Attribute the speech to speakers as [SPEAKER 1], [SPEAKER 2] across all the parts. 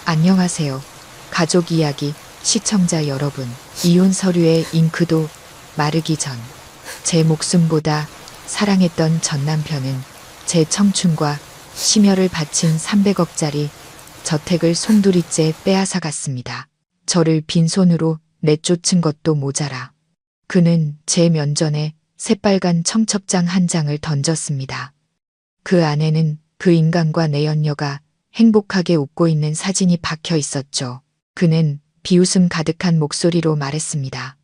[SPEAKER 1] 안녕하세요. 가족 이야기 시청자 여러분. 이혼 서류의 잉크도 마르기 전 제 목숨보다 사랑했던 전 남편은 제 청춘과 심혈을 바친 300억짜리 저택을 송두리째 빼앗아 갔습니다. 저를 빈손으로 내쫓은 것도 모자라 그는 제 면전에 새빨간 청첩장 한 장을 던졌습니다. 그 안에는 그 인간과 내 연녀가 행복하게 웃고 있는 사진이 박혀 있었죠. 그는 비웃음 가득한 목소리로 말했습니다.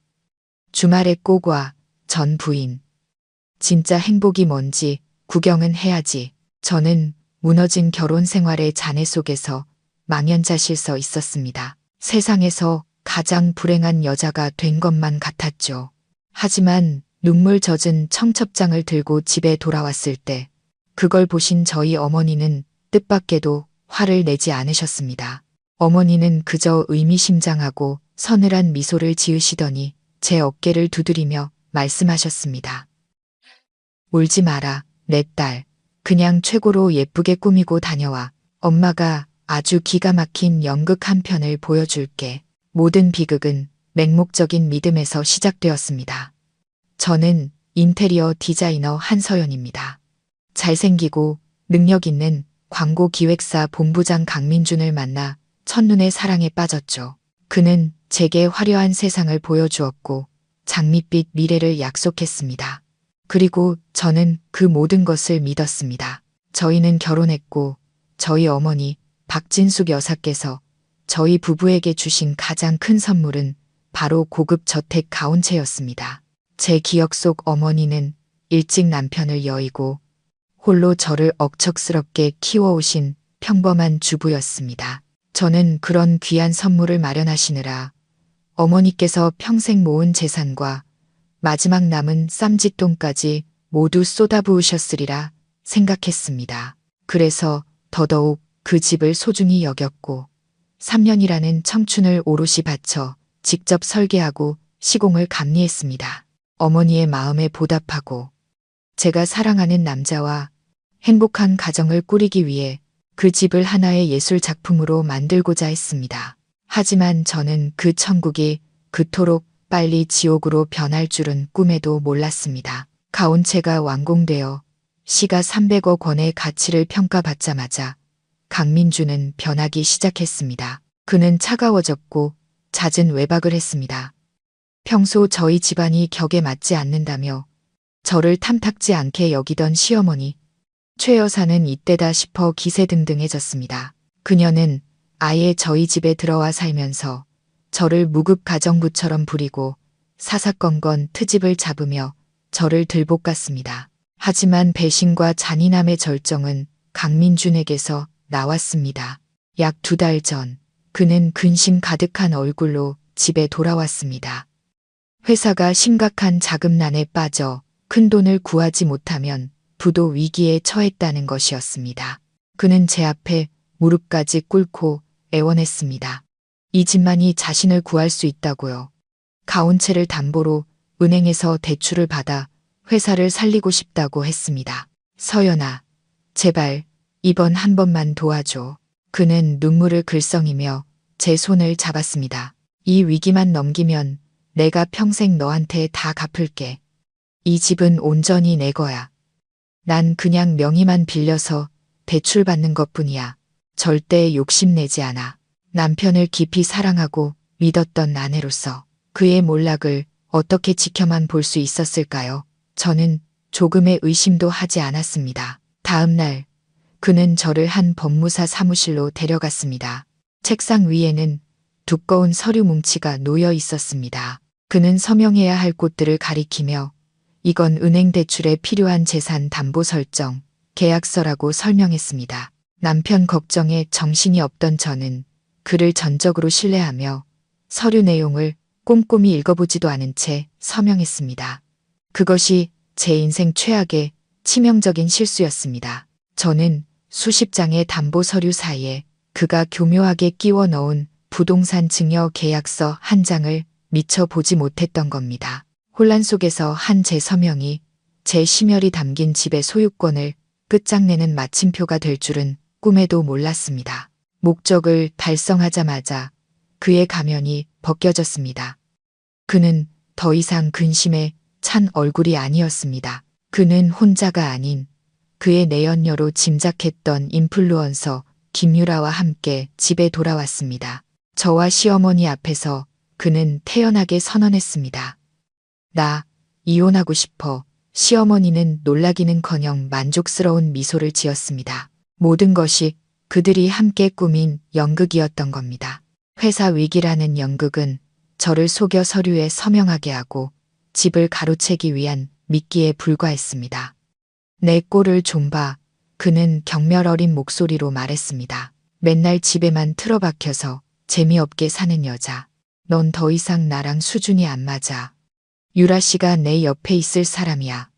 [SPEAKER 1] 주말에 꼭 와, 전 부인. 진짜 행복이 뭔지 구경은 해야지. 저는 무너진 결혼 생활의 잔해 속에서 망연자실 서 있었습니다. 세상에서 가장 불행한 여자가 된 것만 같았죠. 하지만 눈물 젖은 청첩장을 들고 집에 돌아왔을 때 그걸 보신 저희 어머니는 뜻밖에도 화를 내지 않으셨습니다. 어머니는 그저 의미심장하고 서늘한 미소를 지으시더니 제 어깨를 두드리며 말씀하셨습니다. 울지 마라, 내 딸. 그냥 최고로 예쁘게 꾸미고 다녀와. 엄마가 아주 기가 막힌 연극 한 편을 보여줄게. 모든 비극은 맹목적인 믿음에서 시작되었습니다. 저는 인테리어 디자이너 한서연입니다. 잘생기고 능력 있는 광고 기획사 본부장 강민준을 만나 첫눈에 사랑에 빠졌죠. 그는 제게 화려한 세상을 보여주었고 장밋빛 미래를 약속했습니다. 그리고 저는 그 모든 것을 믿었습니다. 저희는 결혼했고 저희 어머니 박진숙 여사께서 저희 부부에게 주신 가장 큰 선물은 바로 고급 저택 가온채였습니다. 제 기억 속 어머니는 일찍 남편을 여의고 홀로 저를 억척스럽게 키워오신 평범한 주부였습니다. 저는 그런 귀한 선물을 마련하시느라 어머니께서 평생 모은 재산과 마지막 남은 쌈짓돈까지 모두 쏟아부으셨으리라 생각했습니다. 그래서 더더욱 그 집을 소중히 여겼고 3년이라는 청춘을 오롯이 바쳐 직접 설계하고 시공을 감리했습니다. 어머니의 마음에 보답하고 제가 사랑하는 남자와 행복한 가정을 꾸리기 위해 그 집을 하나의 예술 작품으로 만들고자 했습니다. 하지만 저는 그 천국이 그토록 빨리 지옥으로 변할 줄은 꿈에도 몰랐습니다. 가온채가 완공되어 시가 300억 원의 가치를 평가받자마자 강민주는 변하기 시작했습니다. 그는 차가워졌고 잦은 외박을 했습니다. 평소 저희 집안이 격에 맞지 않는다며 저를 탐탁지 않게 여기던 시어머니 최 여사는 이때다 싶어 기세등등해졌습니다. 그녀는 아예 저희 집에 들어와 살면서 저를 무급 가정부처럼 부리고 사사건건 트집을 잡으며 저를 들볶았습니다. 하지만 배신과 잔인함의 절정은 강민준에게서 나왔습니다. 약 2달 전 그는 근심 가득한 얼굴로 집에 돌아왔습니다. 회사가 심각한 자금난에 빠져 큰돈을 구하지 못하면 부도 위기에 처했다는 것이었습니다. 그는 제 앞에 무릎까지 꿇고 애원했습니다. 이 집만이 자신을 구할 수 있다고요. 가온채를 담보로 은행에서 대출을 받아 회사를 살리고 싶다고 했습니다. 서연아, 제발 이번 한 번만 도와줘. 그는 눈물을 글썽이며 제 손을 잡았습니다. 이 위기만 넘기면 내가 평생 너한테 다 갚을게. 이 집은 온전히 내 거야. 난 그냥 명의만 빌려서 대출받는 것뿐이야. 절대 욕심내지 않아. 남편을 깊이 사랑하고 믿었던 아내로서 그의 몰락을 어떻게 지켜만 볼 수 있었을까요? 저는 조금의 의심도 하지 않았습니다. 다음 날 그는 저를 한 법무사 사무실로 데려갔습니다. 책상 위에는 두꺼운 서류 뭉치가 놓여 있었습니다. 그는 서명해야 할 곳들을 가리키며 이건 은행 대출에 필요한 재산 담보 설정, 계약서라고 설명했습니다. 남편 걱정에 정신이 없던 저는 그를 전적으로 신뢰하며 서류 내용을 꼼꼼히 읽어보지도 않은 채 서명했습니다. 그것이 제 인생 최악의 치명적인 실수였습니다. 저는 수십 장의 담보 서류 사이에 그가 교묘하게 끼워 넣은 부동산 증여 계약서 한 장을 미처 보지 못했던 겁니다. 혼란 속에서 한 제 서명이 제 심혈이 담긴 집의 소유권을 끝장내는 마침표가 될 줄은 꿈에도 몰랐습니다. 목적을 달성하자마자 그의 가면이 벗겨졌습니다. 그는 더 이상 근심에 찬 얼굴이 아니었습니다. 그는 혼자가 아닌 그의 내연녀로 짐작했던 인플루언서 김유라와 함께 집에 돌아왔습니다. 저와 시어머니 앞에서 그는 태연하게 선언했습니다. 나 이혼하고 싶어. 시어머니는 놀라기는커녕 만족스러운 미소를 지었습니다. 모든 것이 그들이 함께 꾸민 연극이었던 겁니다. 회사 위기라는 연극은 저를 속여 서류에 서명하게 하고 집을 가로채기 위한 미끼에 불과했습니다. 내 꼴을 좀 봐. 그는 경멸 어린 목소리로 말했습니다. 맨날 집에만 틀어박혀서 재미없게 사는 여자. 넌 더 이상 나랑 수준이 안 맞아. 유라 씨가 내 옆에 있을 사람이야.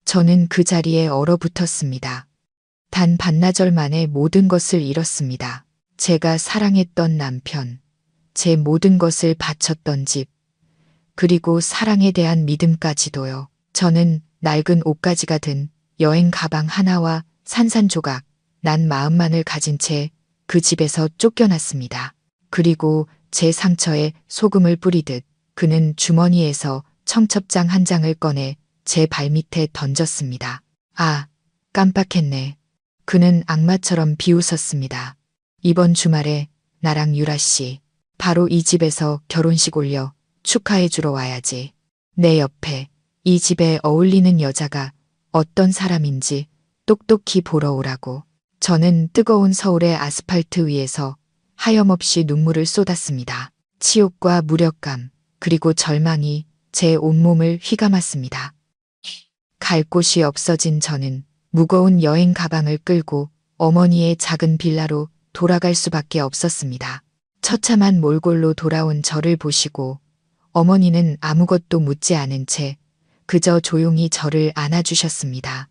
[SPEAKER 1] 저는 그 자리에 얼어붙었습니다. 단 반나절 만에 모든 것을 잃었습니다. 제가 사랑했던 남편, 제 모든 것을 바쳤던 집, 그리고 사랑에 대한 믿음까지도요. 저는 낡은 옷가지가 든 여행 가방 하나와 산산조각 난 마음만을 가진 채 그 집에서 쫓겨났습니다. 그리고 제 상처에 소금을 뿌리듯 그는 주머니에서 청첩장 한 장을 꺼내 제 발밑에 던졌습니다. 아, 깜빡했네. 그는 악마처럼 비웃었습니다. 이번 주말에 나랑 유라 씨, 바로 이 집에서 결혼식 올려 축하해 주러 와야지. 내 옆에 이 집에 어울리는 여자가 어떤 사람인지 똑똑히 보러 오라고. 저는 뜨거운 서울의 아스팔트 위에서 하염없이 눈물을 쏟았습니다. 치욕과 무력감, 그리고 절망이 제 온몸을 휘감았습니다. 갈 곳이 없어진 저는 무거운 여행 가방을 끌고 어머니의 작은 빌라로 돌아갈 수밖에 없었습니다. 처참한 몰골로 돌아온 저를 보시고 어머니는 아무것도 묻지 않은 채 그저 조용히 저를 안아주셨습니다.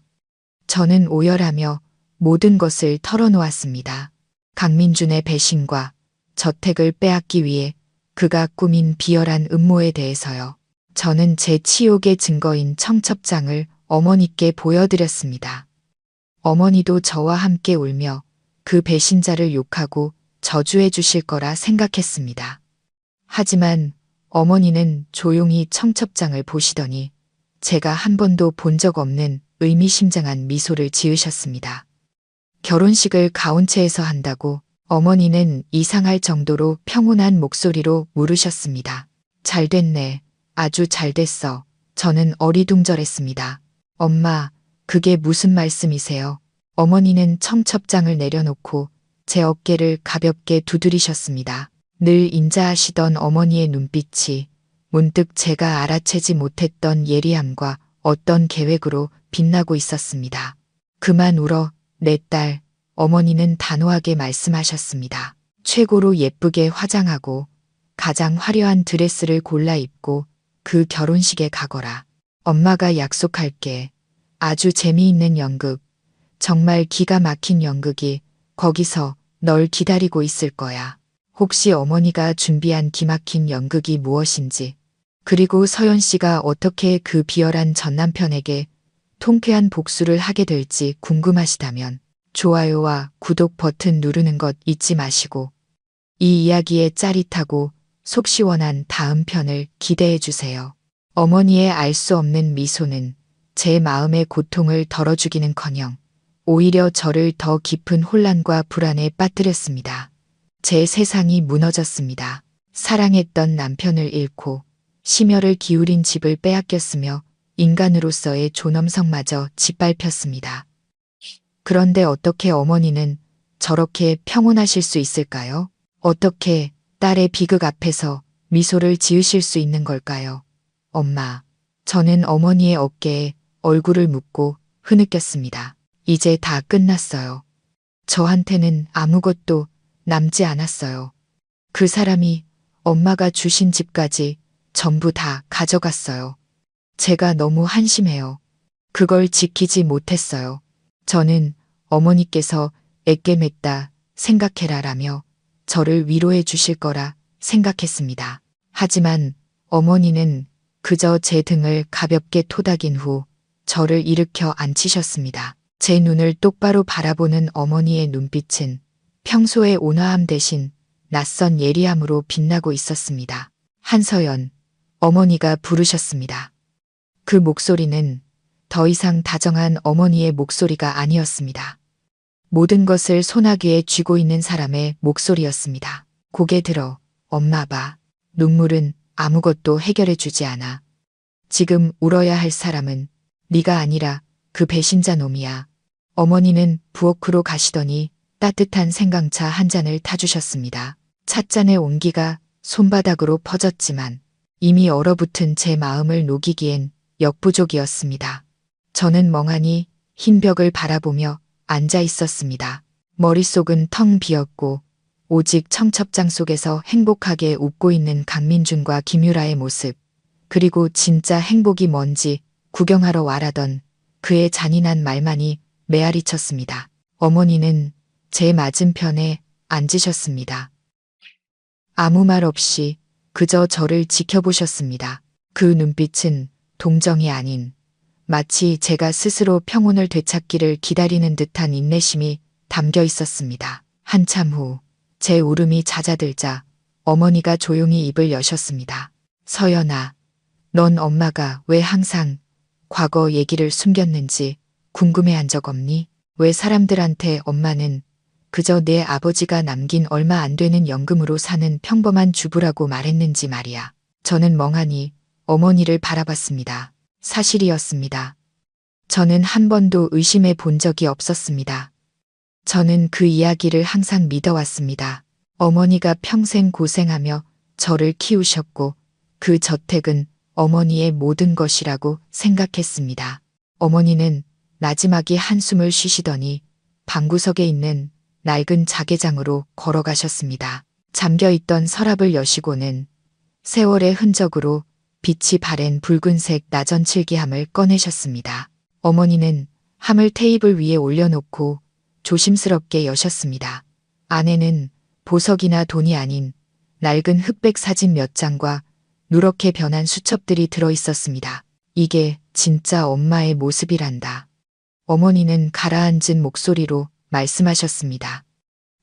[SPEAKER 1] 저는 오열하며 모든 것을 털어놓았습니다. 강민준의 배신과 저택을 빼앗기 위해 그가 꾸민 비열한 음모에 대해서요. 저는 제 치욕의 증거인 청첩장을 어머니께 보여드렸습니다. 어머니도 저와 함께 울며 그 배신자를 욕하고 저주해 주실 거라 생각했습니다. 하지만 어머니는 조용히 청첩장을 보시더니 제가 한 번도 본 적 없는 의미심장한 미소를 지으셨습니다. 결혼식을 가온체에서 한다고 어머니는 이상할 정도로 평온한 목소리로 물으셨습니다. 잘 됐네. 아주 잘 됐어. 저는 어리둥절했습니다. 엄마, 그게 무슨 말씀이세요? 어머니는 청첩장을 내려놓고 제 어깨를 가볍게 두드리셨습니다. 늘 인자하시던 어머니의 눈빛이 문득 제가 알아채지 못했던 예리함과 어떤 계획으로 빛나고 있었습니다. 그만 울어, 내 딸. 어머니는 단호하게 말씀하셨습니다. 최고로 예쁘게 화장하고 가장 화려한 드레스를 골라 입고 그 결혼식에 가거라. 엄마가 약속할게. 아주 재미있는 연극, 정말 기가 막힌 연극이 거기서 널 기다리고 있을 거야. 혹시 어머니가 준비한 기막힌 연극이 무엇인지, 그리고 서연 씨가 어떻게 그 비열한 전남편에게 통쾌한 복수를 하게 될지 궁금하시다면 좋아요와 구독 버튼 누르는 것 잊지 마시고 이 이야기의 짜릿하고 속 시원한 다음 편을 기대해 주세요. 어머니의 알 수 없는 미소는 제 마음의 고통을 덜어주기는커녕 오히려 저를 더 깊은 혼란과 불안에 빠뜨렸습니다. 제 세상이 무너졌습니다. 사랑했던 남편을 잃고 심혈을 기울인 집을 빼앗겼으며 인간으로서의 존엄성마저 짓밟혔습니다. 그런데 어떻게 어머니는 저렇게 평온하실 수 있을까요? 어떻게 딸의 비극 앞에서 미소를 지으실 수 있는 걸까요? 엄마, 저는 어머니의 어깨에 얼굴을 묻고 흐느꼈습니다. 이제 다 끝났어요. 저한테는 아무것도 남지 않았어요. 그 사람이 엄마가 주신 집까지 전부 다 가져갔어요. 제가 너무 한심해요. 그걸 지키지 못했어요. 저는 어머니께서 애꿰했다 생각해라라며 저를 위로해 주실 거라 생각했습니다. 하지만 어머니는 그저 제 등을 가볍게 토닥인 후 저를 일으켜 앉히셨습니다. 제 눈을 똑바로 바라보는 어머니의 눈빛은 평소의 온화함 대신 낯선 예리함으로 빛나고 있었습니다. 한서연, 어머니가 부르셨습니다. 그 목소리는 더 이상 다정한 어머니의 목소리가 아니었습니다. 모든 것을 소나기에 쥐고 있는 사람의 목소리였습니다. 고개 들어, 엄마 봐. 눈물은 아무것도 해결해 주지 않아. 지금 울어야 할 사람은 네가 아니라 그 배신자 놈이야. 어머니는 부엌으로 가시더니 따뜻한 생강차 한 잔을 타주셨습니다. 찻잔의 온기가 손바닥으로 퍼졌지만 이미 얼어붙은 제 마음을 녹이기엔 역부족이었습니다. 저는 멍하니 흰 벽을 바라보며 앉아 있었습니다. 머릿속은 텅 비었고 오직 청첩장 속에서 행복하게 웃고 있는 강민준과 김유라의 모습, 그리고 진짜 행복이 뭔지 구경하러 와라던 그의 잔인한 말만이 메아리 쳤습니다. 어머니는 제 맞은편에 앉으셨습니다. 아무 말 없이 그저 저를 지켜보셨습니다. 그 눈빛은 동정이 아닌 마치 제가 스스로 평온을 되찾기를 기다리는 듯한 인내심이 담겨 있었습니다. 한참 후 제 울음이 잦아들자 어머니가 조용히 입을 여셨습니다. 서연아, 넌 엄마가 왜 항상 과거 얘기를 숨겼는지 궁금해한 적 없니? 왜 사람들한테 엄마는 그저 내 아버지가 남긴 얼마 안 되는 연금으로 사는 평범한 주부라고 말했는지 말이야. 저는 멍하니 어머니를 바라봤습니다. 사실이었습니다. 저는 한 번도 의심해 본 적이 없었습니다. 저는 그 이야기를 항상 믿어왔습니다. 어머니가 평생 고생하며 저를 키우셨고 그 저택은 어머니의 모든 것이라고 생각했습니다. 어머니는 나지막이 한숨을 쉬시더니 방구석에 있는 낡은 자개장으로 걸어가셨습니다. 잠겨있던 서랍을 여시고는 세월의 흔적으로 빛이 바랜 붉은색 나전 칠기함을 꺼내셨습니다. 어머니는 함을 테이블 위에 올려놓고 조심스럽게 여셨습니다. 안에는 보석이나 돈이 아닌 낡은 흑백 사진 몇 장과 누렇게 변한 수첩들이 들어있었습니다. 이게 진짜 엄마의 모습이란다. 어머니는 가라앉은 목소리로 말씀하셨습니다.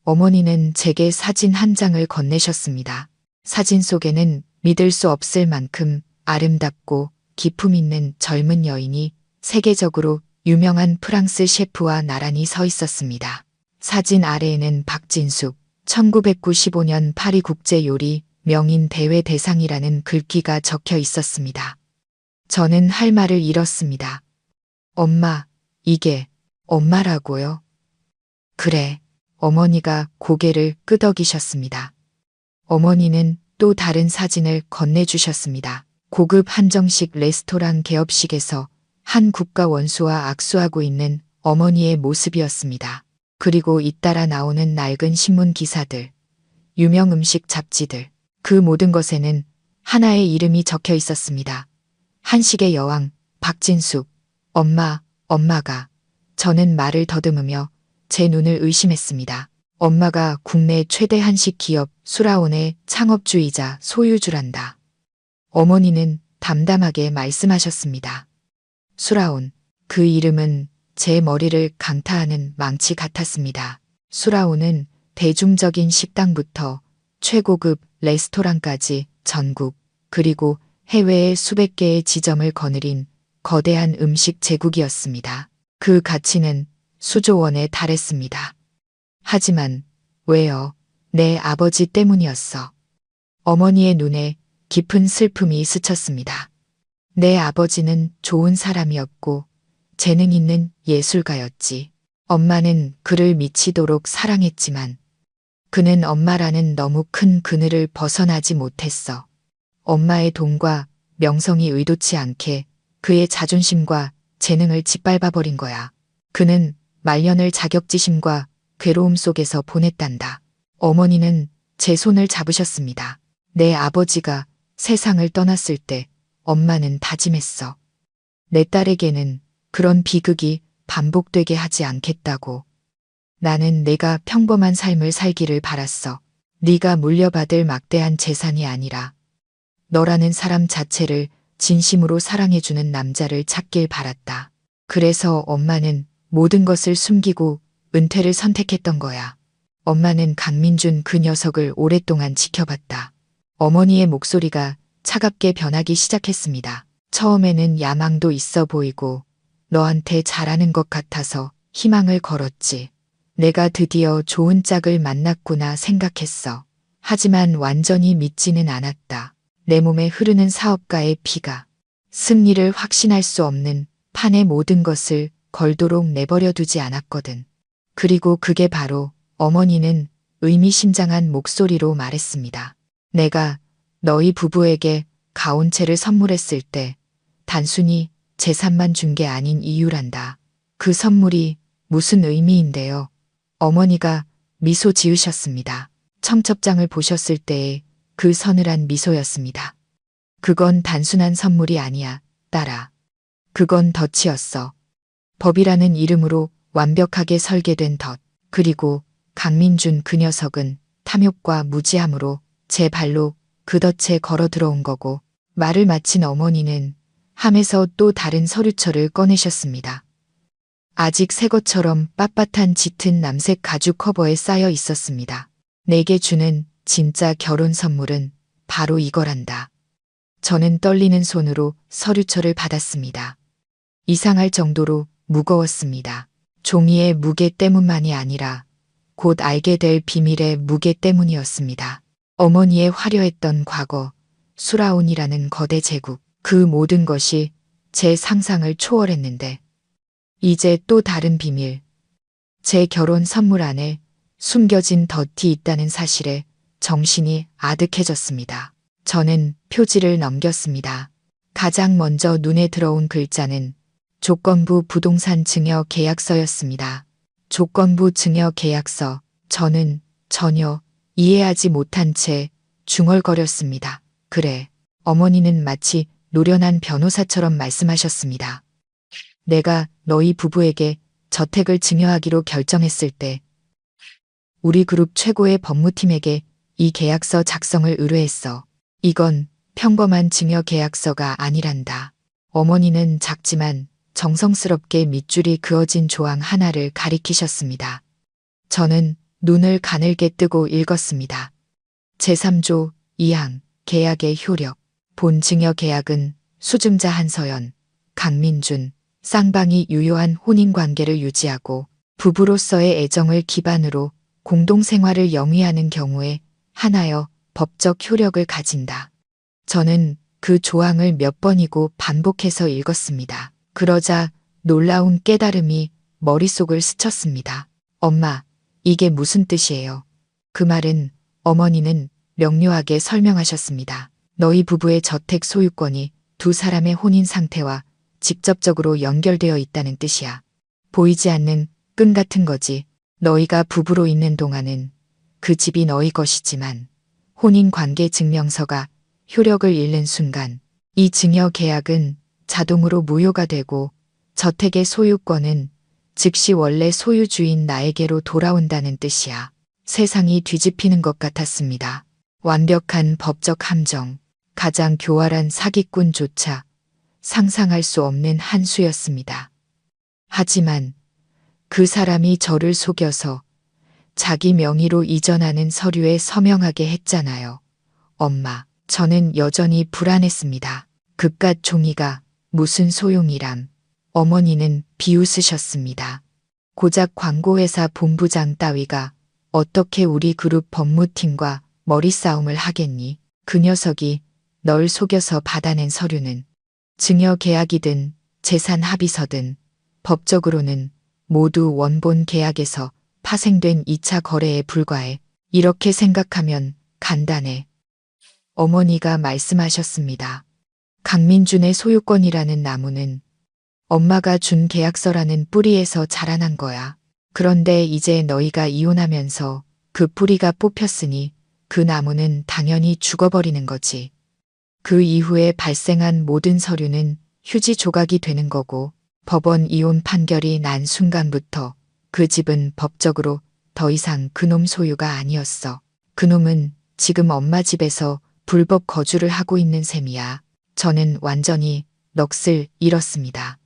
[SPEAKER 1] 어머니는 제게 사진 한 장을 건네셨습니다. 사진 속에는 믿을 수 없을 만큼 아름답고 기품 있는 젊은 여인이 세계적으로 유명한 프랑스 셰프와 나란히 서 있었습니다. 사진 아래에는 박진숙 1995년 파리 국제요리 명인 대회 대상이라는 글귀가 적혀 있었습니다. 저는 할 말을 잃었습니다. 엄마, 이게 엄마라고요? 그래. 어머니가 고개를 끄덕이셨습니다. 어머니는 또 다른 사진을 건네주셨습니다. 고급 한정식 레스토랑 개업식에서 한 국가 원수와 악수하고 있는 어머니의 모습이었습니다. 그리고 잇따라 나오는 낡은 신문 기사들, 유명 음식 잡지들, 그 모든 것에는 하나의 이름이 적혀 있었습니다. 한식의 여왕, 박진숙, 엄마가. 저는 말을 더듬으며 제 눈을 의심했습니다. 엄마가 국내 최대 한식 기업 수라온의 창업주이자 소유주란다. 어머니는 담담하게 말씀하셨습니다. 수라온, 그 이름은 제 머리를 강타하는 망치 같았습니다. 수라온은 대중적인 식당부터 최고급 레스토랑까지 전국 그리고 해외의 수백 개의 지점을 거느린 거대한 음식 제국이었습니다. 그 가치는 수조 원에 달했습니다. 하지만 왜요? 내 아버지 때문이었어. 어머니의 눈에 깊은 슬픔이 스쳤습니다. 내 아버지는 좋은 사람이었고 재능 있는 예술가였지. 엄마는 그를 미치도록 사랑했지만 그는 엄마라는 너무 큰 그늘을 벗어나지 못했어. 엄마의 돈과 명성이 의도치 않게 그의 자존심과 재능을 짓밟아버린 거야. 그는 말년을 자격지심과 괴로움 속에서 보냈단다. 어머니는 제 손을 잡으셨습니다. 내 아버지가 세상을 떠났을 때 엄마는 다짐했어. 내 딸에게는 그런 비극이 반복되게 하지 않겠다고. 나는 내가 평범한 삶을 살기를 바랐어. 네가 물려받을 막대한 재산이 아니라 너라는 사람 자체를 진심으로 사랑해주는 남자를 찾길 바랐다. 그래서 엄마는 모든 것을 숨기고 은퇴를 선택했던 거야. 엄마는 강민준 그 녀석을 오랫동안 지켜봤다. 어머니의 목소리가 차갑게 변하기 시작했습니다. 처음에는 야망도 있어 보이고 너한테 잘하는 것 같아서 희망을 걸었지. 내가 드디어 좋은 짝을 만났구나 생각했어. 하지만 완전히 믿지는 않았다. 내 몸에 흐르는 사업가의 피가 승리를 확신할 수 없는 판에 모든 것을 걸도록 내버려 두지 않았거든. 그리고 그게 바로 어머니는 의미심장한 목소리로 말했습니다. 내가 너희 부부에게 가온채를 선물했을 때 단순히 재산만 준 게 아닌 이유란다. 그 선물이 무슨 의미인데요? 어머니가 미소 지으셨습니다. 청첩장을 보셨을 때의 그 서늘한 미소였습니다. 그건 단순한 선물이 아니야, 딸아. 그건 덫이었어. 법이라는 이름으로 완벽하게 설계된 덫. 그리고 강민준 그 녀석은 탐욕과 무지함으로 제 발로 그 덫에 걸어 들어온 거고, 말을 마친 어머니는 함에서 또 다른 서류철을 꺼내셨습니다. 아직 새 것처럼 빳빳한 짙은 남색 가죽 커버에 쌓여 있었습니다. 내게 주는 진짜 결혼 선물은 바로 이거란다. 저는 떨리는 손으로 서류철을 받았습니다. 이상할 정도로 무거웠습니다. 종이의 무게 때문만이 아니라 곧 알게 될 비밀의 무게 때문이었습니다. 어머니의 화려했던 과거, 수라온이라는 거대 제국, 그 모든 것이 제 상상을 초월했는데 이제 또 다른 비밀, 제 결혼 선물 안에 숨겨진 덫이 있다는 사실에 정신이 아득해졌습니다. 저는 표지를 넘겼습니다. 가장 먼저 눈에 들어온 글자는 조건부 부동산 증여 계약서였습니다. 조건부 증여 계약서. 저는 전혀 이해하지 못한 채 중얼거렸습니다. 그래. 어머니는 마치 노련한 변호사처럼 말씀하셨습니다. 내가 너희 부부에게 저택을 증여하기로 결정했을 때 우리 그룹 최고의 법무팀에게 이 계약서 작성을 의뢰했어. 이건 평범한 증여 계약서가 아니란다. 어머니는 작지만 정성스럽게 밑줄이 그어진 조항 하나를 가리키셨습니다. 저는 눈을 가늘게 뜨고 읽었습니다. 제3조 2항 계약의 효력. 본 증여 계약은 수증자 한서연, 강민준, 쌍방이 유효한 혼인관계를 유지하고 부부로서의 애정을 기반으로 공동생활을 영위하는 경우에 한하여 법적 효력을 가진다. 저는 그 조항을 몇 번이고 반복해서 읽었습니다. 그러자 놀라운 깨달음이 머릿속을 스쳤습니다. 엄마, 이게 무슨 뜻이에요? 그 말은 어머니는 명료하게 설명하셨습니다. 너희 부부의 저택 소유권이 두 사람의 혼인 상태와 직접적으로 연결되어 있다는 뜻이야. 보이지 않는 끈 같은 거지. 너희가 부부로 있는 동안은 그 집이 너희 것이지만 혼인관계 증명서가 효력을 잃는 순간 이 증여 계약은 자동으로 무효가 되고 저택의 소유권은 즉시 원래 소유주인 나에게로 돌아온다는 뜻이야. 세상이 뒤집히는 것 같았습니다. 완벽한 법적 함정, 가장 교활한 사기꾼조차 상상할 수 없는 한 수였습니다. 하지만 그 사람이 저를 속여서 자기 명의로 이전하는 서류에 서명하게 했잖아요. 엄마, 저는 여전히 불안했습니다. 그깟 종이가 무슨 소용이람. 어머니는 비웃으셨습니다. 고작 광고회사 본부장 따위가 어떻게 우리 그룹 법무팀과 머리싸움을 하겠니? 그 녀석이 널 속여서 받아낸 서류는 증여 계약이든 재산 합의서든 법적으로는 모두 원본 계약에서 파생된 2차 거래에 불과해. 이렇게 생각하면 간단해. 어머니가 말씀하셨습니다. 강민준의 소유권이라는 나무는 엄마가 준 계약서라는 뿌리에서 자라난 거야. 그런데 이제 너희가 이혼하면서 그 뿌리가 뽑혔으니 그 나무는 당연히 죽어버리는 거지. 그 이후에 발생한 모든 서류는 휴지 조각이 되는 거고 법원 이혼 판결이 난 순간부터 그 집은 법적으로 더 이상 그놈 소유가 아니었어. 그놈은 지금 엄마 집에서 불법 거주를 하고 있는 셈이야. 저는 완전히 넋을 잃었습니다.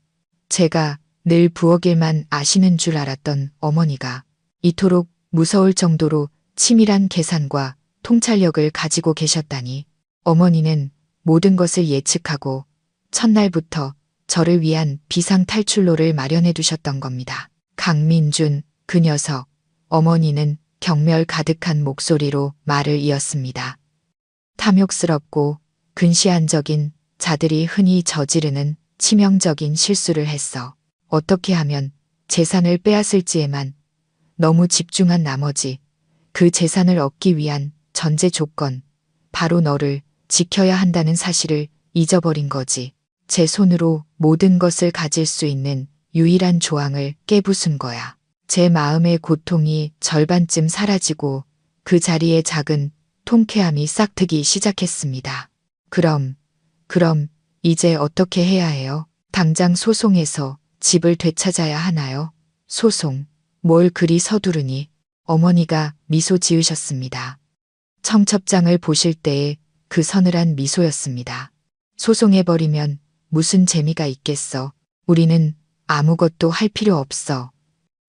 [SPEAKER 1] 제가 늘 부엌 일만 아시는 줄 알았던 어머니가 이토록 무서울 정도로 치밀한 계산과 통찰력을 가지고 계셨다니. 어머니는 모든 것을 예측하고 첫날부터 저를 위한 비상 탈출로를 마련해 두셨던 겁니다. 강민준, 그 녀석. 어머니는 경멸 가득한 목소리로 말을 이었습니다. 탐욕스럽고 근시안적인 자들이 흔히 저지르는 치명적인 실수를 했어. 어떻게 하면 재산을 빼앗을지에만 너무 집중한 나머지 그 재산을 얻기 위한 전제 조건, 바로 너를 지켜야 한다는 사실을 잊어버린 거지. 제 손으로 모든 것을 가질 수 있는 유일한 조항을 깨부순 거야. 제 마음의 고통이 절반쯤 사라지고 그 자리에 작은 통쾌함이 싹트기 시작했습니다. 그럼 이제 어떻게 해야 해요? 당장 소송해서 집을 되찾아야 하나요? 소송, 뭘 그리 서두르니? 어머니가 미소 지으셨습니다. 청첩장을 보실 때의 그 서늘한 미소였습니다. 소송해버리면 무슨 재미가 있겠어? 우리는 아무것도 할 필요 없어.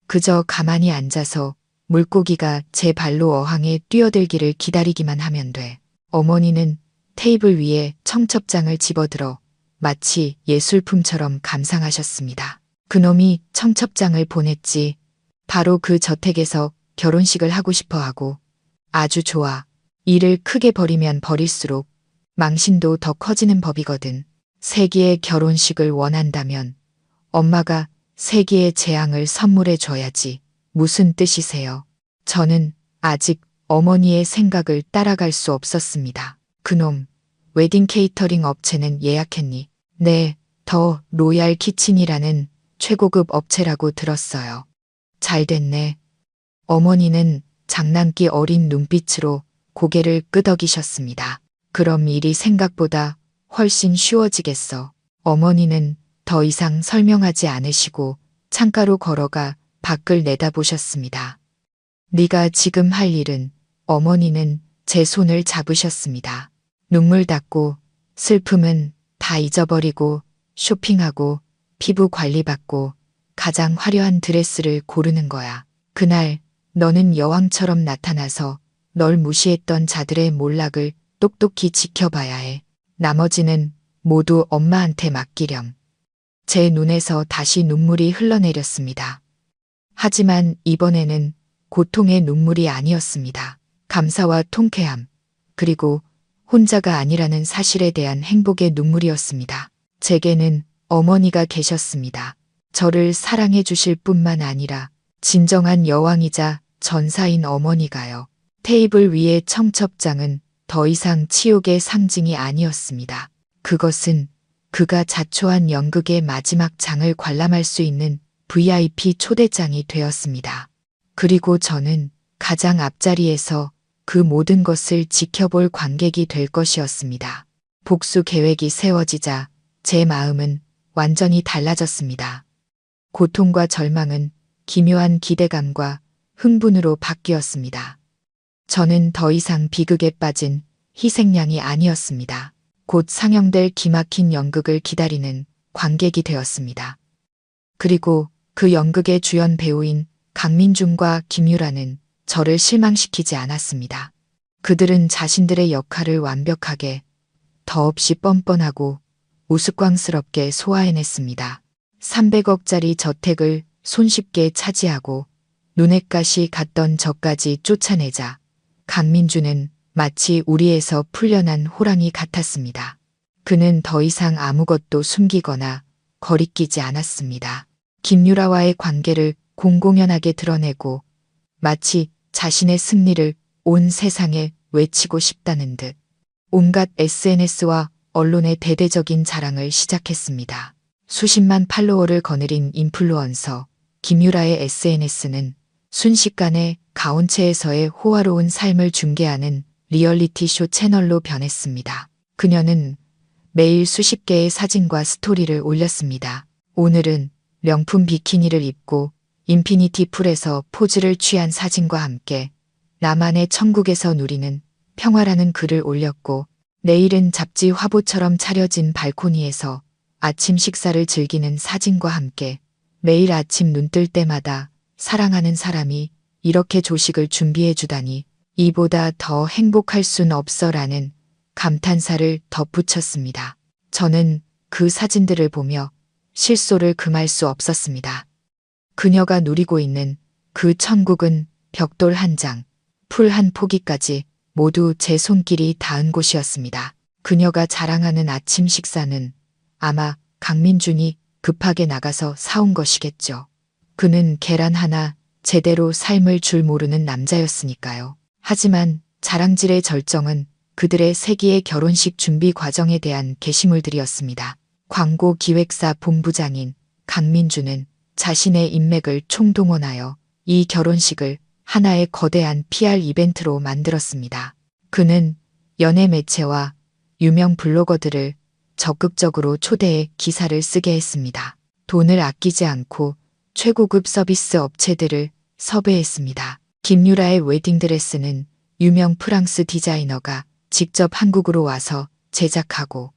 [SPEAKER 1] 그저 가만히 앉아서 물고기가 제 발로 어항에 뛰어들기를 기다리기만 하면 돼. 어머니는 테이블 위에 청첩장을 집어들어 마치 예술품처럼 감상하셨습니다. 그놈이 청첩장을 보냈지. 바로 그 저택에서 결혼식을 하고 싶어 하고. 아주 좋아. 일을 크게 벌이면 벌일수록 망신도 더 커지는 법이거든. 세기의 결혼식을 원한다면 엄마가 세기의 재앙을 선물해 줘야지. 무슨 뜻이세요? 저는 아직 어머니의 생각을 따라갈 수 없었습니다. 그놈, 웨딩 케이터링 업체는 예약했니? 네, 더 로얄 키친이라는 최고급 업체라고 들었어요. 잘 됐네. 어머니는 장난기 어린 눈빛으로 고개를 끄덕이셨습니다. 그럼 일이 생각보다 훨씬 쉬워지겠어. 어머니는 더 이상 설명하지 않으시고 창가로 걸어가 밖을 내다보셨습니다. 네가 지금 할 일은. 어머니는 제 손을 잡으셨습니다. 눈물 닦고 슬픔은 다 잊어버리고 쇼핑하고 피부 관리받고 가장 화려한 드레스를 고르는 거야. 그날 너는 여왕처럼 나타나서 널 무시했던 자들의 몰락을 똑똑히 지켜봐야 해. 나머지는 모두 엄마한테 맡기렴. 제 눈에서 다시 눈물이 흘러내렸습니다. 하지만 이번에는 고통의 눈물이 아니었습니다. 감사와 통쾌함, 그리고 혼자가 아니라는 사실에 대한 행복의 눈물이었습니다. 제게는 어머니가 계셨습니다. 저를 사랑해 주실 뿐만 아니라 진정한 여왕이자 전사인 어머니가요. 테이블 위의 청첩장은 더 이상 치욕의 상징이 아니었습니다. 그것은 그가 자초한 연극의 마지막 장을 관람할 수 있는 VIP 초대장이 되었습니다. 그리고 저는 가장 앞자리에서 그 모든 것을 지켜볼 관객이 될 것이었습니다. 복수 계획이 세워지자 제 마음은 완전히 달라졌습니다. 고통과 절망은 기묘한 기대감과 흥분으로 바뀌었습니다. 저는 더 이상 비극에 빠진 희생양이 아니었습니다. 곧 상영될 기막힌 연극을 기다리는 관객이 되었습니다. 그리고 그 연극의 주연 배우인 강민준과 김유라는 저를 실망시키지 않았습니다. 그들은 자신들의 역할을 완벽하게, 더없이 뻔뻔하고 우스꽝스럽게 소화해냈습니다. 300억짜리 저택을 손쉽게 차지하고 눈엣가시 갔던 저까지 쫓아내자 강민주는 마치 우리에서 풀려난 호랑이 같았습니다. 그는 더 이상 아무것도 숨기거나 거리끼지 않았습니다. 김유라와의 관계를 공공연하게 드러내고 마치 자신의 승리를 온 세상에 외치고 싶다는 듯 온갖 SNS와 언론의 대대적인 자랑을 시작했습니다. 수십만 팔로워를 거느린 인플루언서 김유라의 SNS는 순식간에 가온체에서의 호화로운 삶을 중계하는 리얼리티쇼 채널로 변했습니다. 그녀는 매일 수십 개의 사진과 스토리를 올렸습니다. 오늘은 명품 비키니를 입고 인피니티 풀에서 포즈를 취한 사진과 함께 나만의 천국에서 누리는 평화라는 글을 올렸고, 내일은 잡지 화보처럼 차려진 발코니에서 아침 식사를 즐기는 사진과 함께 매일 아침 눈 뜰 때마다 사랑하는 사람이 이렇게 조식을 준비해 주다니 이보다 더 행복할 순 없어라는 감탄사를 덧붙였습니다. 저는 그 사진들을 보며 실소를 금할 수 없었습니다. 그녀가 누리고 있는 그 천국은 벽돌 한 장, 풀 한 포기까지 모두 제 손길이 닿은 곳이었습니다. 그녀가 자랑하는 아침 식사는 아마 강민준이 급하게 나가서 사온 것이겠죠. 그는 계란 하나 제대로 삶을 줄 모르는 남자였으니까요. 하지만 자랑질의 절정은 그들의 세기의 결혼식 준비 과정에 대한 게시물들이었습니다. 광고 기획사 본부장인 강민주는 자신의 인맥을 총동원하여 이 결혼식을 하나의 거대한 PR 이벤트로 만들었습니다. 그는 연예 매체와 유명 블로거들을 적극적으로 초대해 기사를 쓰게 했습니다. 돈을 아끼지 않고 최고급 서비스 업체들을 섭외했습니다. 김유라의 웨딩드레스는 유명 프랑스 디자이너가 직접 한국으로 와서 제작하고,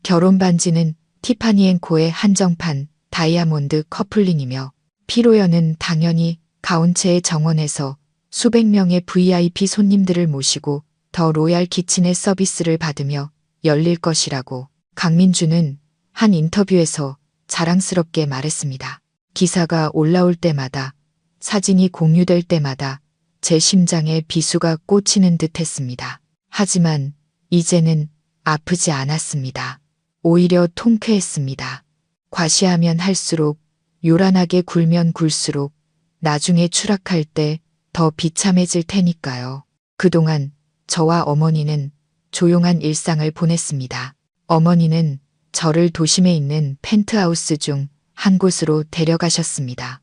[SPEAKER 1] 결혼 반지는 티파니앤코의 한정판 다이아몬드 커플링이며, 피로연은 당연히 가온체의 정원에서 수백 명의 VIP 손님들을 모시고 더 로얄 키친의 서비스를 받으며 열릴 것이라고 강민주는 한 인터뷰에서 자랑스럽게 말했습니다. 기사가 올라올 때마다, 사진이 공유될 때마다 제 심장에 비수가 꽂히는 듯 했습니다. 하지만 이제는 아프지 않았습니다. 오히려 통쾌했습니다. 과시하면 할수록, 요란하게 굴면 굴수록 나중에 추락할 때 더 비참해질 테니까요. 그동안 저와 어머니는 조용한 일상을 보냈습니다. 어머니는 저를 도심에 있는 펜트하우스 중 한 곳으로 데려가셨습니다.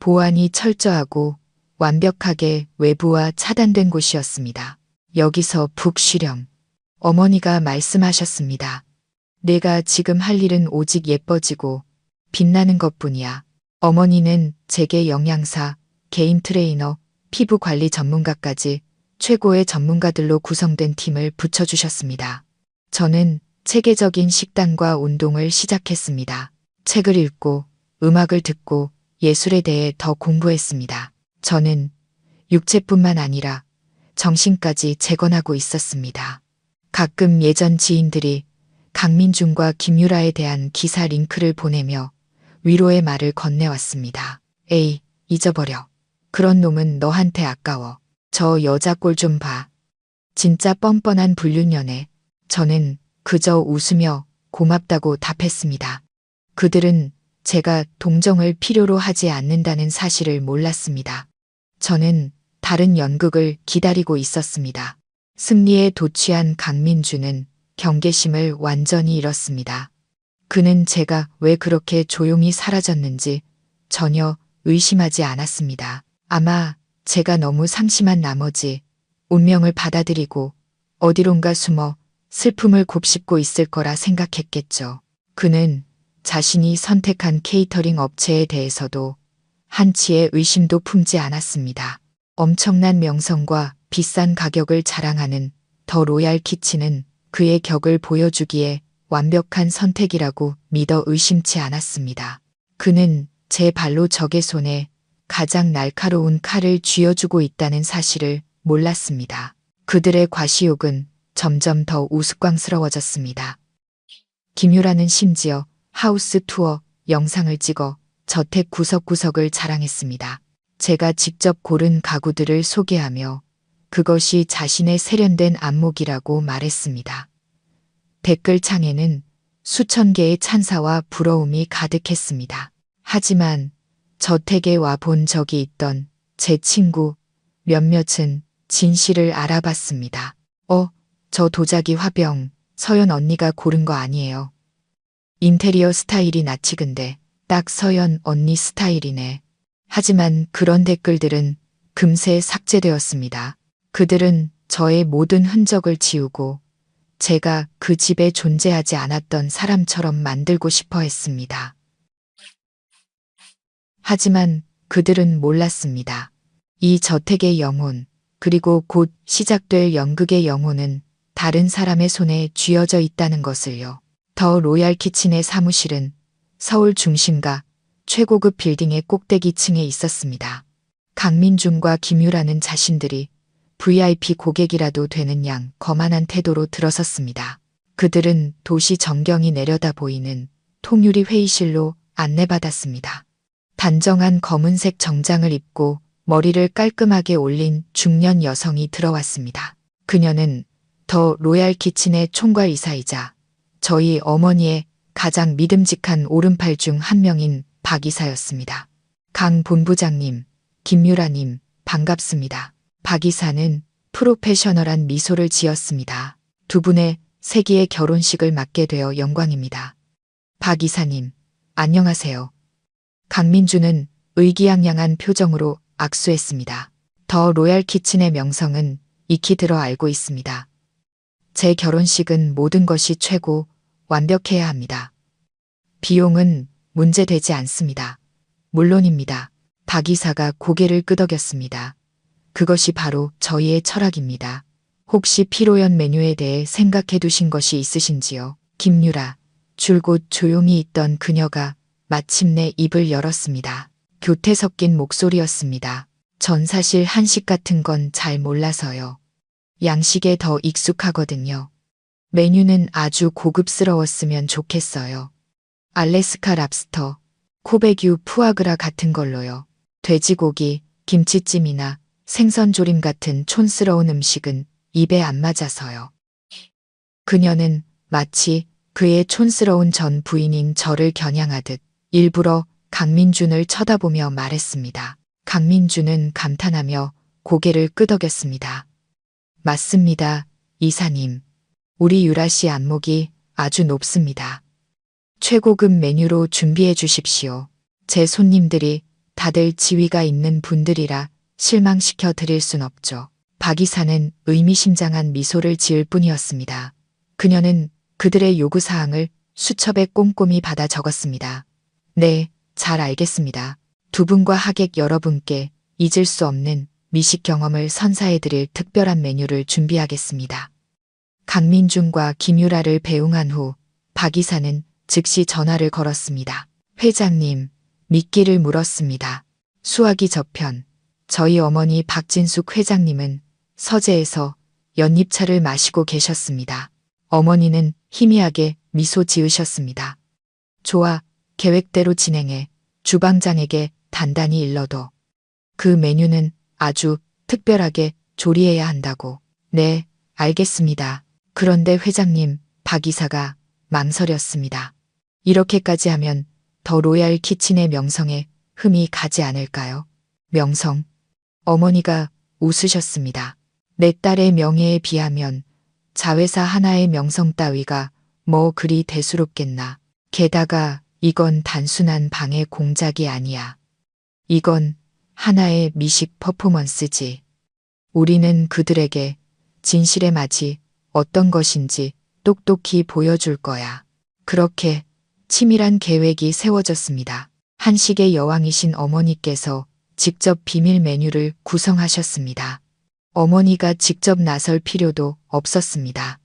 [SPEAKER 1] 보안이 철저하고 완벽하게 외부와 차단된 곳이었습니다. 여기서 푹 쉬렴. 어머니가 말씀하셨습니다. 내가 지금 할 일은 오직 예뻐지고 빛나는 것뿐이야. 어머니는 제게 영양사, 개인 트레이너, 피부 관리 전문가까지 최고의 전문가들로 구성된 팀을 붙여주셨습니다. 저는 체계적인 식단과 운동을 시작했습니다. 책을 읽고 음악을 듣고 예술에 대해 더 공부했습니다. 저는 육체뿐만 아니라 정신까지 재건하고 있었습니다. 가끔 예전 지인들이 강민준과 김유라에 대한 기사 링크를 보내며 위로의 말을 건네왔습니다. 에이, 잊어버려. 그런 놈은 너한테 아까워. 저 여자 꼴 좀 봐. 진짜 뻔뻔한 불륜연애. 저는 그저 웃으며 고맙다고 답했습니다. 그들은 제가 동정을 필요로 하지 않는다는 사실을 몰랐습니다. 저는 다른 연극을 기다리고 있었습니다. 승리에 도취한 강민주는 경계심을 완전히 잃었습니다. 그는 제가 왜 그렇게 조용히 사라졌는지 전혀 의심하지 않았습니다. 아마 제가 너무 상심한 나머지 운명을 받아들이고 어디론가 숨어 슬픔을 곱씹고 있을 거라 생각했겠죠. 그는 자신이 선택한 케이터링 업체에 대해서도 한치의 의심도 품지 않았습니다. 엄청난 명성과 비싼 가격을 자랑하는 더 로얄 키친은 그의 격을 보여주기에 완벽한 선택이라고 믿어 의심치 않았습니다. 그는 제 발로 적의 손에 가장 날카로운 칼을 쥐어주고 있다는 사실을 몰랐습니다. 그들의 과시욕은 점점 더 우스꽝스러워졌습니다. 김유라는 심지어 하우스 투어 영상을 찍어 저택 구석구석을 자랑했습니다. 제가 직접 고른 가구들을 소개하며 그것이 자신의 세련된 안목이라고 말했습니다. 댓글창에는 수천 개의 찬사와 부러움이 가득했습니다. 하지만 저택에 와 본 적이 있던 제 친구 몇몇은 진실을 알아봤습니다. 저 도자기 화병 서연 언니가 고른 거 아니에요. 인테리어 스타일이 낯익은데 딱 서연 언니 스타일이네. 하지만 그런 댓글들은 금세 삭제되었습니다. 그들은 저의 모든 흔적을 지우고 제가 그 집에 존재하지 않았던 사람처럼 만들고 싶어 했습니다. 하지만 그들은 몰랐습니다. 이 저택의 영혼, 그리고 곧 시작될 연극의 영혼은 다른 사람의 손에 쥐어져 있다는 것을요. 더 로얄 키친의 사무실은 서울 중심가 최고급 빌딩의 꼭대기층에 있었습니다. 강민준과 김유라는 자신들이 VIP 고객이라도 되는 양 거만한 태도로 들어섰습니다. 그들은 도시 전경이 내려다 보이는 통유리 회의실로 안내받았습니다. 단정한 검은색 정장을 입고 머리를 깔끔하게 올린 중년 여성이 들어왔습니다. 그녀는 더 로얄 키친의 총괄이사이자 저희 어머니의 가장 믿음직한 오른팔 중 한 명인 박 이사였습니다. 강 본부장님, 김유라님, 반갑습니다. 박 이사는 프로페셔널한 미소를 지었습니다. 두 분의 세기의 결혼식을 맡게 되어 영광입니다. 박 이사님, 안녕하세요. 강민주는 의기양양한 표정으로 악수했습니다. 더 로얄 키친의 명성은 익히 들어 알고 있습니다. 제 결혼식은 모든 것이 최고 완벽해야 합니다. 비용은 문제되지 않습니다. 물론입니다. 박 이사가 고개를 끄덕였습니다. 그것이 바로 저희의 철학입니다. 혹시 피로연 메뉴에 대해 생각해 두신 것이 있으신지요? 김유라, 줄곧 조용히 있던 그녀가 마침내 입을 열었습니다. 교태 섞인 목소리였습니다. 전 사실 한식 같은 건 잘 몰라서요. 양식에 더 익숙하거든요. 메뉴는 아주 고급스러웠으면 좋겠어요. 알래스카 랍스터, 코베규 푸아그라 같은 걸로요. 돼지고기, 김치찜이나 생선조림 같은 촌스러운 음식은 입에 안 맞아서요. 그녀는 마치 그의 촌스러운 전 부인인 저를 겨냥하듯 일부러 강민준을 쳐다보며 말했습니다. 강민준은 감탄하며 고개를 끄덕였습니다. 맞습니다, 이사님. 우리 유라 씨 안목이 아주 높습니다. 최고급 메뉴로 준비해 주십시오. 제 손님들이 다들 지위가 있는 분들이라 실망시켜 드릴 순 없죠. 박 이사는 의미심장한 미소를 지을 뿐이었습니다. 그녀는 그들의 요구사항을 수첩에 꼼꼼히 받아 적었습니다. 네, 잘 알겠습니다. 두 분과 하객 여러분께 잊을 수 없는 미식 경험을 선사해드릴 특별한 메뉴를 준비하겠습니다. 강민준과 김유라를 배웅한 후 박 이사는 즉시 전화를 걸었습니다. 회장님, 미끼를 물었습니다. 수화기 저편, 저희 어머니 박진숙 회장님은 서재에서 연잎차를 마시고 계셨습니다. 어머니는 희미하게 미소 지으셨습니다. 좋아, 계획대로 진행해. 주방장에게 단단히 일러둬. 그 메뉴는 아주 특별하게 조리해야 한다고. 네, 알겠습니다. 그런데 회장님, 박 이사가 망설였습니다. 이렇게까지 하면 더 로얄 키친의 명성에 흠이 가지 않을까요? 명성. 어머니가 웃으셨습니다. 내 딸의 명예에 비하면 자회사 하나의 명성 따위가 뭐 그리 대수롭겠나. 게다가 이건 단순한 방해 공작이 아니야. 이건 하나의 미식 퍼포먼스지. 우리는 그들에게 진실의 맛이 어떤 것인지 똑똑히 보여줄 거야. 그렇게 치밀한 계획이 세워졌습니다. 한식의 여왕이신 어머니께서 직접 비밀 메뉴를 구성하셨습니다. 어머니가 직접 나설 필요도 없었습니다.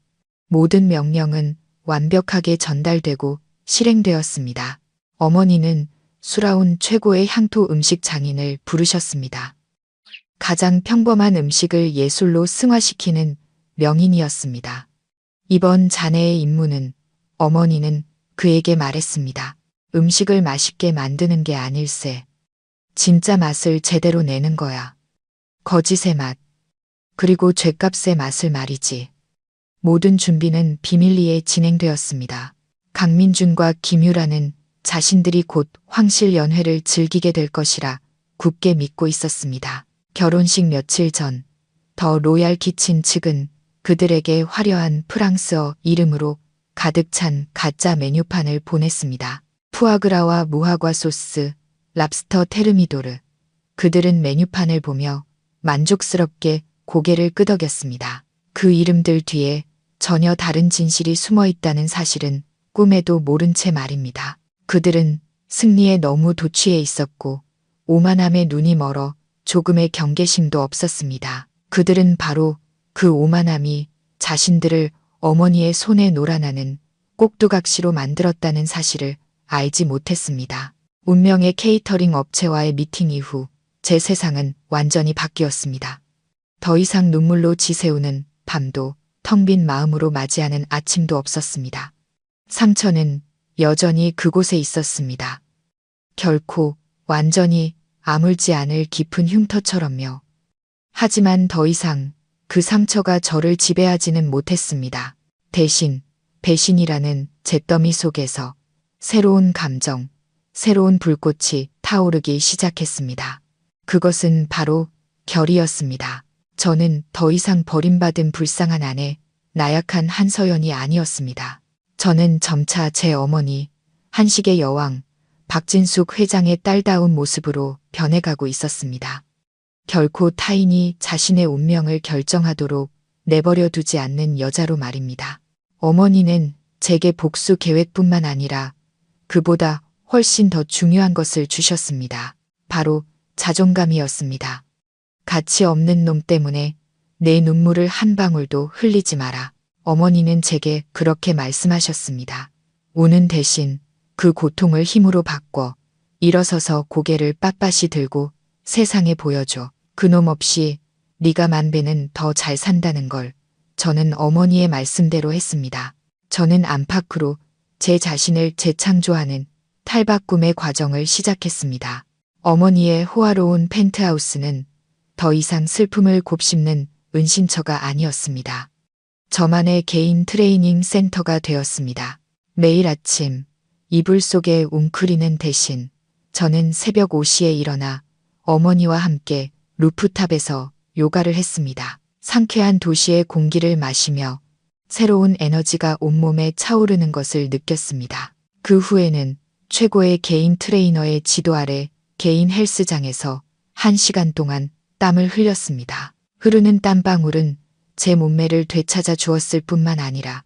[SPEAKER 1] 모든 명령은 완벽하게 전달되고 실행되었습니다. 어머니는 수라운 최고의 향토 음식 장인을 부르셨습니다. 가장 평범한 음식을 예술로 승화시키는 명인이었습니다. 이번 자네의 임무는, 어머니는 그에게 말했습니다. 음식을 맛있게 만드는 게 아닐세. 진짜 맛을 제대로 내는 거야. 거짓의 맛, 그리고 죗값의 맛을 말이지. 모든 준비는 비밀리에 진행되었습니다. 강민준과 김유라는 자신들이 곧 황실 연회를 즐기게 될 것이라 굳게 믿고 있었습니다. 결혼식 며칠 전, 더 로얄 키친 측은 그들에게 화려한 프랑스어 이름으로 가득 찬 가짜 메뉴판을 보냈습니다. 푸아그라와 무화과 소스, 랍스터 테르미도르. 그들은 메뉴판을 보며 만족스럽게 고개를 끄덕였습니다. 그 이름들 뒤에 전혀 다른 진실이 숨어 있다는 사실은 꿈에도 모른 채 말입니다. 그들은 승리에 너무 도취해 있었고 오만함에 눈이 멀어 조금의 경계심도 없었습니다. 그들은 바로 그 오만함이 자신들을 어머니의 손에 놀아나는 꼭두각시로 만들었다는 사실을 알지 못했습니다. 운명의 케이터링 업체와의 미팅 이후 제 세상은 완전히 바뀌었습니다. 더 이상 눈물로 지새우는 밤도 텅 빈 마음으로 맞이하는 아침도 없었습니다. 상처는 여전히 그곳에 있었습니다. 결코 완전히 아물지 않을 깊은 흉터처럼요. 하지만 더 이상 그 상처가 저를 지배하지는 못했습니다. 대신 배신이라는 잿더미 속에서 새로운 감정, 새로운 불꽃이 타오르기 시작했습니다. 그것은 바로 결이었습니다. 저는 더 이상 버림받은 불쌍한 아내, 나약한 한서연이 아니었습니다. 저는 점차 제 어머니, 한식의 여왕, 박진숙 회장의 딸다운 모습으로 변해가고 있었습니다. 결코 타인이 자신의 운명을 결정하도록 내버려 두지 않는 여자로 말입니다. 어머니는 제게 복수 계획뿐만 아니라 그보다 훨씬 더 중요한 것을 주셨습니다. 바로 자존감이었습니다. 가치 없는 놈 때문에 내 눈물을 한 방울도 흘리지 마라. 어머니는 제게 그렇게 말씀하셨습니다. 우는 대신 그 고통을 힘으로 바꿔 일어서서 고개를 빳빳이 들고 세상에 보여줘. 그놈 없이 네가 만 배는 더 잘 산다는 걸. 저는 어머니의 말씀대로 했습니다. 저는 안팎으로 제 자신을 재창조하는 탈바꿈의 과정을 시작했습니다. 어머니의 호화로운 펜트하우스는 더 이상 슬픔을 곱씹는 은신처가 아니었습니다. 저만의 개인 트레이닝 센터가 되었습니다. 매일 아침 이불 속에 웅크리는 대신 저는 새벽 5시에 일어나 어머니와 함께 루프탑에서 요가를 했습니다. 상쾌한 도시의 공기를 마시며 새로운 에너지가 온몸에 차오르는 것을 느꼈습니다. 그 후에는 최고의 개인 트레이너의 지도 아래 개인 헬스장에서 1시간 동안 땀을 흘렸습니다. 흐르는 땀방울은 제 몸매를 되찾아 주었을 뿐만 아니라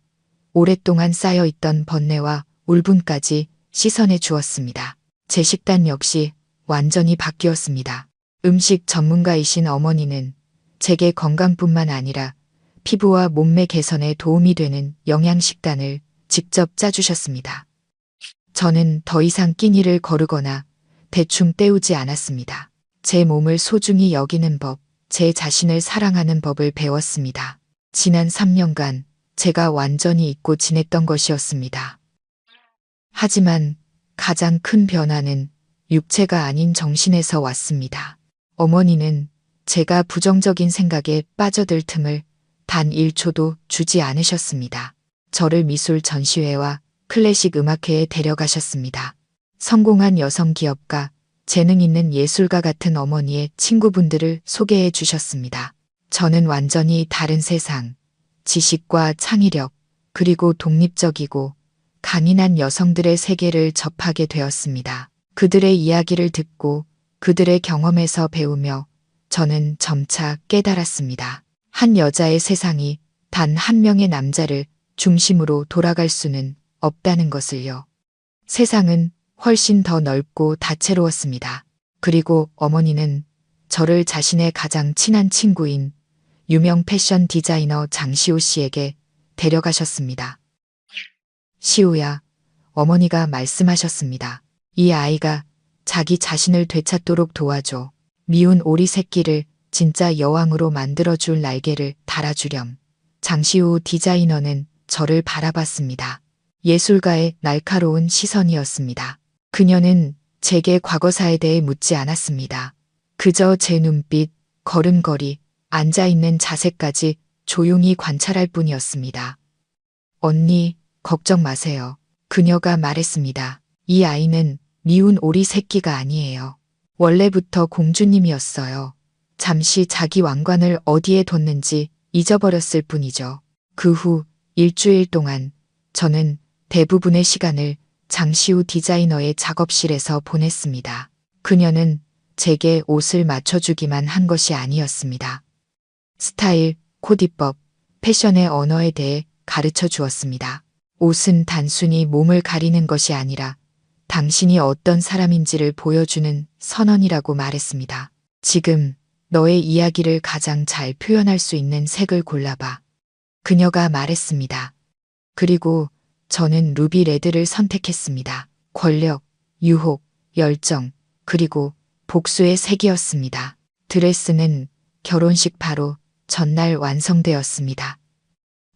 [SPEAKER 1] 오랫동안 쌓여있던 번뇌와 울분까지 씻어내 주었습니다. 제 식단 역시 완전히 바뀌었습니다. 음식 전문가이신 어머니는 제게 건강뿐만 아니라 피부와 몸매 개선에 도움이 되는 영양식단을 직접 짜주셨습니다. 저는 더 이상 끼니를 거르거나 대충 때우지 않았습니다. 제 몸을 소중히 여기는 법, 제 자신을 사랑하는 법을 배웠습니다. 지난 3년간 제가 완전히 잊고 지냈던 것이었습니다. 하지만 가장 큰 변화는 육체가 아닌 정신에서 왔습니다. 어머니는 제가 부정적인 생각에 빠져들 틈을 단 1초도 주지 않으셨습니다. 저를 미술 전시회와 클래식 음악회에 데려가셨습니다. 성공한 여성 기업가, 재능 있는 예술가 같은 어머니의 친구분들을 소개해 주셨습니다. 저는 완전히 다른 세상, 지식과 창의력, 그리고 독립적이고 강인한 여성들의 세계를 접하게 되었습니다. 그들의 이야기를 듣고 그들의 경험에서 배우며 저는 점차 깨달았습니다. 한 여자의 세상이 단 한 명의 남자를 중심으로 돌아갈 수는 없다는 것을요. 세상은 훨씬 더 넓고 다채로웠습니다. 그리고 어머니는 저를 자신의 가장 친한 친구인 유명 패션 디자이너 장시호 씨에게 데려가셨습니다. 시호야, 어머니가 말씀하셨습니다. 이 아이가 자기 자신을 되찾도록 도와줘. 미운 오리 새끼를 진짜 여왕으로 만들어줄 날개를 달아주렴. 장시호 디자이너는 저를 바라봤습니다. 예술가의 날카로운 시선이었습니다. 그녀는 제게 과거사에 대해 묻지 않았습니다. 그저 제 눈빛, 걸음걸이, 앉아있는 자세까지 조용히 관찰할 뿐이었습니다. 언니, 걱정 마세요. 그녀가 말했습니다. 이 아이는 미운 오리 새끼가 아니에요. 원래부터 공주님이었어요. 잠시 자기 왕관을 어디에 뒀는지 잊어버렸을 뿐이죠. 그 후 일주일 동안 저는 대부분의 시간을 장시우 디자이너의 작업실에서 보냈습니다. 그녀는 제게 옷을 맞춰주기만 한 것이 아니었습니다. 스타일, 코디법, 패션의 언어에 대해 가르쳐 주었습니다. 옷은 단순히 몸을 가리는 것이 아니라 당신이 어떤 사람인지를 보여주는 선언이라고 말했습니다. 지금 너의 이야기를 가장 잘 표현할 수 있는 색을 골라봐. 그녀가 말했습니다. 그리고 저는 루비 레드를 선택했습니다. 권력, 유혹, 열정, 그리고 복수의 색이었습니다. 드레스는 결혼식 바로 전날 완성되었습니다.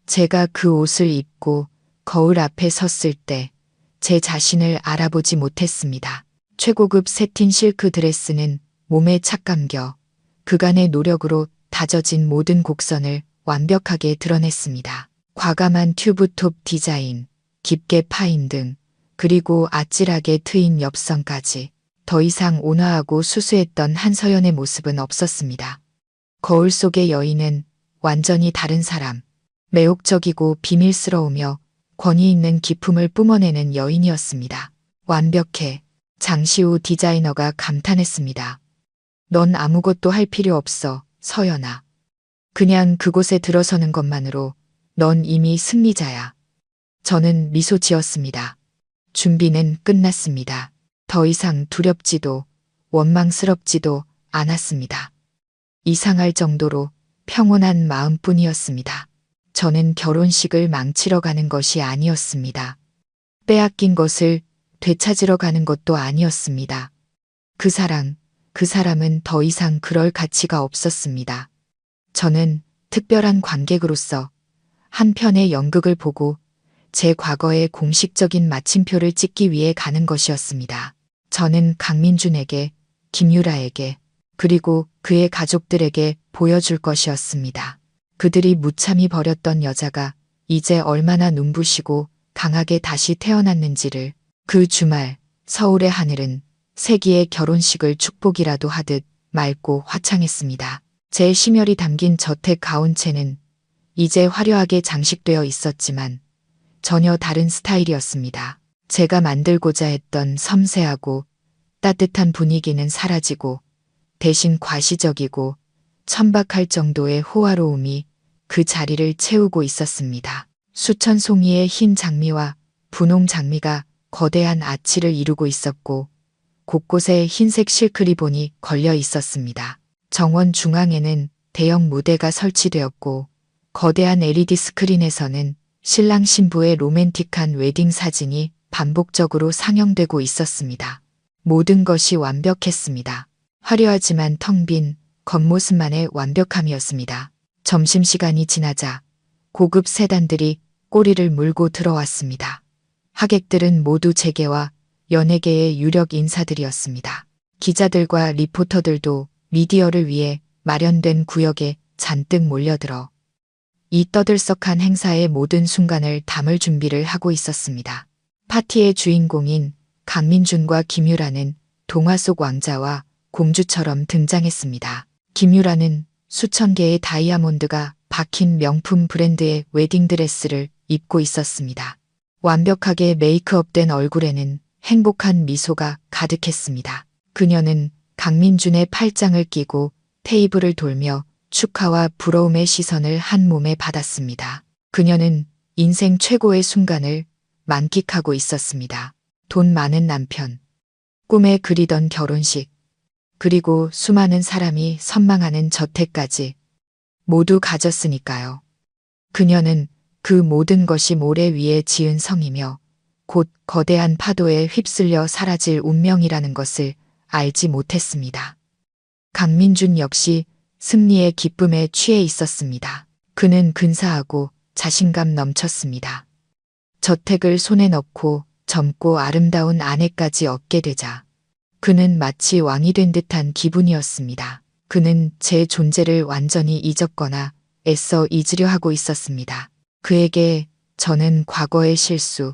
[SPEAKER 1] 제가 그 옷을 입고 거울 앞에 섰을 때 제 자신을 알아보지 못했습니다. 최고급 세틴 실크 드레스는 몸에 착 감겨 그간의 노력으로 다져진 모든 곡선을 완벽하게 드러냈습니다. 과감한 튜브톱 디자인, 깊게 파인 등, 그리고 아찔하게 트인 옆선까지 더 이상 온화하고 수수했던 한서연의 모습은 없었습니다. 거울 속의 여인은 완전히 다른 사람, 매혹적이고 비밀스러우며 권위 있는 기품을 뿜어내는 여인이었습니다. 완벽해. 장시우 디자이너가 감탄했습니다. 넌 아무것도 할 필요 없어, 서연아. 그냥 그곳에 들어서는 것만으로 넌 이미 승리자야. 저는 미소 지었습니다. 준비는 끝났습니다. 더 이상 두렵지도 원망스럽지도 않았습니다. 이상할 정도로 평온한 마음뿐이었습니다. 저는 결혼식을 망치러 가는 것이 아니었습니다. 빼앗긴 것을 되찾으러 가는 것도 아니었습니다. 그 사람은 더 이상 그럴 가치가 없었습니다. 저는 특별한 관객으로서 한 편의 연극을 보고 제 과거의 공식적인 마침표를 찍기 위해 가는 것이었습니다. 저는 강민준에게, 김유라에게, 그리고 그의 가족들에게 보여줄 것이었습니다. 그들이 무참히 버렸던 여자가 이제 얼마나 눈부시고 강하게 다시 태어났는지를. 그 주말 서울의 하늘은 세기의 결혼식을 축복이라도 하듯 맑고 화창했습니다. 제 심혈이 담긴 저택 가운체는 이제 화려하게 장식되어 있었지만 전혀 다른 스타일이었습니다. 제가 만들고자 했던 섬세하고 따뜻한 분위기는 사라지고 대신 과시적이고 천박할 정도의 호화로움이 그 자리를 채우고 있었습니다. 수천 송이의 흰 장미와 분홍 장미가 거대한 아치를 이루고 있었고 곳곳에 흰색 실크 리본이 걸려 있었습니다. 정원 중앙에는 대형 무대가 설치되었고 거대한 LED 스크린에서는 신랑 신부의 로맨틱한 웨딩 사진이 반복적으로 상영되고 있었습니다. 모든 것이 완벽했습니다. 화려하지만 텅 빈 겉모습만의 완벽함이었습니다. 점심시간이 지나자 고급 세단들이 꼬리를 물고 들어왔습니다. 하객들은 모두 재계와 연예계의 유력 인사들이었습니다. 기자들과 리포터들도 미디어를 위해 마련된 구역에 잔뜩 몰려들어 이 떠들썩한 행사의 모든 순간을 담을 준비를 하고 있었습니다. 파티의 주인공인 강민준과 김유라는 동화 속 왕자와 공주처럼 등장했습니다. 김유라는 수천 개의 다이아몬드가 박힌 명품 브랜드의 웨딩드레스를 입고 있었습니다. 완벽하게 메이크업된 얼굴에는 행복한 미소가 가득했습니다. 그녀는 강민준의 팔짱을 끼고 테이블을 돌며 축하와 부러움의 시선을 한 몸에 받았습니다. 그녀는 인생 최고의 순간을 만끽하고 있었습니다. 돈 많은 남편, 꿈에 그리던 결혼식, 그리고 수많은 사람이 선망하는 저택까지 모두 가졌으니까요. 그녀는 그 모든 것이 모래 위에 지은 성이며 곧 거대한 파도에 휩쓸려 사라질 운명이라는 것을 알지 못했습니다. 강민준 역시 승리의 기쁨에 취해 있었습니다. 그는 근사하고 자신감 넘쳤습니다. 저택을 손에 넣고 젊고 아름다운 아내까지 얻게 되자 그는 마치 왕이 된 듯한 기분이었습니다. 그는 제 존재를 완전히 잊었거나 애써 잊으려 하고 있었습니다. 그에게 저는 과거의 실수,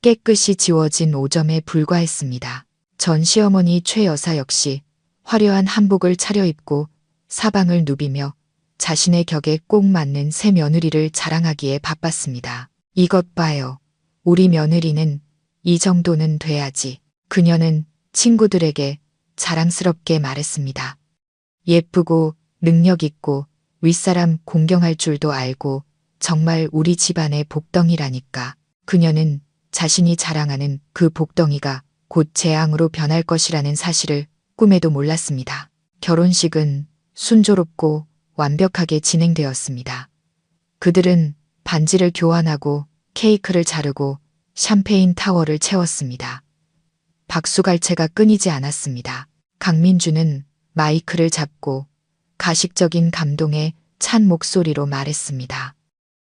[SPEAKER 1] 깨끗이 지워진 오점에 불과했습니다. 전 시어머니 최 여사 역시 화려한 한복을 차려입고 사방을 누비며 자신의 격에 꼭 맞는 새 며느리를 자랑하기에 바빴습니다. 이것 봐요. 우리 며느리는 이 정도는 돼야지. 그녀는 친구들에게 자랑스럽게 말했습니다. 예쁘고 능력 있고 윗사람 공경할 줄도 알고 정말 우리 집안의 복덩이라니까. 그녀는 자신이 자랑하는 그 복덩이가 곧 재앙으로 변할 것이라는 사실을 꿈에도 몰랐습니다. 결혼식은 순조롭고 완벽하게 진행되었습니다. 그들은 반지를 교환하고 케이크를 자르고 샴페인 타워를 채웠습니다. 박수갈채가 끊이지 않았습니다. 강민주는 마이크를 잡고 가식적인 감동에 찬 목소리로 말했습니다.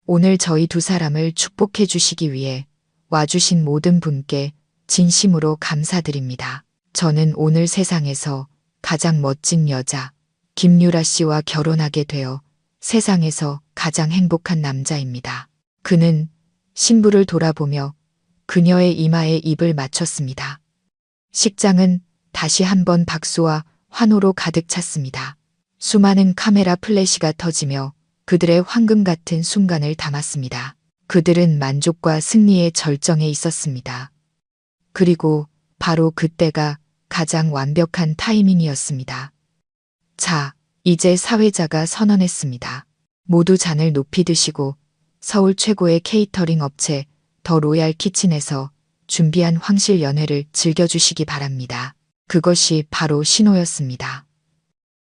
[SPEAKER 1] 오늘 저희 두 사람을 축복해 주시기 위해 와주신 모든 분께 진심으로 감사드립니다. 저는 오늘 세상에서 가장 멋진 여자 김유라 씨와 결혼하게 되어 세상에서 가장 행복한 남자입니다. 그는 신부를 돌아보며 그녀의 이마에 입을 맞췄습니다. 식장은 다시 한번 박수와 환호로 가득 찼습니다. 수많은 카메라 플래시가 터지며 그들의 황금 같은 순간을 담았습니다. 그들은 만족과 승리의 절정에 있었습니다. 그리고 바로 그때가 가장 완벽한 타이밍이었습니다. 자, 이제 사회자가 선언했습니다. 모두 잔을 높이 드시고 서울 최고의 케이터링 업체 더 로얄 키친에서 준비한 황실 연회를 즐겨주시기 바랍니다. 그것이 바로 신호였습니다.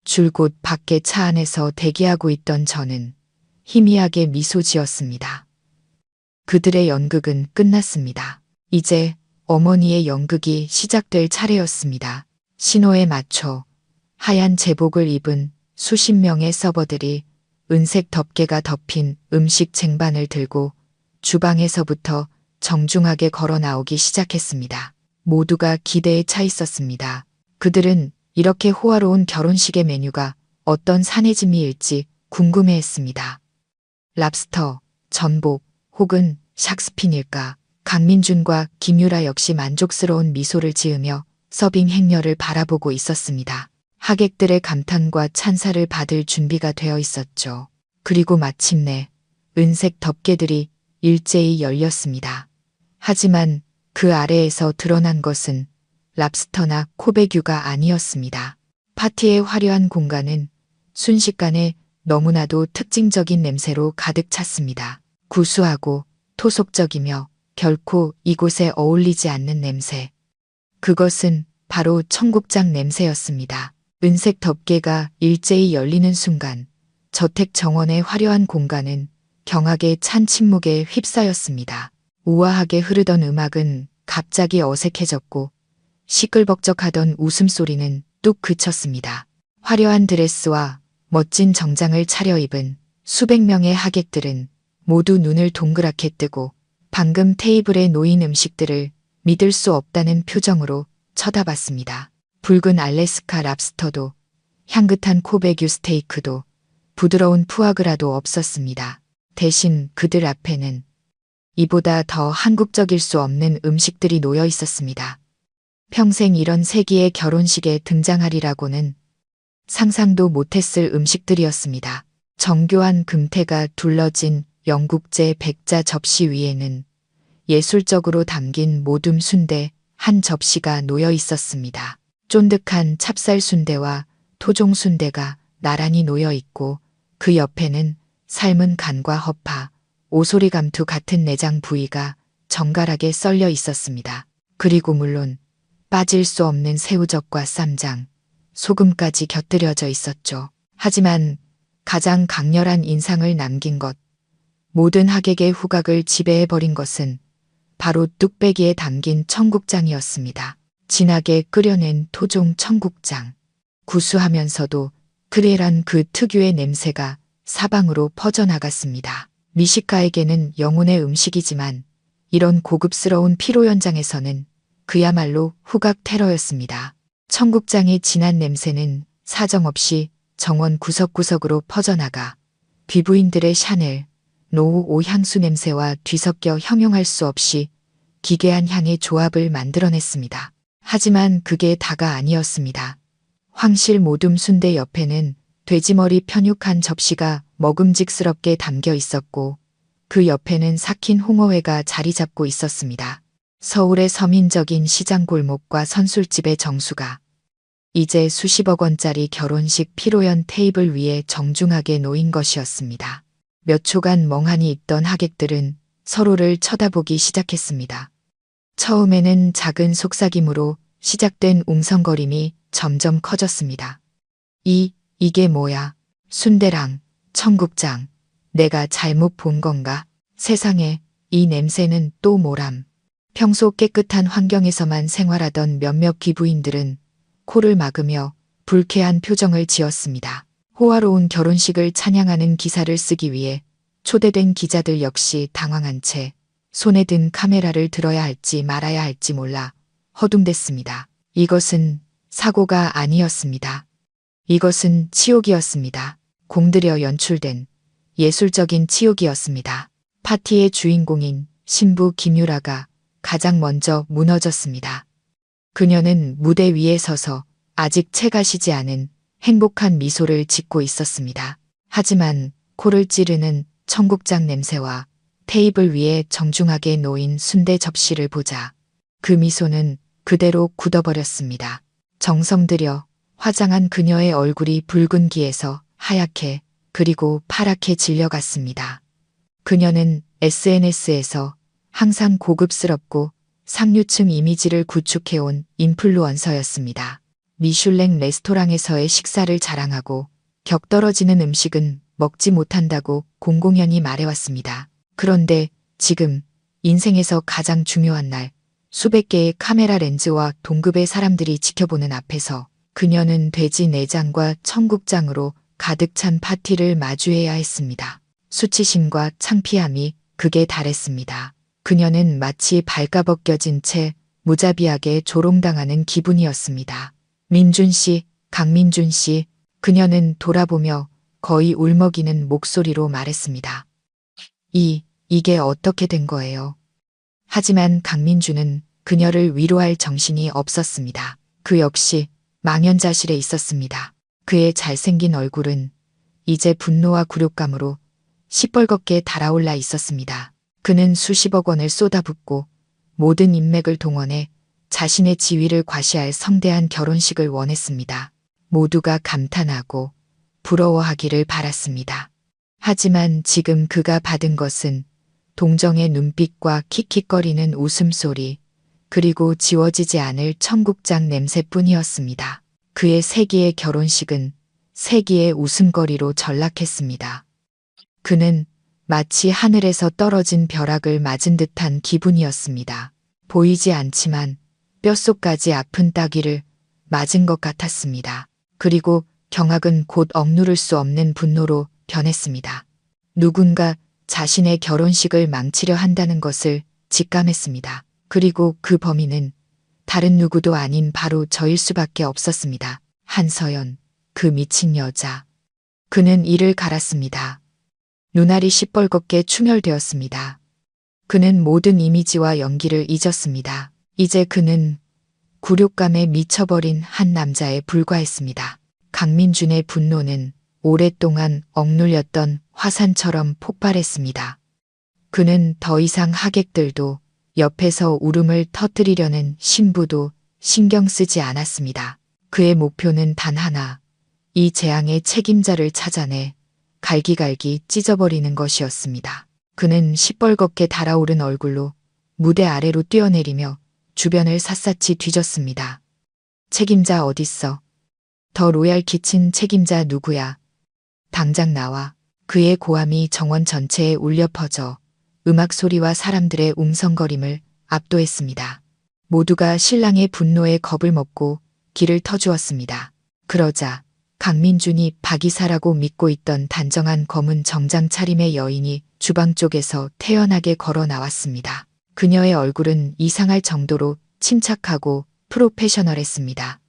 [SPEAKER 1] 줄곧 밖에 차 안에서 대기하고 있던 저는 희미하게 미소 지었습니다. 그들의 연극은 끝났습니다. 이제 어머니의 연극이 시작될 차례였습니다. 신호에 맞춰 하얀 제복을 입은 수십 명의 서버들이 은색 덮개가 덮인 음식 쟁반을 들고 주방에서부터 정중하게 걸어 나오기 시작했습니다. 모두가 기대에 차 있었습니다. 그들은 이렇게 호화로운 결혼식의 메뉴가 어떤 산해진미일지 궁금해했습니다. 랍스터, 전복, 혹은 샥스핀일까? 강민준과 김유라 역시 만족스러운 미소를 지으며 서빙 행렬을 바라보고 있었습니다. 하객들의 감탄과 찬사를 받을 준비가 되어 있었죠. 그리고 마침내 은색 덮개들이 일제히 열렸습니다. 하지만 그 아래에서 드러난 것은 랍스터나 코베규가 아니었습니다. 파티의 화려한 공간은 순식간에 너무나도 특징적인 냄새로 가득 찼습니다. 구수하고 토속적이며 결코 이곳에 어울리지 않는 냄새. 그것은 바로 청국장 냄새였습니다. 은색 덮개가 일제히 열리는 순간 저택 정원의 화려한 공간은 경악에 찬 침묵에 휩싸였습니다. 우아하게 흐르던 음악은 갑자기 어색해졌고 시끌벅적하던 웃음소리는 뚝 그쳤습니다. 화려한 드레스와 멋진 정장을 차려입은 수백 명의 하객들은 모두 눈을 동그랗게 뜨고 방금 테이블에 놓인 음식들을 믿을 수 없다는 표정으로 쳐다봤습니다. 붉은 알래스카 랍스터도 향긋한 코베규 스테이크도 부드러운 푸아그라도 없었습니다. 대신 그들 앞에는 이보다 더 한국적일 수 없는 음식들이 놓여 있었습니다. 평생 이런 세기의 결혼식에 등장하리라고는 상상도 못했을 음식들이었습니다. 정교한 금태가 둘러진 영국제 백자 접시 위에는 예술적으로 담긴 모둠 순대 한 접시가 놓여 있었습니다. 쫀득한 찹쌀 순대와 토종 순대가 나란히 놓여 있고 그 옆에는 삶은 간과 허파, 오소리감투 같은 내장 부위가 정갈하게 썰려 있었습니다. 그리고 물론 빠질 수 없는 새우젓과 쌈장, 소금까지 곁들여져 있었죠. 하지만 가장 강렬한 인상을 남긴 것, 모든 하객의 후각을 지배해버린 것은 바로 뚝배기에 담긴 청국장이었습니다. 진하게 끓여낸 토종 청국장. 구수하면서도 그레란 그 특유의 냄새가 사방으로 퍼져나갔습니다. 미식가에게는 영혼의 음식이지만 이런 고급스러운 피로 현장에서는 그야말로 후각 테러였습니다. 청국장의 진한 냄새는 사정없이 정원 구석구석으로 퍼져나가 귀부인들의 샤넬, 노후 오 향수 냄새와 뒤섞여 형용할 수 없이 기괴한 향의 조합을 만들어냈습니다. 하지만 그게 다가 아니었습니다. 황실 모둠 순대 옆에는 돼지머리 편육한 접시가 먹음직스럽게 담겨 있었고 그 옆에는 삭힌 홍어회가 자리 잡고 있었습니다. 서울의 서민적인 시장 골목과 선술집의 정수가 이제 수십억 원짜리 결혼식 피로연 테이블 위에 정중하게 놓인 것이었습니다. 몇 초간 멍하니 있던 하객들은 서로를 쳐다보기 시작했습니다. 처음에는 작은 속삭임으로 시작된 웅성거림이 점점 커졌습니다. 이게 뭐야? 순대랑 청국장. 내가 잘못 본 건가? 세상에, 이 냄새는 또 뭐람? 평소 깨끗한 환경에서만 생활하던 몇몇 귀부인들은 코를 막으며 불쾌한 표정을 지었습니다. 호화로운 결혼식을 찬양하는 기사를 쓰기 위해 초대된 기자들 역시 당황한 채 손에 든 카메라를 들어야 할지 말아야 할지 몰라 허둥댔습니다. 이것은 사고가 아니었습니다. 이것은 치욕이었습니다. 공들여 연출된 예술적인 치욕이었습니다. 파티의 주인공인 신부 김유라가 가장 먼저 무너졌습니다. 그녀는 무대 위에 서서 아직 채가 시지 않은 행복한 미소를 짓고 있었습니다. 하지만 코를 찌르는 청국장 냄새와 테이블 위에 정중하게 놓인 순대 접시를 보자 그 미소는 그대로 굳어버렸습니다. 정성 들여 화장한 그녀의 얼굴이 붉은 기에서 하얗게 그리고 파랗게 질려갔습니다. 그녀는 SNS에서 항상 고급스럽고 상류층 이미지를 구축해온 인플루언서였습니다. 미슐랭 레스토랑에서의 식사를 자랑하고 격 떨어지는 음식은 먹지 못한다고 공공연히 말해왔습니다. 그런데 지금 인생에서 가장 중요한 날, 수백 개의 카메라 렌즈와 동급의 사람들이 지켜보는 앞에서 그녀는 돼지 내장과 청국장으로 가득 찬 파티를 마주해야 했습니다. 수치심과 창피함이 극에 달했습니다. 그녀는 마치 발가벗겨진 채 무자비하게 조롱당하는 기분이었습니다. 민준 씨, 강민준 씨, 그녀는 돌아보며 거의 울먹이는 목소리로 말했습니다. 이게 어떻게 된 거예요? 하지만 강민주는 그녀를 위로할 정신이 없었습니다. 그 역시 망연자실해 있었습니다. 그의 잘생긴 얼굴은 이제 분노와 굴욕감으로 시뻘겋게 달아올라 있었습니다. 그는 수십억 원을 쏟아붓고 모든 인맥을 동원해 자신의 지위를 과시할 성대한 결혼식을 원했습니다. 모두가 감탄하고 부러워하기를 바랐습니다. 하지만 지금 그가 받은 것은 동정의 눈빛과 킥킥거리는 웃음소리, 그리고 지워지지 않을 청국장 냄새뿐이었습니다. 그의 세기의 결혼식은 세기의 웃음거리로 전락했습니다. 그는 마치 하늘에서 떨어진 벼락을 맞은 듯한 기분이었습니다. 보이지 않지만 뼛속까지 아픈 따귀를 맞은 것 같았습니다. 그리고 경악은 곧 억누를 수 없는 분노로 변했습니다. 누군가 자신의 결혼식을 망치려 한다는 것을 직감했습니다. 그리고 그 범인은 다른 누구도 아닌 바로 저일 수밖에 없었습니다. 한서연, 그 미친 여자. 그는 이를 갈았습니다. 눈알이 시뻘겋게 충혈되었습니다. 그는 모든 이미지와 연기를 잊었습니다. 이제 그는 굴욕감에 미쳐버린 한 남자에 불과했습니다. 강민준의 분노는 오랫동안 억눌렸던 화산처럼 폭발했습니다. 그는 더 이상 하객들도 옆에서 울음을 터뜨리려는 신부도 신경 쓰지 않았습니다. 그의 목표는 단 하나, 이 재앙의 책임자를 찾아내 갈기갈기 찢어버리는 것이었습니다. 그는 시뻘겋게 달아오른 얼굴로 무대 아래로 뛰어내리며 주변을 샅샅이 뒤졌습니다. 책임자 어딨어? 더 로얄 키친 책임자 누구야? 당장 나와. 그의 고함이 정원 전체에 울려 퍼져 음악 소리와 사람들의 웅성거림을 압도했습니다. 모두가 신랑의 분노에 겁을 먹고 길을 터주었습니다. 그러자 강민준이 박이사라고 믿고 있던 단정한 검은 정장 차림의 여인이 주방 쪽에서 태연하게 걸어 나왔습니다. 그녀의 얼굴은 이상할 정도로 침착하고 프로페셔널했습니다.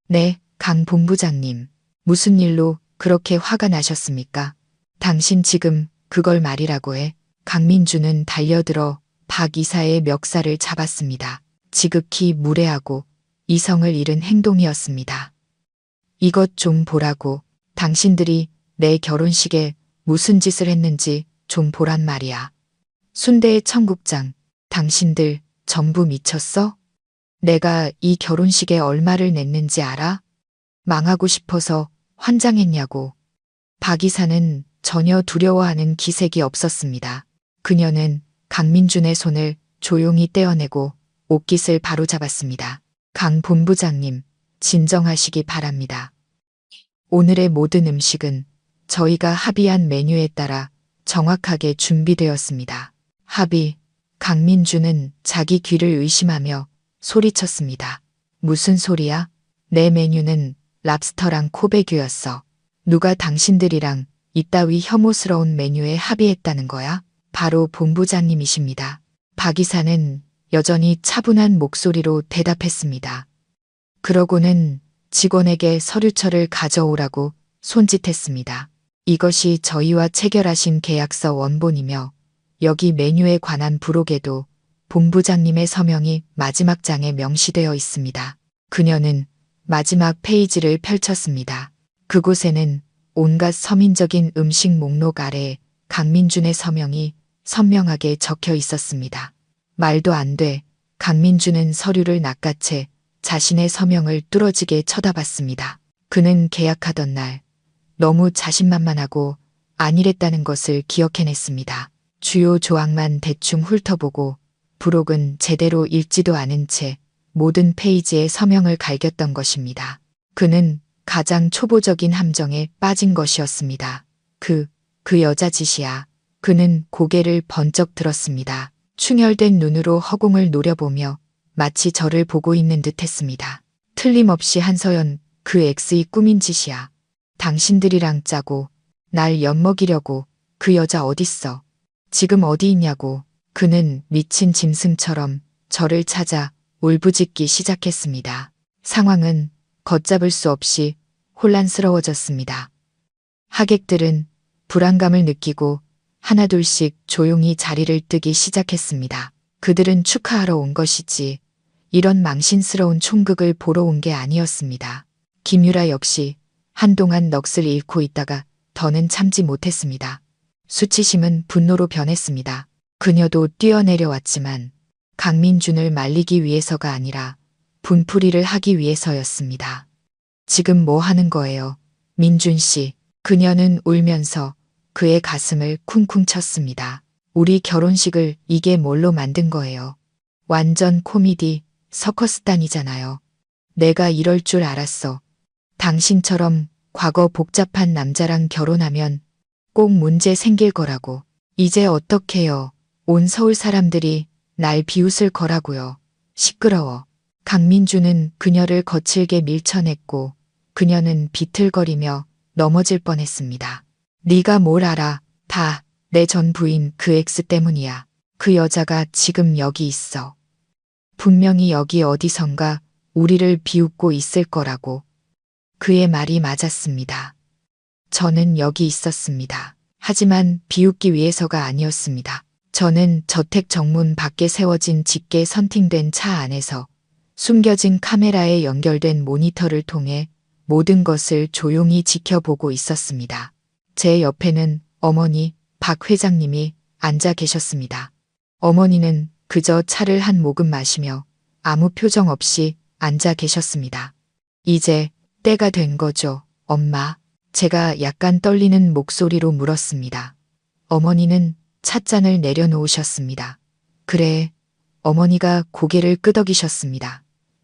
[SPEAKER 1] 네, 강 본부장님. 무슨 일로 그렇게 화가 나셨습니까? 당신 지금 그걸 말이라고 해. 강민주는 달려들어 박 이사의 멱살을 잡았습니다. 지극히 무례하고 이성을 잃은 행동이었습니다. 이것 좀 보라고. 당신들이 내 결혼식에 무슨 짓을 했는지 좀 보란 말이야. 순대의 청국장. 당신들 전부 미쳤어? 내가 이 결혼식에 얼마를 냈는지 알아? 망하고 싶어서 환장했냐고. 박 이사는 전혀 두려워하는 기색이 없었습니다. 그녀는 강민준의 손을 조용히 떼어내고 옷깃을 바로잡았습니다. 강 본부장님, 진정하시기 바랍니다. 오늘의 모든 음식은 저희가 합의한 메뉴에 따라 정확하게 준비되었습니다. 합의. 강민준은 자기 귀를 의심하며 소리쳤습니다. 무슨 소리야? 내 메뉴는 랍스터랑 코베규였어. 누가 당신들이랑 이따위 혐오스러운 메뉴에 합의했다는 거야? 바로 본부장님이십니다. 박 이사는 여전히 차분한 목소리로 대답했습니다. 그러고는 직원에게 서류철을 가져오라고 손짓했습니다. 이것이 저희와 체결하신 계약서 원본이며 여기 메뉴에 관한 부록에도 본부장님의 서명이 마지막 장에 명시되어 있습니다. 그녀는 마지막 페이지를 펼쳤습니다. 그곳에는 온갖 서민적인 음식 목록 아래에 강민준의 서명이 선명하게 적혀 있었습니다. 말도 안 돼. 강민준은 서류를 낚아채 자신의 서명을 뚫어지게 쳐다봤습니다. 그는 계약하던 날 너무 자신만만하고 안일했다는 것을 기억해냈습니다. 주요 조항만 대충 훑어보고 부록은 제대로 읽지도 않은 채 모든 페이지에 서명을 갈겼던 것입니다. 그는 가장 초보적인 함정에 빠진 것이었습니다. 그 여자 짓이야. 그는 고개를 번쩍 들었습니다. 충혈된 눈으로 허공을 노려보며 마치 저를 보고 있는 듯 했습니다. 틀림없이 한서연, 그 엑스이 꾸민 짓이야. 당신들이랑 짜고 날 엿먹이려고. 그 여자 어딨어? 지금 어디 있냐고. 그는 미친 짐승처럼 저를 찾아 울부짖기 시작했습니다. 상황은 걷잡을 수 없이 혼란스러워졌습니다. 하객들은 불안감을 느끼고 하나둘씩 조용히 자리를 뜨기 시작했습니다. 그들은 축하하러 온 것이지 이런 망신스러운 총극을 보러 온 게 아니었습니다. 김유라 역시 한동안 넋을 잃고 있다가 더는 참지 못했습니다. 수치심은 분노로 변했습니다. 그녀도 뛰어내려왔지만 강민준을 말리기 위해서가 아니라 분풀이를 하기 위해서였습니다. 지금 뭐 하는 거예요? 민준 씨. 그녀는 울면서 그의 가슴을 쿵쿵 쳤습니다. 우리 결혼식을 이게 뭘로 만든 거예요? 완전 코미디, 서커스단이잖아요. 내가 이럴 줄 알았어. 당신처럼 과거 복잡한 남자랑 결혼하면 꼭 문제 생길 거라고. 이제 어떡해요? 온 서울 사람들이 날 비웃을 거라고요. 시끄러워. 강민주는 그녀를 거칠게 밀쳐냈고 그녀는 비틀거리며 넘어질 뻔했습니다. 네가 뭘 알아. 다 내 전 부인 그 엑스 때문이야. 그 여자가 지금 여기 있어. 분명히 여기 어디선가 우리를 비웃고 있을 거라고. 그의 말이 맞았습니다. 저는 여기 있었습니다. 하지만 비웃기 위해서가 아니었습니다. 저는 저택 정문 밖에 세워진 짙게 선팅된 차 안에서 숨겨진 카메라에 연결된 모니터를 통해 모든 것을 조용히 지켜보고 있었습니다. 제 옆에는 어머니 박 회장님이 앉아 계셨습니다. 어머니는 그저 차를 한 모금 마시며 아무 표정 없이 앉아 계셨습니다. 이제 때가 된 거죠, 엄마. 제가 약간 떨리는 목소리로 물었습니다. 어머니는 찻잔을 내려놓으셨습니다. 그래. 어머니가 고개를 끄덕이셨습니다.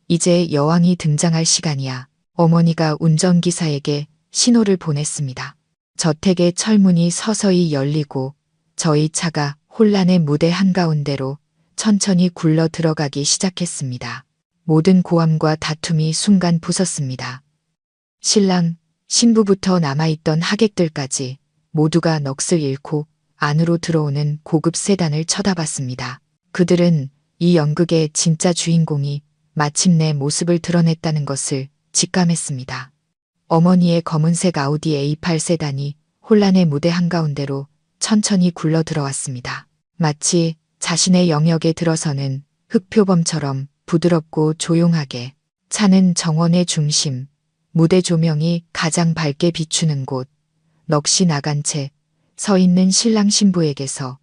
[SPEAKER 1] 이제 여왕이 등장할 시간이야. 어머니가 운전기사에게 신호를 보냈습니다. 저택의 철문이 서서히 열리고 저희 차가 혼란의 무대 한가운데로 천천히 굴러 들어가기 시작했습니다. 모든 고함과 다툼이 순간 부섰습니다. 신랑, 신부부터 남아있던 하객들까지 모두가 넋을 잃고 안으로 들어오는 고급 세단을 쳐다봤습니다. 그들은 이 연극의 진짜 주인공이 마침내 모습을 드러냈다는 것을 직감했습니다. 어머니의 검은색 아우디 A8 세단이 혼란의 무대 한가운데로 천천히 굴러 들어왔습니다. 마치 자신의 영역에 들어서는 흑표범처럼 부드럽고 조용하게. 차는 정원의 중심, 무대 조명이 가장 밝게 비추는 곳, 넋이 나간 채 서 있는 신랑 신부에게서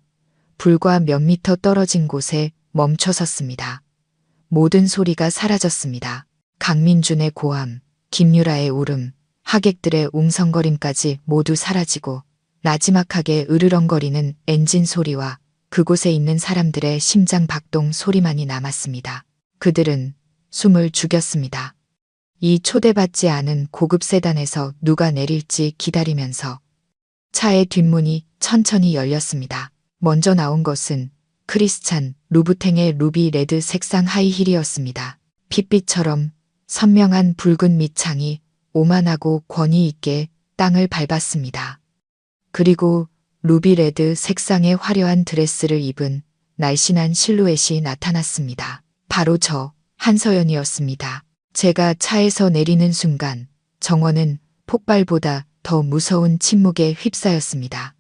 [SPEAKER 1] 불과 몇 미터 떨어진 곳에 멈춰 섰습니다. 모든 소리가 사라졌습니다. 강민준의 고함, 김유라의 울음, 하객들의 웅성거림까지 모두 사라지고 나지막하게 으르렁거리는 엔진 소리와 그곳에 있는 사람들의 심장 박동 소리만이 남았습니다. 그들은 숨을 죽였습니다. 이 초대받지 않은 고급 세단에서 누가 내릴지 기다리면서 차의 뒷문이 천천히 열렸습니다. 먼저 나온 것은 크리스찬 루브탱의 루비 레드 색상 하이힐이었습니다. 핏빛처럼 선명한 붉은 밑창이 오만하고 권위 있게 땅을 밟았습니다. 그리고 루비레드 색상의 화려한 드레스를 입은 날씬한 실루엣이 나타났습니다. 바로 저 한서연이었습니다. 제가 차에서 내리는 순간 정원은 폭발보다 더 무서운 침묵에 휩싸였습니다.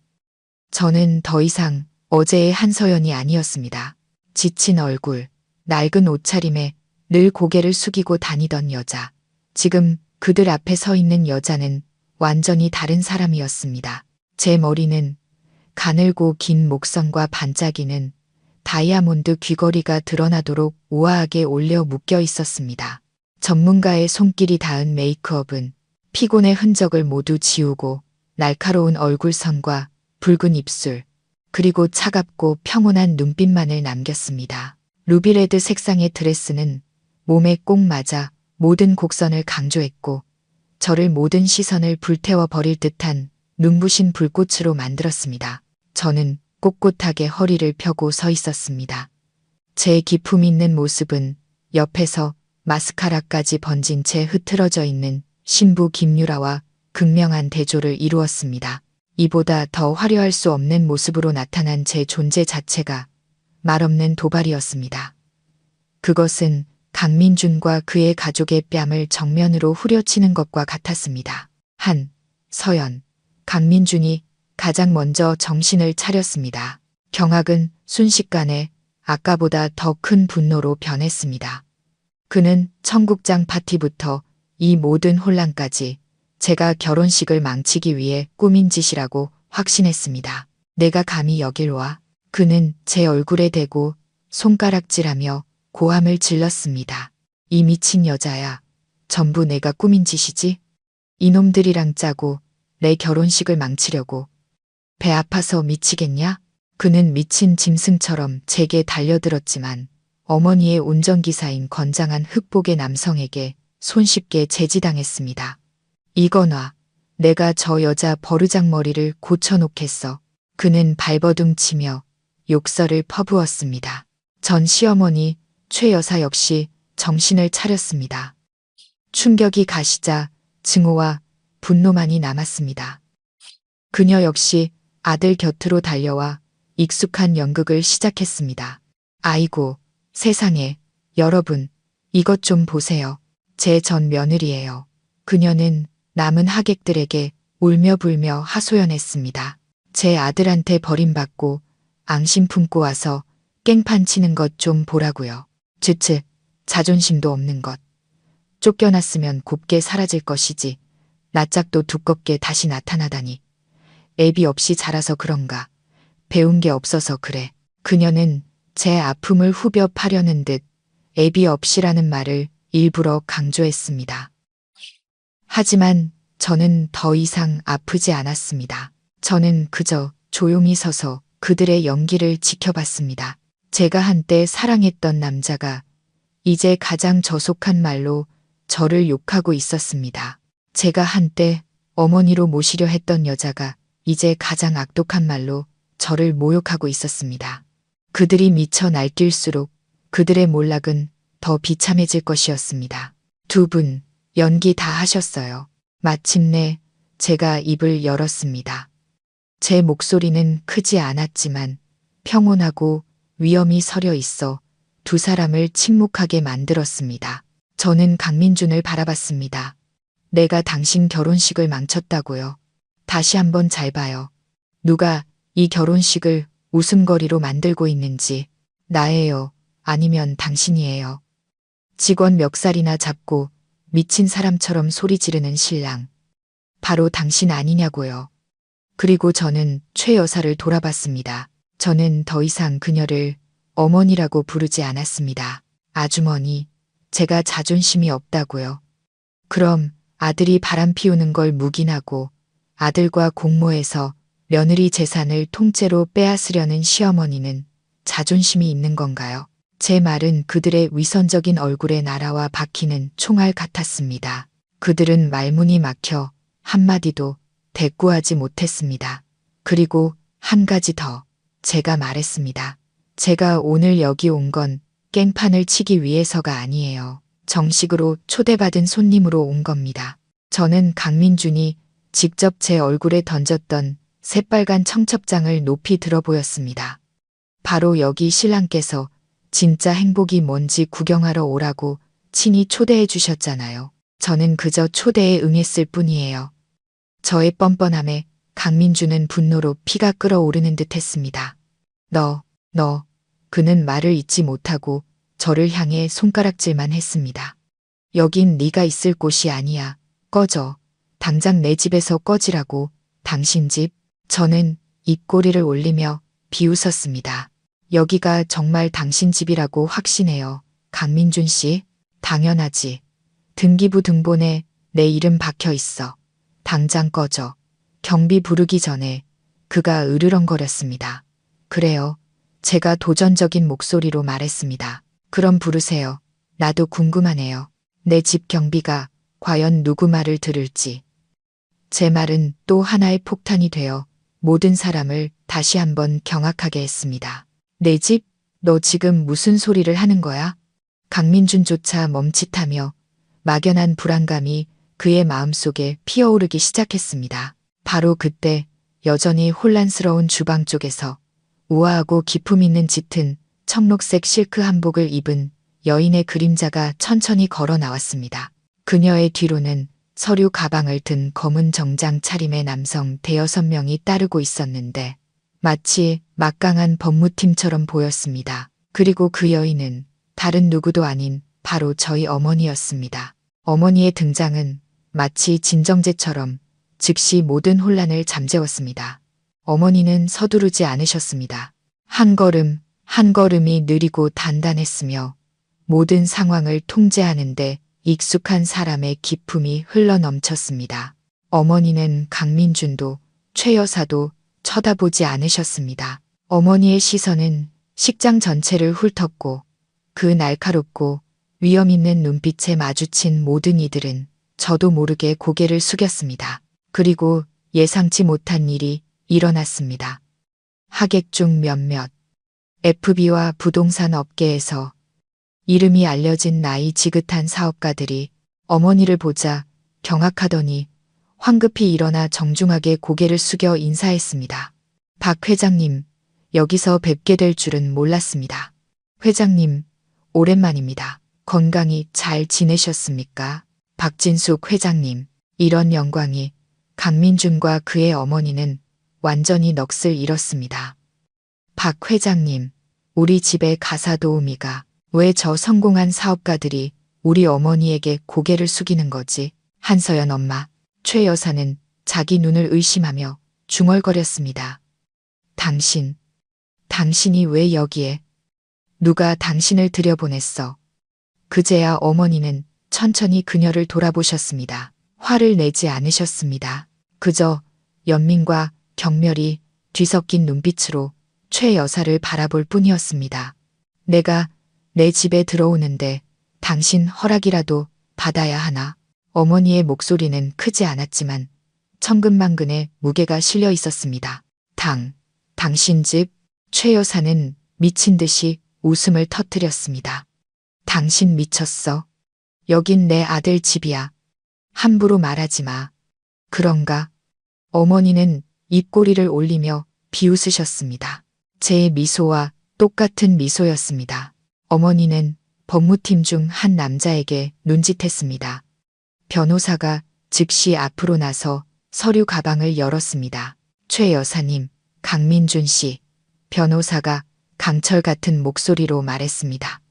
[SPEAKER 1] 저는 더 이상 어제의 한서연이 아니었습니다. 지친 얼굴, 낡은 옷차림에 늘 고개를 숙이고 다니던 여자. 지금 그들 앞에 서 있는 여자는 완전히 다른 사람이었습니다. 제 머리는 가늘고 긴 목선과 반짝이는 다이아몬드 귀걸이가 드러나도록 우아하게 올려 묶여 있었습니다. 전문가의 손길이 닿은 메이크업은 피곤의 흔적을 모두 지우고 날카로운 얼굴선과 붉은 입술, 그리고 차갑고 평온한 눈빛만을 남겼습니다. 루비레드 색상의 드레스는 몸에 꼭 맞아 모든 곡선을 강조했고 저를 모든 시선을 불태워 버릴 듯한 눈부신 불꽃으로 만들었습니다. 저는 꼿꼿하게 허리를 펴고 서 있었습니다. 제 기품 있는 모습은 옆에서 마스카라까지 번진 채 흐트러져 있는 신부 김유라와 극명한 대조를 이루었습니다. 이보다 더 화려할 수 없는 모습으로 나타난 제 존재 자체가 말없는 도발이었습니다. 그것은 강민준과 그의 가족의 뺨을 정면으로 후려치는 것과 같았습니다. 서연, 강민준이 가장 먼저 정신을 차렸습니다. 경악은 순식간에 아까보다 더 큰 분노로 변했습니다. 그는 청국장 파티부터 이 모든 혼란까지 제가 결혼식을 망치기 위해 꾸민 짓이라고 확신했습니다. 내가 감히 여길 와. 그는 제 얼굴에 대고 손가락질하며 고함을 질렀습니다. 이 미친 여자야. 전부 내가 꾸민 짓이지? 이놈들이랑 짜고 내 결혼식을 망치려고. 배 아파서 미치겠냐? 그는 미친 짐승처럼 제게 달려들었지만 어머니의 운전기사인 건장한 흑복의 남성에게 손쉽게 제지당했습니다. 이거 놔. 내가 저 여자 버르장머리를 고쳐놓겠어. 그는 발버둥 치며 욕설을 퍼부었습니다. 전 시어머니 최 여사 역시 정신을 차렸습니다. 충격이 가시자 증오와 분노만이 남았습니다. 그녀 역시 아들 곁으로 달려와 익숙한 연극을 시작했습니다. 아이고, 세상에, 여러분, 이것 좀 보세요. 제 전 며느리예요. 그녀는 남은 하객들에게 울며 불며 하소연했습니다. 제 아들한테 버림받고 앙심 품고 와서 깽판 치는 것 좀 보라고요. 쯧쯧, 자존심도 없는 것. 쫓겨났으면 곱게 사라질 것이지. 낯짝도 두껍게 다시 나타나다니. 애비 없이 자라서 그런가. 배운 게 없어서 그래. 그녀는 제 아픔을 후벼 파려는 듯 애비 없이라는 말을 일부러 강조했습니다. 하지만 저는 더 이상 아프지 않았습니다. 저는 그저 조용히 서서 그들의 연기를 지켜봤습니다. 제가 한때 사랑했던 남자가 이제 가장 저속한 말로 저를 욕하고 있었습니다. 제가 한때 어머니로 모시려 했던 여자가 이제 가장 악독한 말로 저를 모욕하고 있었습니다. 그들이 미쳐 날뛸수록 그들의 몰락은 더 비참해질 것이었습니다. 두 분 연기 다 하셨어요. 마침내 제가 입을 열었습니다. 제 목소리는 크지 않았지만 평온하고 위엄이 서려 있어 두 사람을 침묵하게 만들었습니다. 저는 강민준을 바라봤습니다. 내가 당신 결혼식을 망쳤다고요. 다시 한번 잘 봐요. 누가 이 결혼식을 웃음거리로 만들고 있는지. 나예요. 아니면 당신이에요. 직원 멱살이나 잡고 미친 사람처럼 소리 지르는 신랑. 바로 당신 아니냐고요. 그리고 저는 최 여사를 돌아봤습니다. 저는 더 이상 그녀를 어머니라고 부르지 않았습니다. 아주머니, 제가 자존심이 없다고요. 그럼 아들이 바람 피우는 걸 묵인하고 아들과 공모해서 며느리 재산을 통째로 빼앗으려는 시어머니는 자존심이 있는 건가요? 제 말은 그들의 위선적인 얼굴에 날아와 박히는 총알 같았습니다. 그들은 말문이 막혀 한마디도 대꾸하지 못했습니다. 그리고 한 가지 더, 제가 말했습니다. 제가 오늘 여기 온 건 깽판을 치기 위해서가 아니에요. 정식으로 초대받은 손님으로 온 겁니다. 저는 강민준이 직접 제 얼굴에 던졌던 새빨간 청첩장을 높이 들어 보였습니다. 바로 여기 신랑께서 진짜 행복이 뭔지 구경하러 오라고 친히 초대해 주셨잖아요. 저는 그저 초대에 응했을 뿐이에요. 저의 뻔뻔함에 강민주는 분노로 피가 끓어오르는 듯 했습니다. 너, 그는 말을 잇지 못하고 저를 향해 손가락질만 했습니다. 여긴 네가 있을 곳이 아니야. 꺼져. 당장 내 집에서 꺼지라고. 당신 집? 저는 입꼬리를 올리며 비웃었습니다. 여기가 정말 당신 집이라고 확신해요. 강민준 씨? 당연하지. 등기부 등본에 내 이름 박혀 있어. 당장 꺼져. 경비 부르기 전에 그가 으르렁거렸습니다. 그래요. 제가 도전적인 목소리로 말했습니다. 그럼 부르세요. 나도 궁금하네요. 내 집 경비가 과연 누구 말을 들을지. 제 말은 또 하나의 폭탄이 되어 모든 사람을 다시 한번 경악하게 했습니다. 내 집? 너 지금 무슨 소리를 하는 거야? 강민준조차 멈칫하며 막연한 불안감이 그의 마음속에 피어오르기 시작했습니다. 바로 그때 여전히 혼란스러운 주방 쪽에서 우아하고 기품 있는 짙은 청록색 실크 한복을 입은 여인의 그림자가 천천히 걸어 나왔습니다. 그녀의 뒤로는 서류 가방을 든 검은 정장 차림의 남성 대여섯 명이 따르고 있었는데 마치 막강한 법무팀처럼 보였습니다. 그리고 그 여인은 다른 누구도 아닌 바로 저희 어머니였습니다. 어머니의 등장은 마치 진정제처럼 즉시 모든 혼란을 잠재웠습니다. 어머니는 서두르지 않으셨습니다. 한 걸음, 한 걸음이 느리고 단단했으며 모든 상황을 통제하는데 익숙한 사람의 기품이 흘러넘쳤습니다. 어머니는 강민준도 최 여사도 쳐다보지 않으셨습니다. 어머니의 시선은 식장 전체를 훑었고 그 날카롭고 위험 있는 눈빛에 마주친 모든 이들은 저도 모르게 고개를 숙였습니다. 그리고 예상치 못한 일이 일어났습니다. 하객 중 몇몇 FB와 부동산 업계에서 이름이 알려진 나이 지긋한 사업가들이 어머니를 보자 경악하더니 황급히 일어나 정중하게 고개를 숙여 인사했습니다. 박 회장님, 여기서 뵙게 될 줄은 몰랐습니다. 회장님, 오랜만입니다. 건강히 잘 지내셨습니까? 박진숙 회장님, 이런 영광이. 강민준과 그의 어머니는 완전히 넋을 잃었습니다. 박 회장님, 우리 집의 가사 도우미가 왜 저 성공한 사업가들이 우리 어머니에게 고개를 숙이는 거지? 한서연 엄마, 최 여사는 자기 눈을 의심하며 중얼거렸습니다. 당신이 왜 여기에? 누가 당신을 들여보냈어? 그제야 어머니는 천천히 그녀를 돌아보셨습니다. 화를 내지 않으셨습니다. 그저 연민과 경멸이 뒤섞인 눈빛으로 최 여사를 바라볼 뿐이었습니다. 내가 내 집에 들어오는데 당신 허락이라도 받아야 하나? 어머니의 목소리는 크지 않았지만 천근만근의 무게가 실려 있었습니다. 당신 집? 최 여사는 미친 듯이 웃음을 터뜨렸습니다. 당신 미쳤어? 여긴 내 아들 집이야. 함부로 말하지 마. 그런가? 어머니는 입꼬리를 올리며 비웃으셨습니다. 제 미소와 똑같은 미소였습니다. 어머니는 법무팀 중 한 남자에게 눈짓했습니다. 변호사가 즉시 앞으로 나서 서류 가방을 열었습니다. 최 여사님, 강민준 씨. 변호사가 강철 같은 목소리로 말했습니다.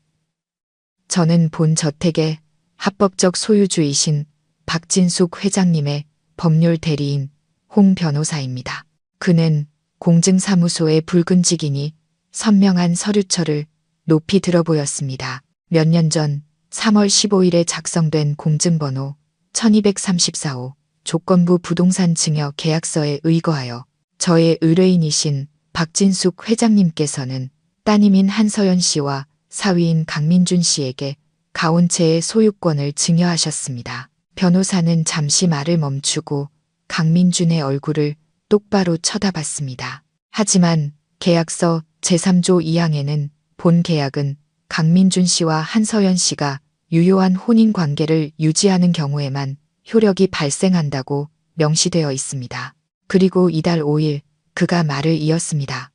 [SPEAKER 1] 저는 본 저택의 합법적 소유주이신 박진숙 회장님의 법률 대리인 홍 변호사입니다. 그는 공증사무소의 붉은 직인이 선명한 서류철을 높이 들어 보였습니다. 몇 년 전 3월 15일에 작성된 공증번호 1234호 조건부 부동산 증여 계약서에 의거하여 저의 의뢰인이신 박진숙 회장님께서는 따님인 한서연 씨와 사위인 강민준 씨에게 가온채의 소유권을 증여하셨습니다. 변호사는 잠시 말을 멈추고 강민준의 얼굴을 똑바로 쳐다봤습니다. 하지만 계약서 제3조 2항에는 본 계약은 강민준 씨와 한서연 씨가 유효한 혼인 관계를 유지하는 경우에만 효력이 발생한다고 명시되어 있습니다. 그리고 이달 5일 그가 말을 이었습니다.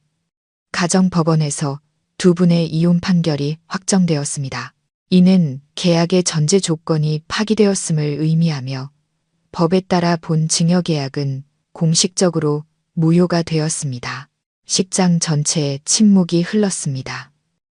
[SPEAKER 1] 가정법원에서 두 분의 이혼 판결이 확정되었습니다. 이는 계약의 전제 조건이 파기되었음을 의미하며 법에 따라 본 증여계약은 공식적으로 무효가 되었습니다. 식장 전체에 침묵이 흘렀습니다.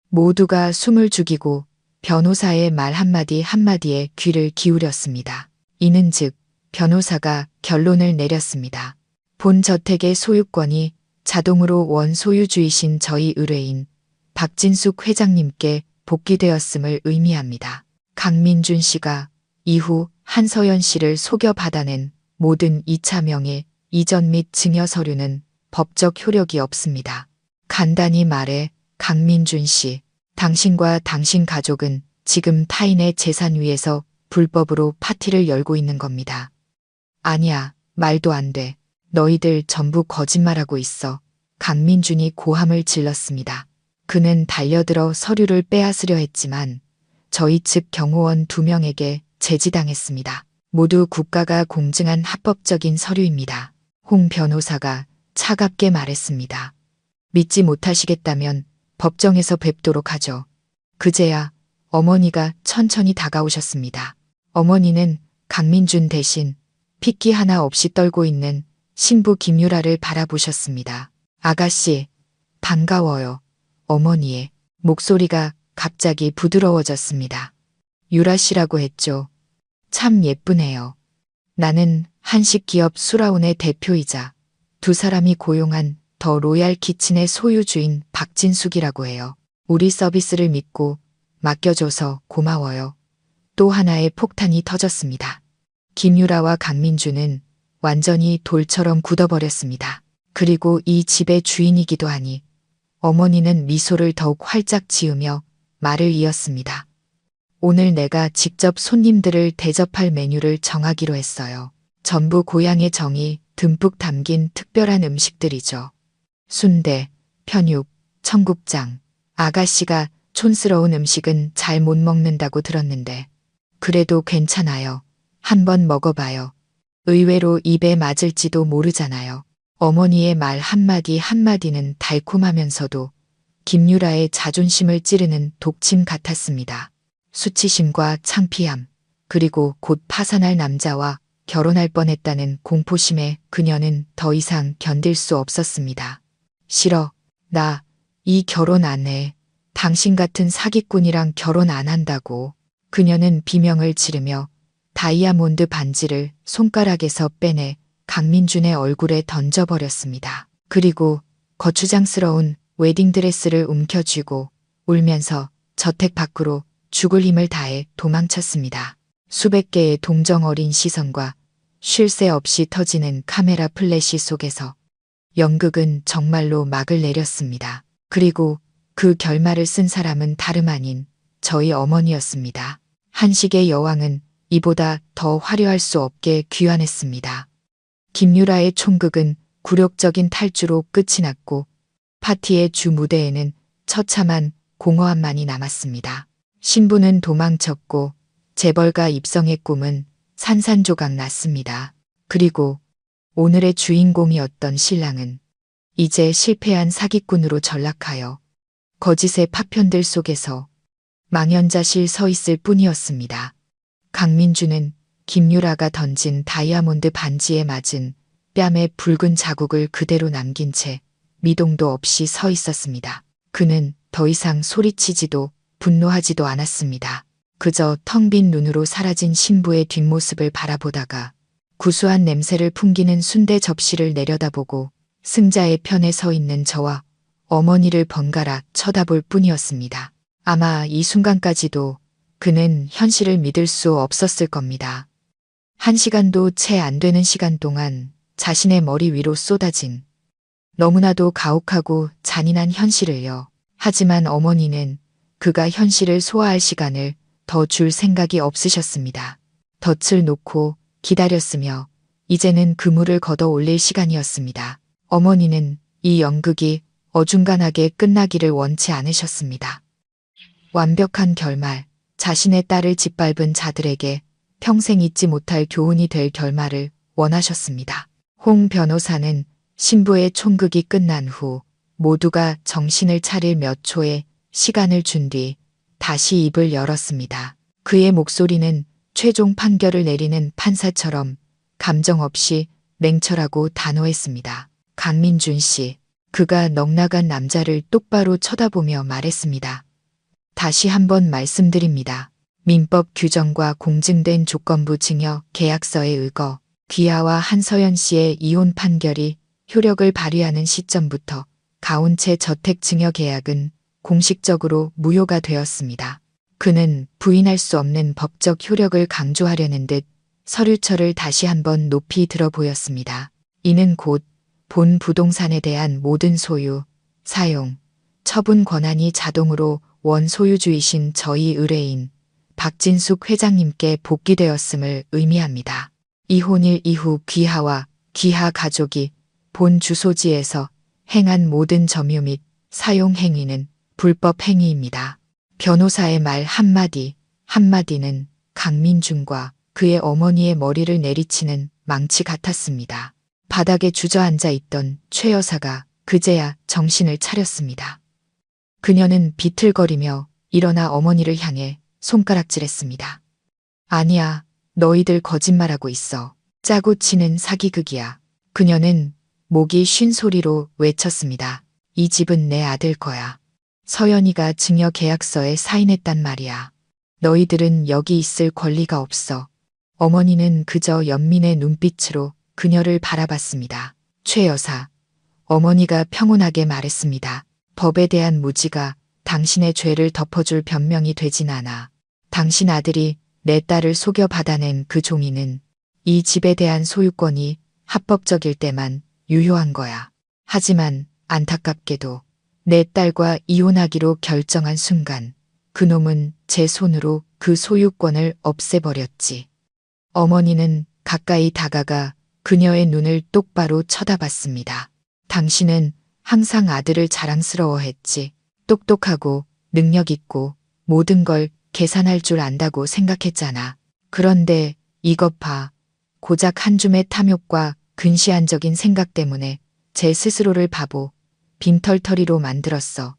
[SPEAKER 1] 모두가 숨을 죽이고 변호사의 말 한마디 한마디에 귀를 기울였습니다. 이는즉 변호사가 결론을 내렸습니다. 본 저택의 소유권이 자동으로 원소유주이신 저희 의뢰인 박진숙 회장님께 복귀되었음을 의미합니다. 강민준 씨가 이후 한서연 씨를 속여 받아낸 모든 2차 명의 이전 및 증여 서류는 법적 효력이 없습니다. 간단히 말해 강민준 씨, 당신과 당신 가족은 지금 타인의 재산 위에서 불법으로 파티를 열고 있는 겁니다. 아니야, 말도 안 돼. 너희들 전부 거짓말하고 있어. 강민준이 고함을 질렀습니다. 그는 달려들어 서류를 빼앗으려 했지만 저희 측 경호원 2명에게 제지당했습니다. 모두 국가가 공증한 합법적인 서류입니다. 홍 변호사가 차갑게 말했습니다. 믿지 못하시겠다면 법정에서 뵙도록 하죠. 그제야 어머니가 천천히 다가오셨습니다. 어머니는 강민준 대신 핏기 하나 없이 떨고 있는 신부 김유라를 바라보셨습니다. 아가씨, 반가워요. 어머니의 목소리가 갑자기 부드러워졌습니다. 유라 씨라고 했죠. 참 예쁘네요. 나는 한식기업 수라운의 대표이자 두 사람이 고용한 더 로얄 키친의 소유주인 박진숙이라고 해요. 우리 서비스를 믿고 맡겨줘서 고마워요. 또 하나의 폭탄이 터졌습니다. 김유라와 강민주는 완전히 돌처럼 굳어버렸습니다. 그리고 이 집의 주인이기도 하니 어머니는 미소를 더욱 활짝 지으며 말을 이었습니다. 오늘 내가 직접 손님들을 대접할 메뉴를 정하기로 했어요. 전부 고향의 정이 듬뿍 담긴 특별한 음식들이죠. 순대, 편육, 청국장. 아가씨가 촌스러운 음식은 잘 못 먹는다고 들었는데 그래도 괜찮아요. 한번 먹어봐요. 의외로 입에 맞을지도 모르잖아요. 어머니의 말 한마디 한마디는 달콤하면서도 김유라의 자존심을 찌르는 독침 같았습니다. 수치심과 창피함, 그리고 곧 파산할 남자와 결혼할 뻔했다는 공포심에 그녀는 더 이상 견딜 수 없었습니다. 싫어. 나 이 결혼 안 해. 당신 같은 사기꾼이랑 결혼 안 한다고. 그녀는 비명을 지르며 다이아몬드 반지를 손가락에서 빼내 강민준의 얼굴에 던져버렸습니다. 그리고 거추장스러운 웨딩드레스를 움켜쥐고 울면서 저택 밖으로 죽을 힘을 다해 도망쳤습니다. 수백 개의 동정 어린 시선과 쉴 새 없이 터지는 카메라 플래시 속에서 연극은 정말로 막을 내렸습니다. 그리고 그 결말을 쓴 사람은 다름 아닌 저희 어머니였습니다. 한식의 여왕은 이보다 더 화려할 수 없게 귀환했습니다. 김유라의 총극은 굴욕적인 탈주로 끝이 났고 파티의 주 무대에는 처참한 공허함만이 남았습니다. 신부는 도망쳤고 재벌가 입성의 꿈은 산산조각 났습니다. 그리고 오늘의 주인공이었던 신랑은 이제 실패한 사기꾼으로 전락하여 거짓의 파편들 속에서 망연자실 서 있을 뿐이었습니다. 강민주는 김유라가 던진 다이아몬드 반지에 맞은 뺨에 붉은 자국을 그대로 남긴 채 미동도 없이 서 있었습니다. 그는 더 이상 소리치지도 분노하지도 않았습니다. 그저 텅 빈 눈으로 사라진 신부의 뒷모습을 바라보다가 구수한 냄새를 풍기는 순대 접시를 내려다보고 승자의 편에 서 있는 저와 어머니를 번갈아 쳐다볼 뿐이었습니다. 아마 이 순간까지도 그는 현실을 믿을 수 없었을 겁니다. 1시간도 채 안 되는 시간 동안 자신의 머리 위로 쏟아진 너무나도 가혹하고 잔인한 현실을요. 하지만 어머니는 그가 현실을 소화할 시간을 더 줄 생각이 없으셨습니다. 덫을 놓고 기다렸으며 이제는 그물을 걷어 올릴 시간이었습니다. 어머니는 이 연극이 어중간하게 끝나기를 원치 않으셨습니다. 완벽한 결말, 자신의 딸을 짓밟은 자들에게 평생 잊지 못할 교훈이 될 결말을 원하셨습니다. 홍 변호사는 신부의 총극이 끝난 후 모두가 정신을 차릴 몇 초의 시간을 준 뒤 다시 입을 열었습니다. 그의 목소리는 최종 판결을 내리는 판사처럼 감정 없이 냉철하고 단호했습니다. 강민준 씨, 그가 넉나간 남자를 똑바로 쳐다보며 말했습니다. 다시 한번 말씀드립니다. 민법 규정과 공증된 조건부 증여 계약서에 의거 귀하와 한서연 씨의 이혼 판결이 효력을 발휘하는 시점부터 가온채 저택 증여 계약은 공식적으로 무효가 되었습니다. 그는 부인할 수 없는 법적 효력을 강조하려는 듯 서류철을 다시 한번 높이 들어 보였습니다. 이는 곧 본 부동산에 대한 모든 소유, 사용, 처분 권한이 자동으로 원소유주이신 저희 의뢰인 박진숙 회장님께 복귀되었음을 의미합니다. 이혼일 이후 귀하와 귀하 가족이 본 주소지에서 행한 모든 점유 및 사용 행위는 불법 행위입니다. 변호사의 말 한마디 한마디는 강민준과 그의 어머니의 머리를 내리치는 망치 같았습니다. 바닥에 주저앉아 있던 최 여사가 그제야 정신을 차렸습니다. 그녀는 비틀거리며 일어나 어머니를 향해 손가락질했습니다. 아니야, 너희들 거짓말하고 있어. 짜고 치는 사기극이야. 그녀는 목이 쉰 소리로 외쳤습니다. 이 집은 내 아들 거야. 서연이가 증여 계약서에 사인했단 말이야. 너희들은 여기 있을 권리가 없어. 어머니는 그저 연민의 눈빛으로 그녀를 바라봤습니다. 최 여사, 어머니가 평온하게 말했습니다. 법에 대한 무지가 당신의 죄를 덮어줄 변명이 되진 않아. 당신 아들이 내 딸을 속여 받아낸 그 종이는 이 집에 대한 소유권이 합법적일 때만 유효한 거야. 하지만 안타깝게도 내 딸과 이혼하기로 결정한 순간 그놈은 제 손으로 그 소유권을 없애버렸지. 어머니는 가까이 다가가 그녀의 눈을 똑바로 쳐다봤습니다. 당신은 항상 아들을 자랑스러워했지. 똑똑하고 능력 있고 모든 걸 계산할 줄 안다고 생각했잖아. 그런데 이것 봐. 고작 한 줌의 탐욕과 근시안적인 생각 때문에 제 스스로를 바보, 빈털터리로 만들었어.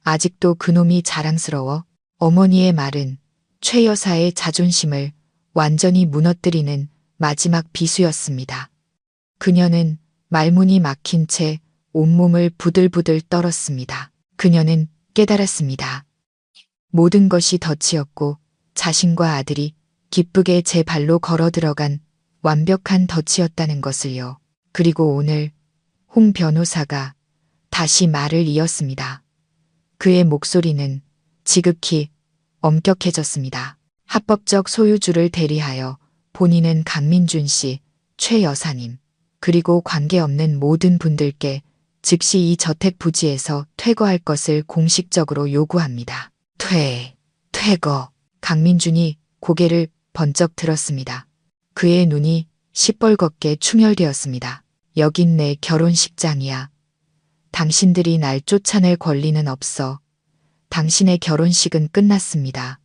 [SPEAKER 1] 아직도 그놈이 자랑스러워? 어머니의 말은 최 여사의 자존심을 완전히 무너뜨리는 마지막 비수였습니다. 그녀는 말문이 막힌 채 온몸을 부들부들 떨었습니다. 그녀는 깨달았습니다. 모든 것이 덫이었고 자신과 아들이 기쁘게 제 발로 걸어 들어간 완벽한 덫이었다는 것을요. 그리고 오늘 홍 변호사가 다시 말을 이었습니다. 그의 목소리는 지극히 엄격해졌습니다. 합법적 소유주를 대리하여 본인은 강민준 씨, 최 여사님, 그리고 관계없는 모든 분들께 즉시 이 저택 부지에서 퇴거할 것을 공식적으로 요구합니다. 퇴거. 강민준이 고개를 번쩍 들었습니다. 그의 눈이 시뻘겋게 충혈되었습니다. 여긴 내 결혼식장이야. 당신들이 날 쫓아낼 권리는 없어. 당신의 결혼식은 끝났습니다.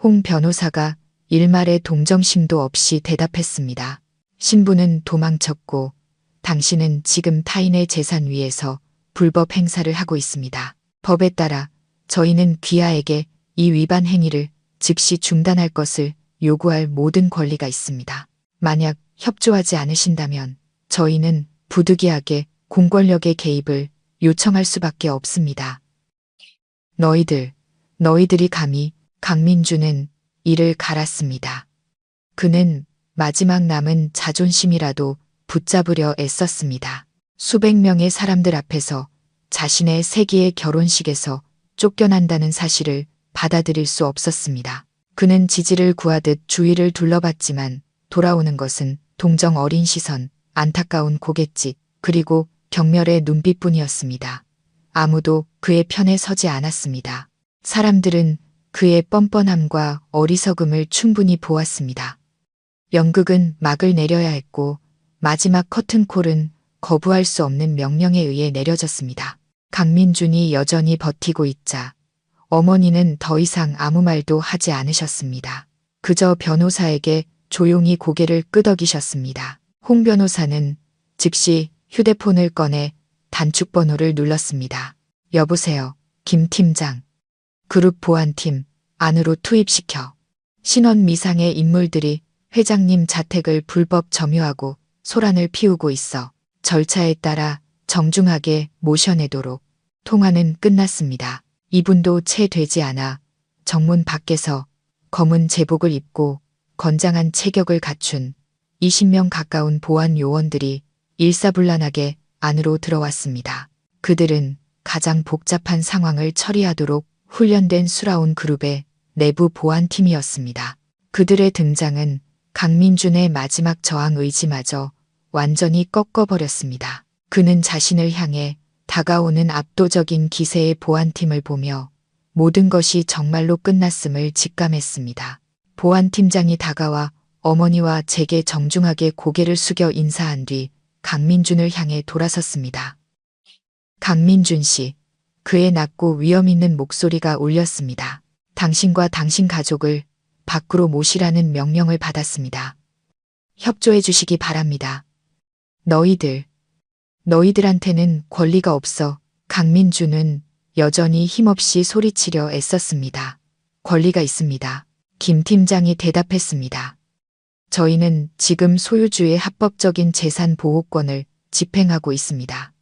[SPEAKER 1] 홍 변호사가 일말의 동정심도 없이 대답했습니다. 신부는 도망쳤고 당신은 지금 타인의 재산 위에서 불법 행사를 하고 있습니다. 법에 따라 저희는 귀하에게 이 위반 행위를 즉시 중단할 것을 요구할 모든 권리가 있습니다. 만약 협조하지 않으신다면 저희는 부득이하게 공권력의 개입을 요청할 수밖에 없습니다. 너희들이 감히. 강민준은 이를 갈았습니다. 그는 마지막 남은 자존심이라도 붙잡으려 애썼습니다. 수백 명의 사람들 앞에서 자신의 세기의 결혼식에서 쫓겨난다는 사실을 받아들일 수 없었습니다. 그는 지지를 구하듯 주위를 둘러봤지만 돌아오는 것은 동정 어린 시선, 안타까운 고갯짓, 그리고 경멸의 눈빛뿐이었습니다. 아무도 그의 편에 서지 않았습니다. 사람들은 그의 뻔뻔함과 어리석음을 충분히 보았습니다. 연극은 막을 내려야 했고 마지막 커튼콜은 거부할 수 없는 명령에 의해 내려졌습니다. 강민준이 여전히 버티고 있자 어머니는 더 이상 아무 말도 하지 않으셨습니다. 그저 변호사에게 조용히 고개를 끄덕이셨습니다. 홍 변호사는 즉시 휴대폰을 꺼내 단축번호를 눌렀습니다. 여보세요, 김 팀장. 그룹 보안팀 안으로 투입시켜. 신원 미상의 인물들이 회장님 자택을 불법 점유하고 소란을 피우고 있어. 절차에 따라 정중하게 모셔내도록. 통화는 끝났습니다. 이분도 채 되지 않아 정문 밖에서 검은 제복을 입고 건장한 체격을 갖춘 20명 가까운 보안 요원들이 일사불란하게 안으로 들어왔습니다. 그들은 가장 복잡한 상황을 처리하도록 훈련된 수라운 그룹의 내부 보안팀이었습니다. 그들의 등장은 강민준의 마지막 저항 의지마저 완전히 꺾어버렸습니다. 그는 자신을 향해 다가오는 압도적인 기세의 보안팀을 보며 모든 것이 정말로 끝났음을 직감했습니다. 보안팀장이 다가와 어머니와 제게 정중하게 고개를 숙여 인사한 뒤 강민준을 향해 돌아섰습니다. 강민준 씨, 그의 낮고 위험 있는 목소리가 울렸습니다. 당신과 당신 가족을 밖으로 모시라는 명령을 받았습니다. 협조해 주시기 바랍니다. 너희들한테는 권리가 없어. 강민준은 여전히 힘없이 소리치려 애썼습니다. 권리가 있습니다. 김 팀장이 대답했습니다. 저희는 지금 소유주의 합법적인 재산 보호권을 집행하고 있습니다.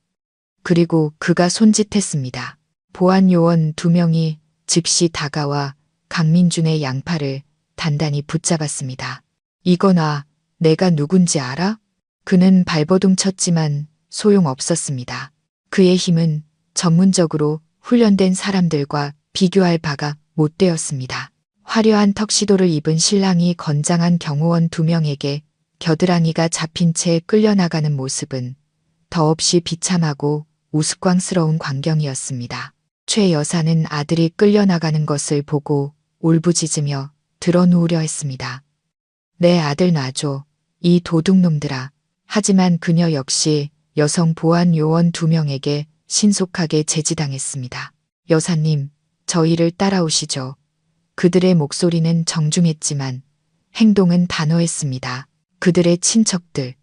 [SPEAKER 1] 그리고 그가 손짓했습니다. 보안 요원 2명이 즉시 다가와 강민준의 양팔을 단단히 붙잡았습니다. 이거 놔, 내가 누군지 알아? 그는 발버둥 쳤지만 소용없었습니다. 그의 힘은 전문적으로 훈련된 사람들과 비교할 바가 못 되었습니다. 화려한 턱시도를 입은 신랑이 건장한 경호원 2명에게 겨드랑이가 잡힌 채 끌려나가는 모습은 더없이 비참하고 우스꽝스러운 광경이었습니다. 최 여사는 아들이 끌려나가는 것을 보고 울부짖으며 드러누우려 했습니다. 내 아들 놔줘, 이 도둑놈들아. 하지만 그녀 역시 여성 보안 요원 2명에게 신속하게 제지당했습니다. 여사님, 저희를 따라오시죠. 그들의 목소리는 정중했지만 행동은 단호했습니다. 그들의 친척들,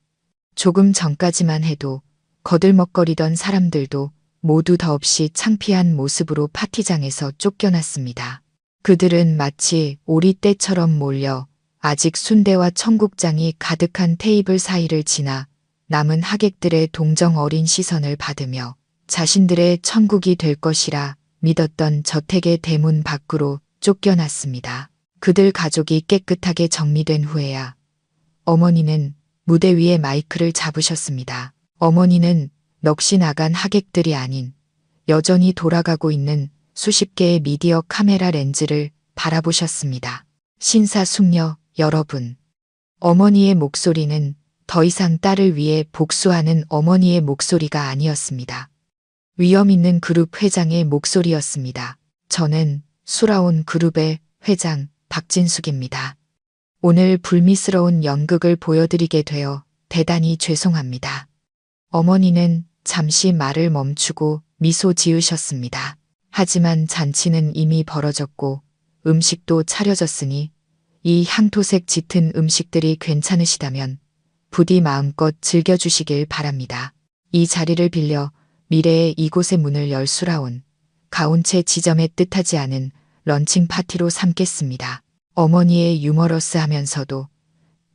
[SPEAKER 1] 조금 전까지만 해도 거들먹거리던 사람들도 모두 더없이 창피한 모습으로 파티장에서 쫓겨났습니다. 그들은 마치 오리떼처럼 몰려 아직 순대와 청국장이 가득한 테이블 사이를 지나 남은 하객들의 동정 어린 시선을 받으며 자신들의 천국이 될 것이라 믿었던 저택의 대문 밖으로 쫓겨났습니다. 그들 가족이 깨끗하게 정리된 후에야 어머니는 무대 위에 마이크를 잡으셨습니다. 어머니는 넋이 나간 하객들이 아닌 여전히 돌아가고 있는 수십 개의 미디어 카메라 렌즈를 바라보셨습니다. 신사숙녀 여러분, 어머니의 목소리는 더 이상 딸을 위해 복수하는 어머니의 목소리가 아니었습니다. 위험 있는 그룹 회장의 목소리였습니다. 저는 수라온 그룹의 회장 박진숙입니다. 오늘 불미스러운 연극을 보여드리게 되어 대단히 죄송합니다. 어머니는 잠시 말을 멈추고 미소 지으셨습니다. 하지만 잔치는 이미 벌어졌고 음식도 차려졌으니 이 향토색 짙은 음식들이 괜찮으시다면 부디 마음껏 즐겨주시길 바랍니다. 이 자리를 빌려 미래의 이곳의 문을 열 수라온 가온체 지점에 뜻하지 않은 런칭 파티로 삼겠습니다. 어머니의 유머러스하면서도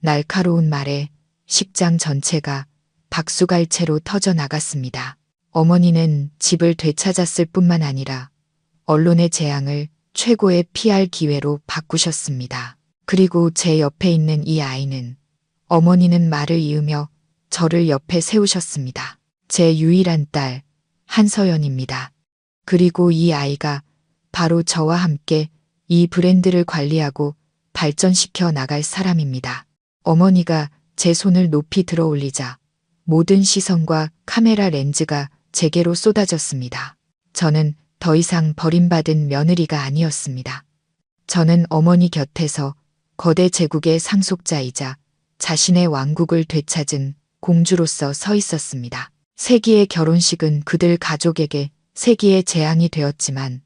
[SPEAKER 1] 날카로운 말에 식장 전체가 박수갈채로 터져나갔습니다. 어머니는 집을 되찾았을 뿐만 아니라 언론의 재앙을 최고의 PR 기회로 바꾸셨습니다. 그리고 제 옆에 있는 이 아이는 어머니는 말을 이으며 저를 옆에 세우셨습니다. 제 유일한 딸 한서연입니다. 그리고 이 아이가 바로 저와 함께 이 브랜드를 관리하고 발전시켜 나갈 사람입니다. 어머니가 제 손을 높이 들어 올리자 모든 시선과 카메라 렌즈가 제게로 쏟아졌습니다. 저는 더 이상 버림받은 며느리가 아니었습니다. 저는 어머니 곁에서 거대 제국의 상속자이자 자신의 왕국을 되찾은 공주로서 서 있었습니다. 세기의 결혼식은 그들 가족에게 세기의 재앙이 되었지만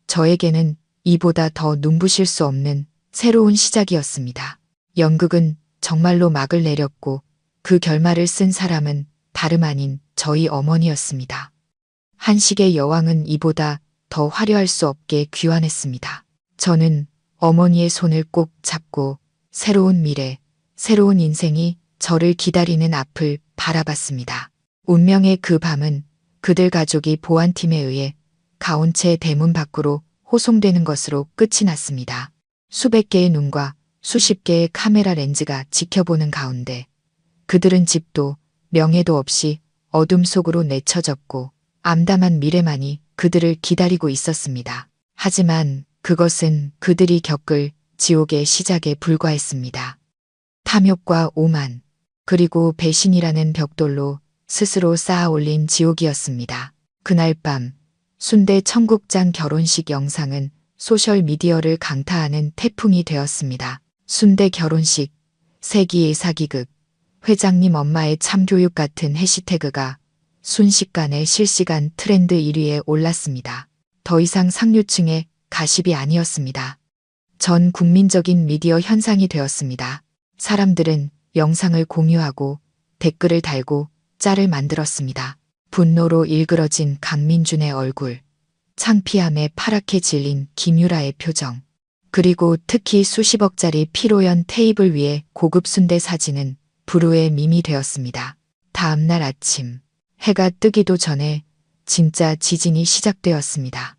[SPEAKER 1] 저에게는 이보다 더 눈부실 수 없는 새로운 시작이었습니다. 연극은 정말로 막을 내렸고 그 결말을 쓴 사람은 다름 아닌 저희 어머니였습니다. 한식의 여왕은 이보다 더 화려할 수 없게 귀환했습니다. 저는 어머니의 손을 꼭 잡고 새로운 미래, 새로운 인생이 저를 기다리는 앞을 바라봤습니다. 운명의 그 밤은 그들 가족이 보안팀에 의해 가온채 대문 밖으로 호송되는 것으로 끝이 났습니다. 수백 개의 눈과 수십 개의 카메라 렌즈가 지켜보는 가운데 그들은 집도 명예도 없이 어둠 속으로 내쳐졌고 암담한 미래만이 그들을 기다리고 있었습니다. 하지만 그것은 그들이 겪을 지옥의 시작에 불과했습니다. 탐욕과 오만, 그리고 배신이라는 벽돌로 스스로 쌓아 올린 지옥이었습니다. 그날 밤 순대 청국장 결혼식 영상은 소셜미디어를 강타하는 태풍이 되었습니다. 순대 결혼식, 세기의 사기극, 회장님 엄마의 참교육 같은 해시태그가 순식간에 실시간 트렌드 1위에 올랐습니다. 더 이상 상류층의 가십이 아니었습니다. 전 국민적인 미디어 현상이 되었습니다. 사람들은 영상을 공유하고 댓글을 달고 짤을 만들었습니다. 분노로 일그러진 강민준의 얼굴, 창피함에 파랗게 질린 김유라의 표정, 그리고 특히 수십억짜리 피로연 테이블 위에 고급 순대 사진은 불후의 밈이 되었습니다. 다음 날 아침, 해가 뜨기도 전에 진짜 지진이 시작되었습니다.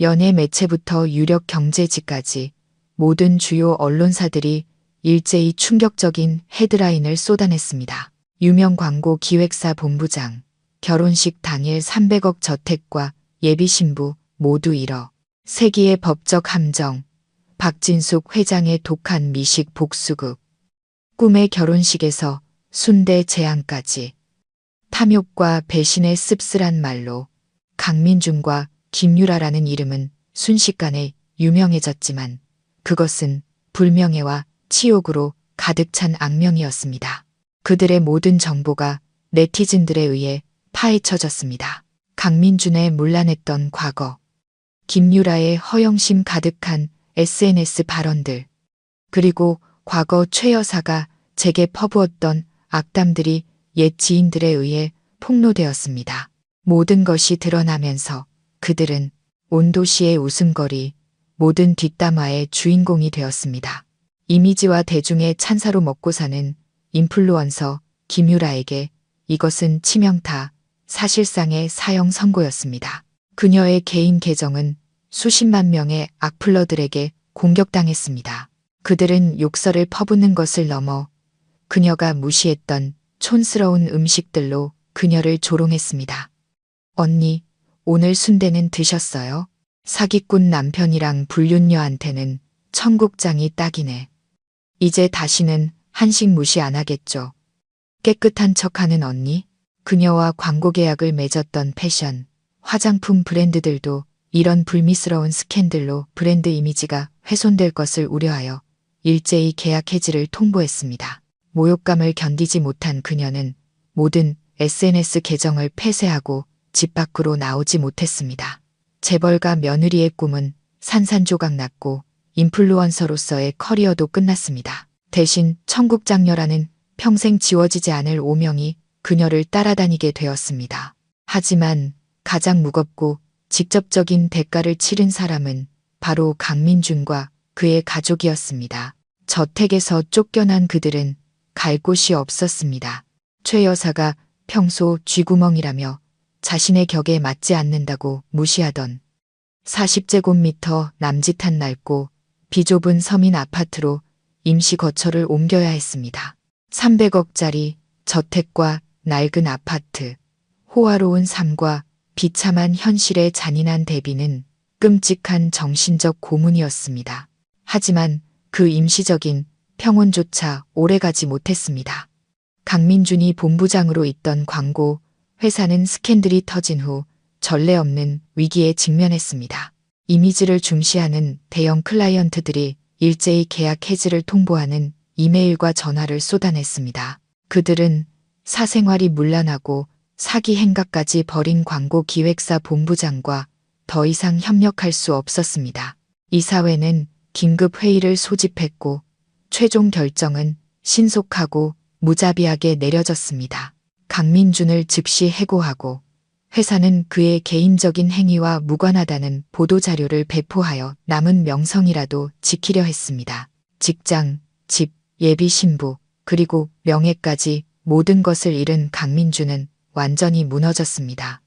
[SPEAKER 1] 연예 매체부터 유력 경제지까지 모든 주요 언론사들이 일제히 충격적인 헤드라인을 쏟아냈습니다. 유명 광고 기획사 본부장, 결혼식 당일 300억 저택과 예비신부 모두 잃어, 세기의 법적 함정, 박진숙 회장의 독한 미식 복수극, 꿈의 결혼식에서 순대 제안까지, 탐욕과 배신의 씁쓸한 말로 강민준과 김유라라는 이름은 순식간에 유명해졌지만 그것은 불명예와 치욕으로 가득 찬 악명이었습니다. 그들의 모든 정보가 네티즌들에 의해 파헤쳐졌습니다. 강민준의 문란했던 과거, 김유라의 허영심 가득한 SNS 발언들, 그리고 과거 최 여사가 제게 퍼부었던 악담들이 옛 지인들에 의해 폭로되었습니다. 모든 것이 드러나면서 그들은 온 도시의 웃음거리, 모든 뒷담화의 주인공이 되었습니다. 이미지와 대중의 찬사로 먹고 사는 인플루언서 김유라에게 이것은 치명타, 사실상의 사형 선고였습니다. 그녀의 개인 계정은 수십만 명의 악플러들에게 공격당했습니다. 그들은 욕설을 퍼붓는 것을 넘어 그녀가 무시했던 촌스러운 음식들로 그녀를 조롱했습니다. 언니, 오늘 순대는 드셨어요? 사기꾼 남편이랑 불륜녀한테는 청국장이 딱이네. 이제 다시는 한식 무시 안 하겠죠. 깨끗한 척하는 언니? 그녀와 광고 계약을 맺었던 패션, 화장품 브랜드들도 이런 불미스러운 스캔들로 브랜드 이미지가 훼손될 것을 우려하여 일제히 계약 해지를 통보했습니다. 모욕감을 견디지 못한 그녀는 모든 SNS 계정을 폐쇄하고 집 밖으로 나오지 못했습니다. 재벌가 며느리의 꿈은 산산조각 났고 인플루언서로서의 커리어도 끝났습니다. 대신 청국장녀라는 평생 지워지지 않을 오명이 그녀를 따라다니게 되었습니다. 하지만 가장 무겁고 직접적인 대가를 치른 사람은 바로 강민준과 그의 가족이었습니다. 저택에서 쫓겨난 그들은 갈 곳이 없었습니다. 최 여사가 평소 쥐구멍이라며 자신의 격에 맞지 않는다고 무시하던 40제곱미터 남짓한 낡고 비좁은 서민 아파트로 임시 거처를 옮겨야 했습니다. 300억짜리 저택과 낡은 아파트, 호화로운 삶과 비참한 현실의 잔인한 대비는 끔찍한 정신적 고문이었습니다. 하지만 그 임시적인 평온조차 오래가지 못했습니다. 강민준이 본부장으로 있던 광고 회사는 스캔들이 터진 후 전례 없는 위기에 직면했습니다. 이미지를 중시하는 대형 클라이언트들이 일제히 계약 해지를 통보하는 이메일과 전화를 쏟아냈습니다. 그들은 사생활이 문란하고 사기 행각까지 벌인 광고 기획사 본부장과 더 이상 협력할 수 없었습니다. 이사회는 긴급 회의를 소집했고 최종 결정은 신속하고 무자비하게 내려졌습니다. 강민준을 즉시 해고하고 회사는 그의 개인적인 행위와 무관하다는 보도자료를 배포하여 남은 명성이라도 지키려 했습니다. 직장, 집, 예비 신부, 그리고 명예까지 모든 것을 잃은 강민준은 완전히 무너졌습니다.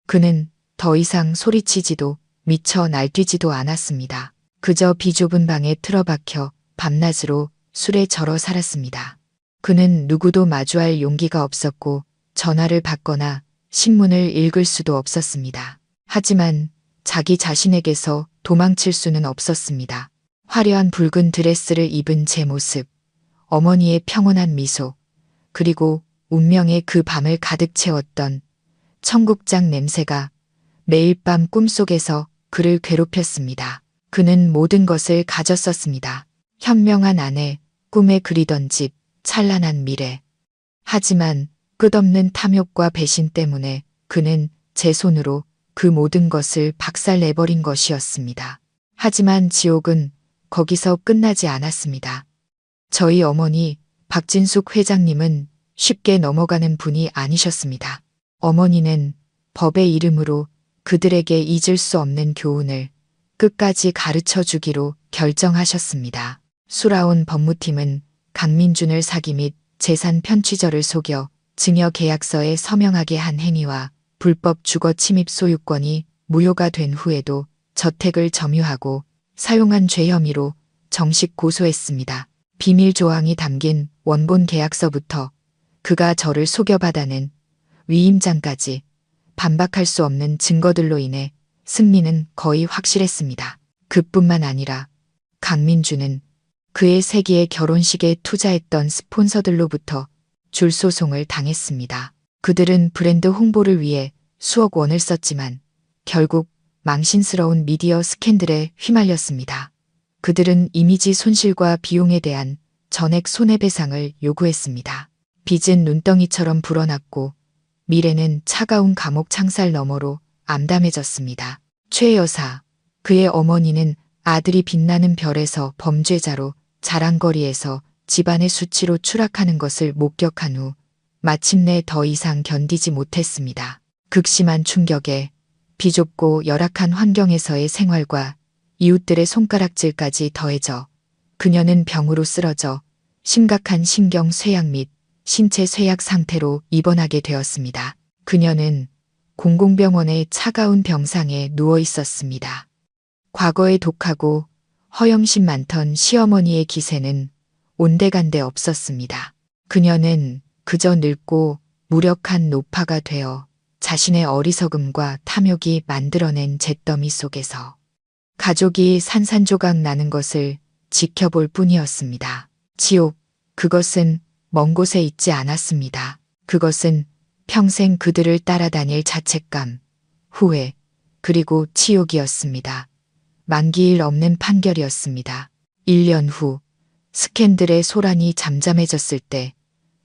[SPEAKER 1] 그는 더 이상 소리치지도 미쳐 날뛰지도 않았습니다. 그저 비좁은 방에 틀어박혀 밤낮으로 술에 절어 살았습니다. 그는 누구도 마주할 용기가 없었고 전화를 받거나 신문을 읽을 수도 없었습니다. 하지만 자기 자신에게서 도망칠 수는 없었습니다. 화려한 붉은 드레스를 입은 제 모습, 어머니의 평온한 미소, 그리고 운명의 그 밤을 가득 채웠던 청국장 냄새가 매일 밤 꿈속에서 그를 괴롭혔습니다. 그는 모든 것을 가졌었습니다. 현명한 아내, 꿈에 그리던 집, 찬란한 미래. 하지만 끝없는 탐욕과 배신 때문에 그는 제 손으로 그 모든 것을 박살내버린 것이었습니다. 하지만 지옥은 거기서 끝나지 않았습니다. 저희 어머니 박진숙 회장님은 쉽게 넘어가는 분이 아니셨습니다. 어머니는 법의 이름으로 그들에게 잊을 수 없는 교훈을 끝까지 가르쳐 주기로 결정하셨습니다. 수라온 법무팀은 강민준을 사기 및 재산 편취절을 속여 증여 계약서에 서명하게 한 행위와 불법 주거 침입 소유권이 무효가 된 후에도 저택을 점유하고 사용한 죄 혐의로 정식 고소했습니다. 비밀 조항이 담긴 원본 계약서부터 그가 저를 속여받아낸 위임장까지 반박할 수 없는 증거들로 인해 승리는 거의 확실했습니다. 그뿐만 아니라 강민준은 그의 세기의 결혼식에 투자했던 스폰서들로부터 줄소송을 당했습니다. 그들은 브랜드 홍보를 위해 수억 원을 썼지만 결국 망신스러운 미디어 스캔들에 휘말렸습니다. 그들은 이미지 손실과 비용에 대한 전액 손해배상을 요구했습니다. 빚은 눈덩이처럼 불어났고 미래는 차가운 감옥 창살 너머로 암담해졌습니다. 최 여사, 그의 어머니는 아들이 빛나는 별에서 범죄자로 자랑거리에서 집안의 수치로 추락하는 것을 목격한 후 마침내 더 이상 견디지 못했습니다. 극심한 충격에 비좁고 열악한 환경에서의 생활과 이웃들의 손가락질까지 더해져 그녀는 병으로 쓰러져 심각한 신경 쇠약 및 신체 쇠약 상태로 입원하게 되었습니다. 그녀는 공공병원의 차가운 병상에 누워 있었습니다. 과거에 독하고 허영심 많던 시어머니의 기세는 온데간데 없었습니다. 그녀는 그저 늙고 무력한 노파가 되어 자신의 어리석음과 탐욕이 만들어낸 잿더미 속에서 가족이 산산조각 나는 것을 지켜볼 뿐이었습니다. 지옥, 그것은 먼 곳에 있지 않았습니다. 그것은 평생 그들을 따라다닐 자책감, 후회, 그리고 치욕이었습니다. 만기일 없는 판결이었습니다. 1년 후 스캔들의 소란이 잠잠해졌을 때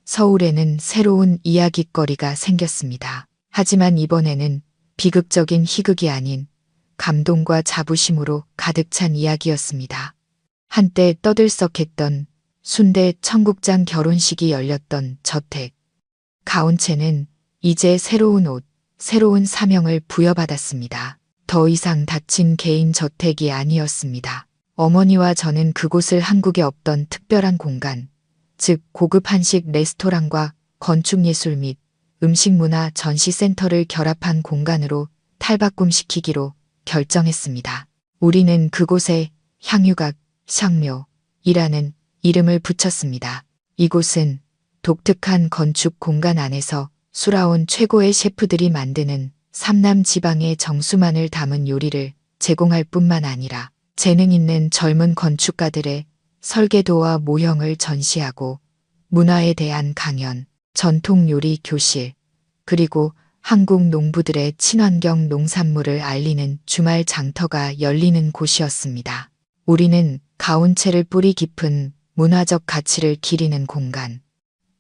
[SPEAKER 1] 서울에는 새로운 이야깃거리가 생겼습니다. 하지만 이번에는 비극적인 희극이 아닌 감동과 자부심으로 가득 찬 이야기였습니다. 한때 떠들썩했던 순대 청국장 결혼식이 열렸던 저택. 가온체는 이제 새로운 옷, 새로운 사명을 부여받았습니다. 더 이상 닫힌 개인 저택이 아니었습니다. 어머니와 저는 그곳을 한국에 없던 특별한 공간, 즉 고급 한식 레스토랑과 건축예술 및 음식문화 전시센터를 결합한 공간으로 탈바꿈시키기로 결정했습니다. 우리는 그곳에 향유각, 샹묘이라는 이름을 붙였습니다. 이곳은 독특한 건축 공간 안에서 수라온 최고의 셰프들이 만드는 삼남 지방의 정수만을 담은 요리를 제공할 뿐만 아니라 재능 있는 젊은 건축가들의 설계도와 모형을 전시하고 문화에 대한 강연, 전통 요리 교실, 그리고 한국 농부들의 친환경 농산물을 알리는 주말 장터가 열리는 곳이었습니다. 우리는 가온체를 뿌리 깊은 문화적 가치를 기리는 공간,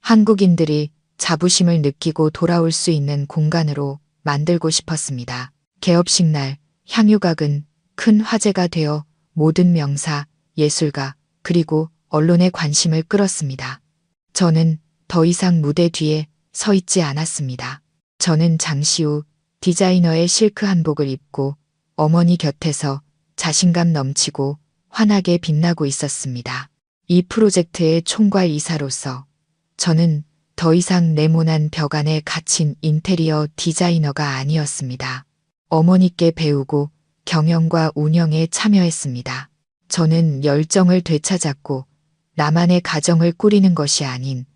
[SPEAKER 1] 한국인들이 자부심을 느끼고 돌아올 수 있는 공간으로 만들고 싶었습니다. 개업식 날 향유각은 큰 화제가 되어 모든 명사, 예술가, 그리고 언론의 관심을 끌었습니다. 저는 더 이상 무대 뒤에 서 있지 않았습니다. 저는 장시 후 디자이너의 실크 한복을 입고 어머니 곁에서 자신감 넘치고 환하게 빛나고 있었습니다. 이 프로젝트의 총괄 이사로서 저는 더 이상 네모난 벽 안에 갇힌 인테리어 디자이너가 아니었습니다. 어머니께 배우고 경영과 운영에 참여했습니다. 저는 열정을 되찾았고 나만의 가정을 꾸리는 것이 아닌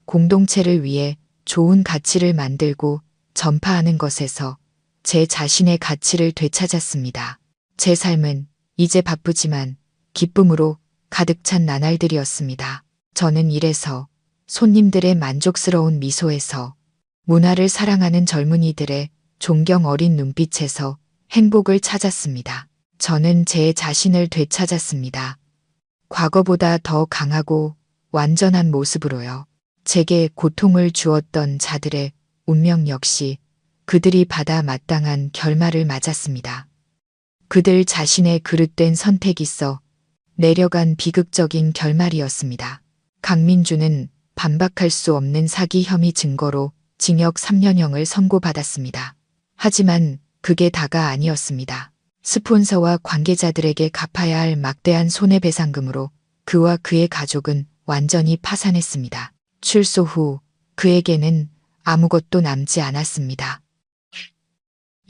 [SPEAKER 1] 공동체를 위해 좋은 가치를 만들고 전파하는 것에서 제 자신의 가치를 되찾았습니다. 제 삶은 이제 바쁘지만 기쁨으로 가득 찬 나날들이었습니다. 저는 일에서, 손님들의 만족스러운 미소에서, 문화를 사랑하는 젊은이들의 존경 어린 눈빛에서 행복을 찾았습니다. 저는 제 자신을 되찾았습니다. 과거보다 더 강하고 완전한 모습으로요. 제게 고통을 주었던 자들의 운명 역시 그들이 받아 마땅한 결말을 맞았습니다. 그들 자신의 그릇된 선택이 있어 내려간 비극적인 결말이었습니다. 강민주는 반박할 수 없는 사기 혐의 증거로 징역 3년형을 선고받았습니다. 하지만 그게 다가 아니었습니다. 스폰서와 관계자들에게 갚아야 할 막대한 손해배상금으로 그와 그의 가족은 완전히 파산했습니다. 출소 후 그에게는 아무것도 남지 않았습니다.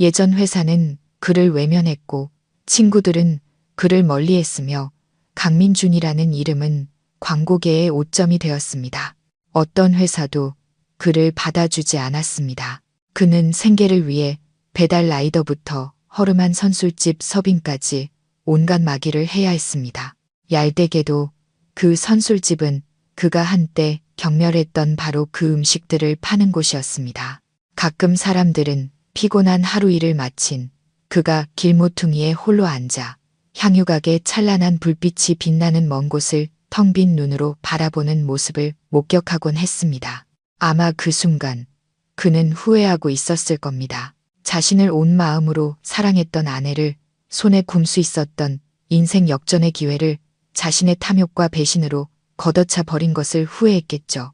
[SPEAKER 1] 예전 회사는 그를 외면했고 친구들은 그를 멀리했으며 강민준이라는 이름은 광고계의 오점이 되었습니다. 어떤 회사도 그를 받아주지 않았습니다. 그는 생계를 위해 배달 라이더부터 허름한 선술집 서빙까지 온갖 마기를 해야 했습니다. 얄되게도 그 선술집은 그가 한때 경멸했던 바로 그 음식들을 파는 곳이었습니다. 가끔 사람들은 피곤한 하루 일을 마친 그가 길모퉁이에 홀로 앉아 향유각의 찬란한 불빛이 빛나는 먼 곳을 텅 빈 눈으로 바라보는 모습을 목격하곤 했습니다. 아마 그 순간 그는 후회하고 있었을 겁니다. 자신을 온 마음으로 사랑했던 아내를 손에 굼 수 있었던 인생 역전의 기회를 자신의 탐욕과 배신으로 걷어차 버린 것을 후회했겠죠.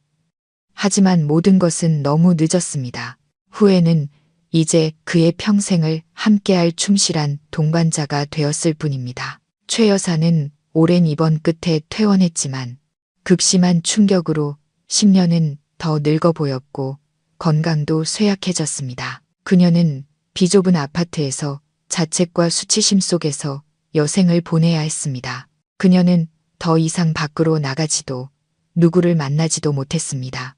[SPEAKER 1] 하지만 모든 것은 너무 늦었습니다. 후회는 이제 그의 평생을 함께할 충실한 동반자가 되었을 뿐입니다. 최 여사는 오랜 입원 끝에 퇴원했지만 극심한 충격으로 10년은 더 늙어 보였고 건강도 쇠약해졌습니다. 그녀는 비좁은 아파트에서 자책과 수치심 속에서 여생을 보내야 했습니다. 그녀는 더 이상 밖으로 나가지도 누구를 만나지도 못했습니다.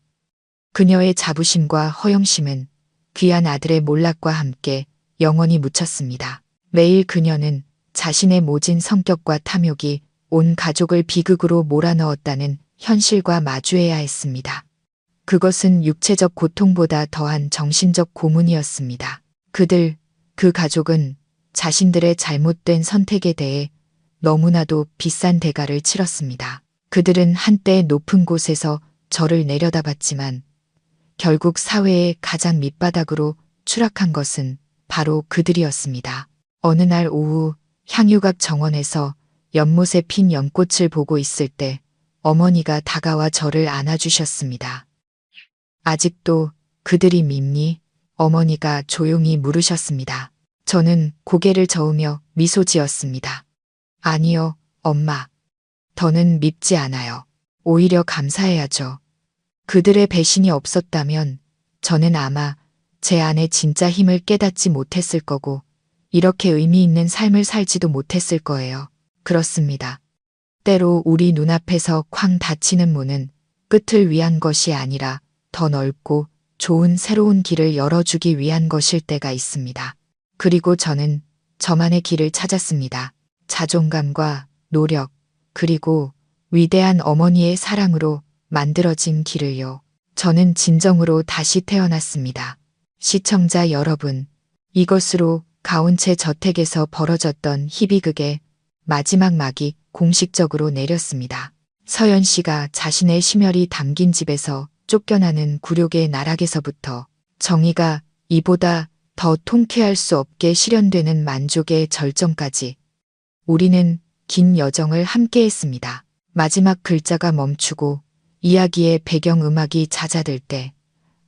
[SPEAKER 1] 그녀의 자부심과 허영심은 귀한 아들의 몰락과 함께 영원히 묻혔습니다. 매일 그녀는 자신의 모진 성격과 탐욕이 온 가족을 비극으로 몰아넣었다는 현실과 마주해야 했습니다. 그것은 육체적 고통보다 더한 정신적 고문이었습니다. 그 가족은 자신들의 잘못된 선택에 대해 너무나도 비싼 대가를 치렀습니다. 그들은 한때 높은 곳에서 저를 내려다봤지만 결국 사회의 가장 밑바닥으로 추락한 것은 바로 그들이었습니다. 어느 날 오후 향유각 정원에서 연못에 핀 연꽃을 보고 있을 때 어머니가 다가와 저를 안아주셨습니다. 아직도 그들이 밉니? 어머니가 조용히 물으셨습니다. 저는 고개를 저으며 미소 지었습니다. 아니요, 엄마. 더는 밉지 않아요. 오히려 감사해야죠. 그들의 배신이 없었다면 저는 아마 제 안의 진짜 힘을 깨닫지 못했을 거고 이렇게 의미 있는 삶을 살지도 못했을 거예요. 그렇습니다. 때로 우리 눈앞에서 쾅 닫히는 문은 끝을 위한 것이 아니라 더 넓고 좋은 새로운 길을 열어주기 위한 것일 때가 있습니다. 그리고 저는 저만의 길을 찾았습니다. 자존감과 노력, 그리고 위대한 어머니의 사랑으로 만들어진 길을요. 저는 진정으로 다시 태어났습니다. 시청자 여러분, 이것으로 가온체 저택에서 벌어졌던 희비극의 마지막 막이 공식적으로 내렸습니다. 서연 씨가 자신의 심혈이 담긴 집에서 쫓겨나는 굴욕의 나락에서부터 정의가 이보다 더 통쾌할 수 없게 실현되는 만족의 절정까지 우리는 긴 여정을 함께 했습니다. 마지막 글자가 멈추고 이야기의 배경음악이 잦아들 때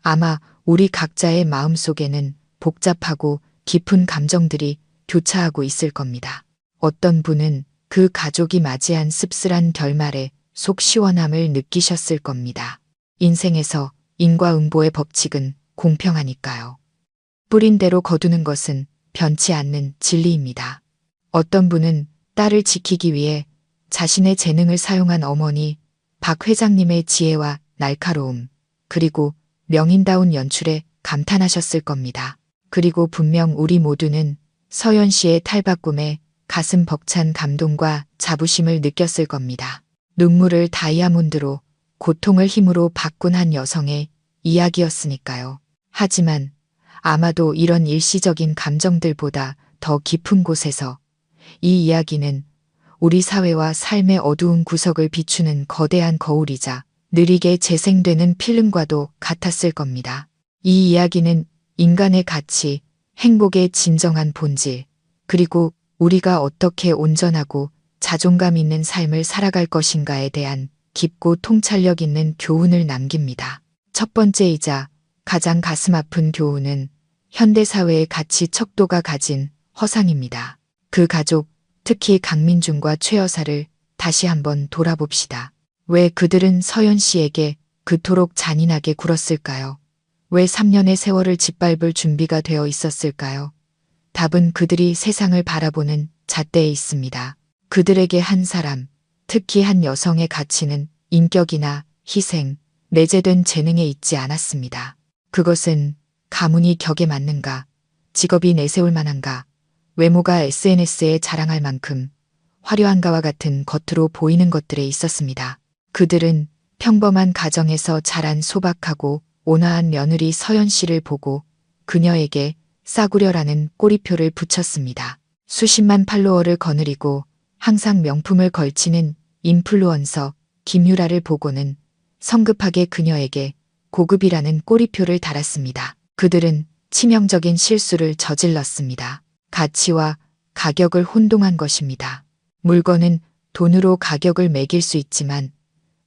[SPEAKER 1] 아마 우리 각자의 마음속에는 복잡하고 깊은 감정들이 교차하고 있을 겁니다. 어떤 분은 그 가족이 맞이한 씁쓸한 결말에 속 시원함을 느끼셨을 겁니다. 인생에서 인과응보의 법칙은 공평하니까요. 뿌린 대로 거두는 것은 변치 않는 진리입니다. 어떤 분은 딸을 지키기 위해 자신의 재능을 사용한 어머니 박 회장님의 지혜와 날카로움, 그리고 명인다운 연출에 감탄하셨을 겁니다. 그리고 분명 우리 모두는 서연 씨의 탈바꿈에 가슴 벅찬 감동과 자부심을 느꼈을 겁니다. 눈물을 다이아몬드로, 고통을 힘으로 바꾼 한 여성의 이야기였으니까요. 하지만 아마도 이런 일시적인 감정들보다 더 깊은 곳에서 이 이야기는 우리 사회와 삶의 어두운 구석을 비추는 거대한 거울이자 느리게 재생되는 필름과도 같았을 겁니다. 이 이야기는 인간의 가치, 행복의 진정한 본질, 그리고 우리가 어떻게 온전하고 자존감 있는 삶을 살아갈 것인가에 대한 깊고 통찰력 있는 교훈을 남깁니다. 첫 번째이자 가장 가슴 아픈 교훈은 현대사회의 가치 척도가 가진 허상입니다. 그 가족, 특히 강민준과 최 여사를 다시 한번 돌아봅시다. 왜 그들은 서연 씨에게 그토록 잔인하게 굴었을까요? 왜 3년의 세월을 짓밟을 준비가 되어 있었을까요? 답은 그들이 세상을 바라보는 잣대에 있습니다. 그들에게 한 사람, 특히 한 여성의 가치는 인격이나 희생, 내재된 재능에 있지 않았습니다. 그것은 가문이 격에 맞는가, 직업이 내세울 만한가, 외모가 SNS에 자랑할 만큼 화려한가와 같은 겉으로 보이는 것들에 있었습니다. 그들은 평범한 가정에서 자란 소박하고 온화한 며느리 서연 씨를 보고 그녀에게 싸구려라는 꼬리표를 붙였습니다. 수십만 팔로워를 거느리고 항상 명품을 걸치는 인플루언서 김유라를 보고는 성급하게 그녀에게 고급이라는 꼬리표를 달았습니다. 그들은 치명적인 실수를 저질렀습니다. 가치와 가격을 혼동한 것입니다. 물건은 돈으로 가격을 매길 수 있지만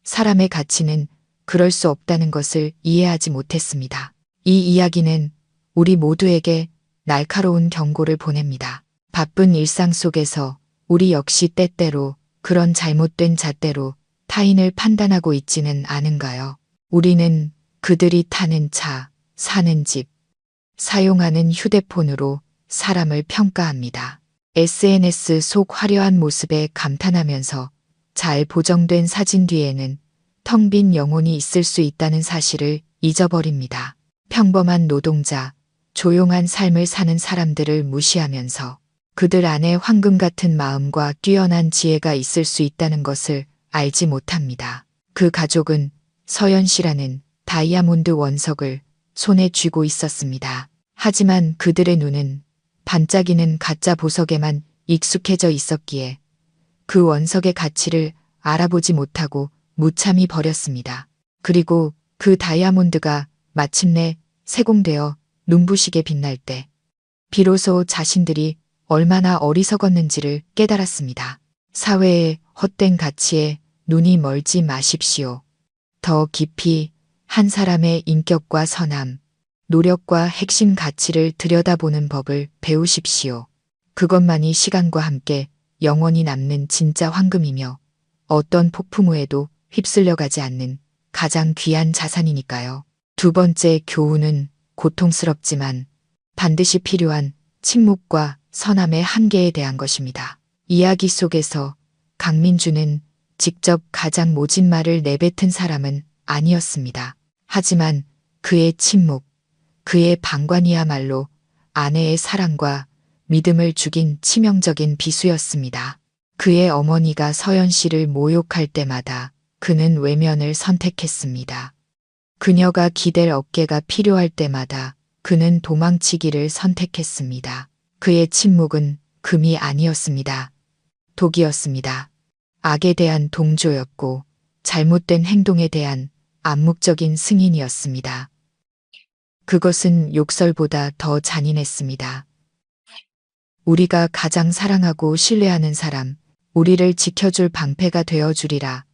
[SPEAKER 1] 사람의 가치는 그럴 수 없다는 것을 이해하지 못했습니다. 이 이야기는 우리 모두에게 날카로운 경고를 보냅니다. 바쁜 일상 속에서 우리 역시 때때로 그런 잘못된 잣대로 타인을 판단하고 있지는 않은가요? 우리는 그들이 타는 차, 사는 집, 사용하는 휴대폰으로 사람을 평가합니다. SNS 속 화려한 모습에 감탄하면서 잘 보정된 사진 뒤에는 텅 빈 영혼이 있을 수 있다는 사실을 잊어버립니다. 평범한 노동자, 조용한 삶을 사는 사람들을 무시하면서 그들 안에 황금 같은 마음과 뛰어난 지혜가 있을 수 있다는 것을 알지 못합니다. 그 가족은 서연 씨라는 다이아몬드 원석을 손에 쥐고 있었습니다. 하지만 그들의 눈은 반짝이는 가짜 보석에만 익숙해져 있었기에 그 원석의 가치를 알아보지 못하고 무참히 버렸습니다. 그리고 그 다이아몬드가 마침내 세공되어 눈부시게 빛날 때 비로소 자신들이 얼마나 어리석었는지를 깨달았습니다. 사회의 헛된 가치에 눈이 멀지 마십시오. 더 깊이 한 사람의 인격과 선함, 노력과 핵심 가치를 들여다보는 법을 배우십시오. 그것만이 시간과 함께 영원히 남는 진짜 황금이며 어떤 폭풍우에도 휩쓸려가지 않는 가장 귀한 자산이니까요. 두 번째 교훈은 고통스럽지만 반드시 필요한 침묵과 선함의 한계에 대한 것입니다. 이야기 속에서 강민주는 직접 가장 모진 말을 내뱉은 사람은 아니었습니다. 하지만 그의 침묵, 그의 방관이야말로 아내의 사랑과 믿음을 죽인 치명적인 비수였습니다. 그의 어머니가 서연 씨를 모욕할 때마다 그는 외면을 선택했습니다. 그녀가 기댈 어깨가 필요할 때마다 그는 도망치기를 선택했습니다. 그의 침묵은 금이 아니었습니다. 독이었습니다. 악에 대한 동조였고 잘못된 행동에 대한 암묵적인 승인이었습니다. 그것은 욕설보다 더 잔인했습니다. 우리가 가장 사랑하고 신뢰하는 사람, 우리를 지켜줄 방패가 되어주리라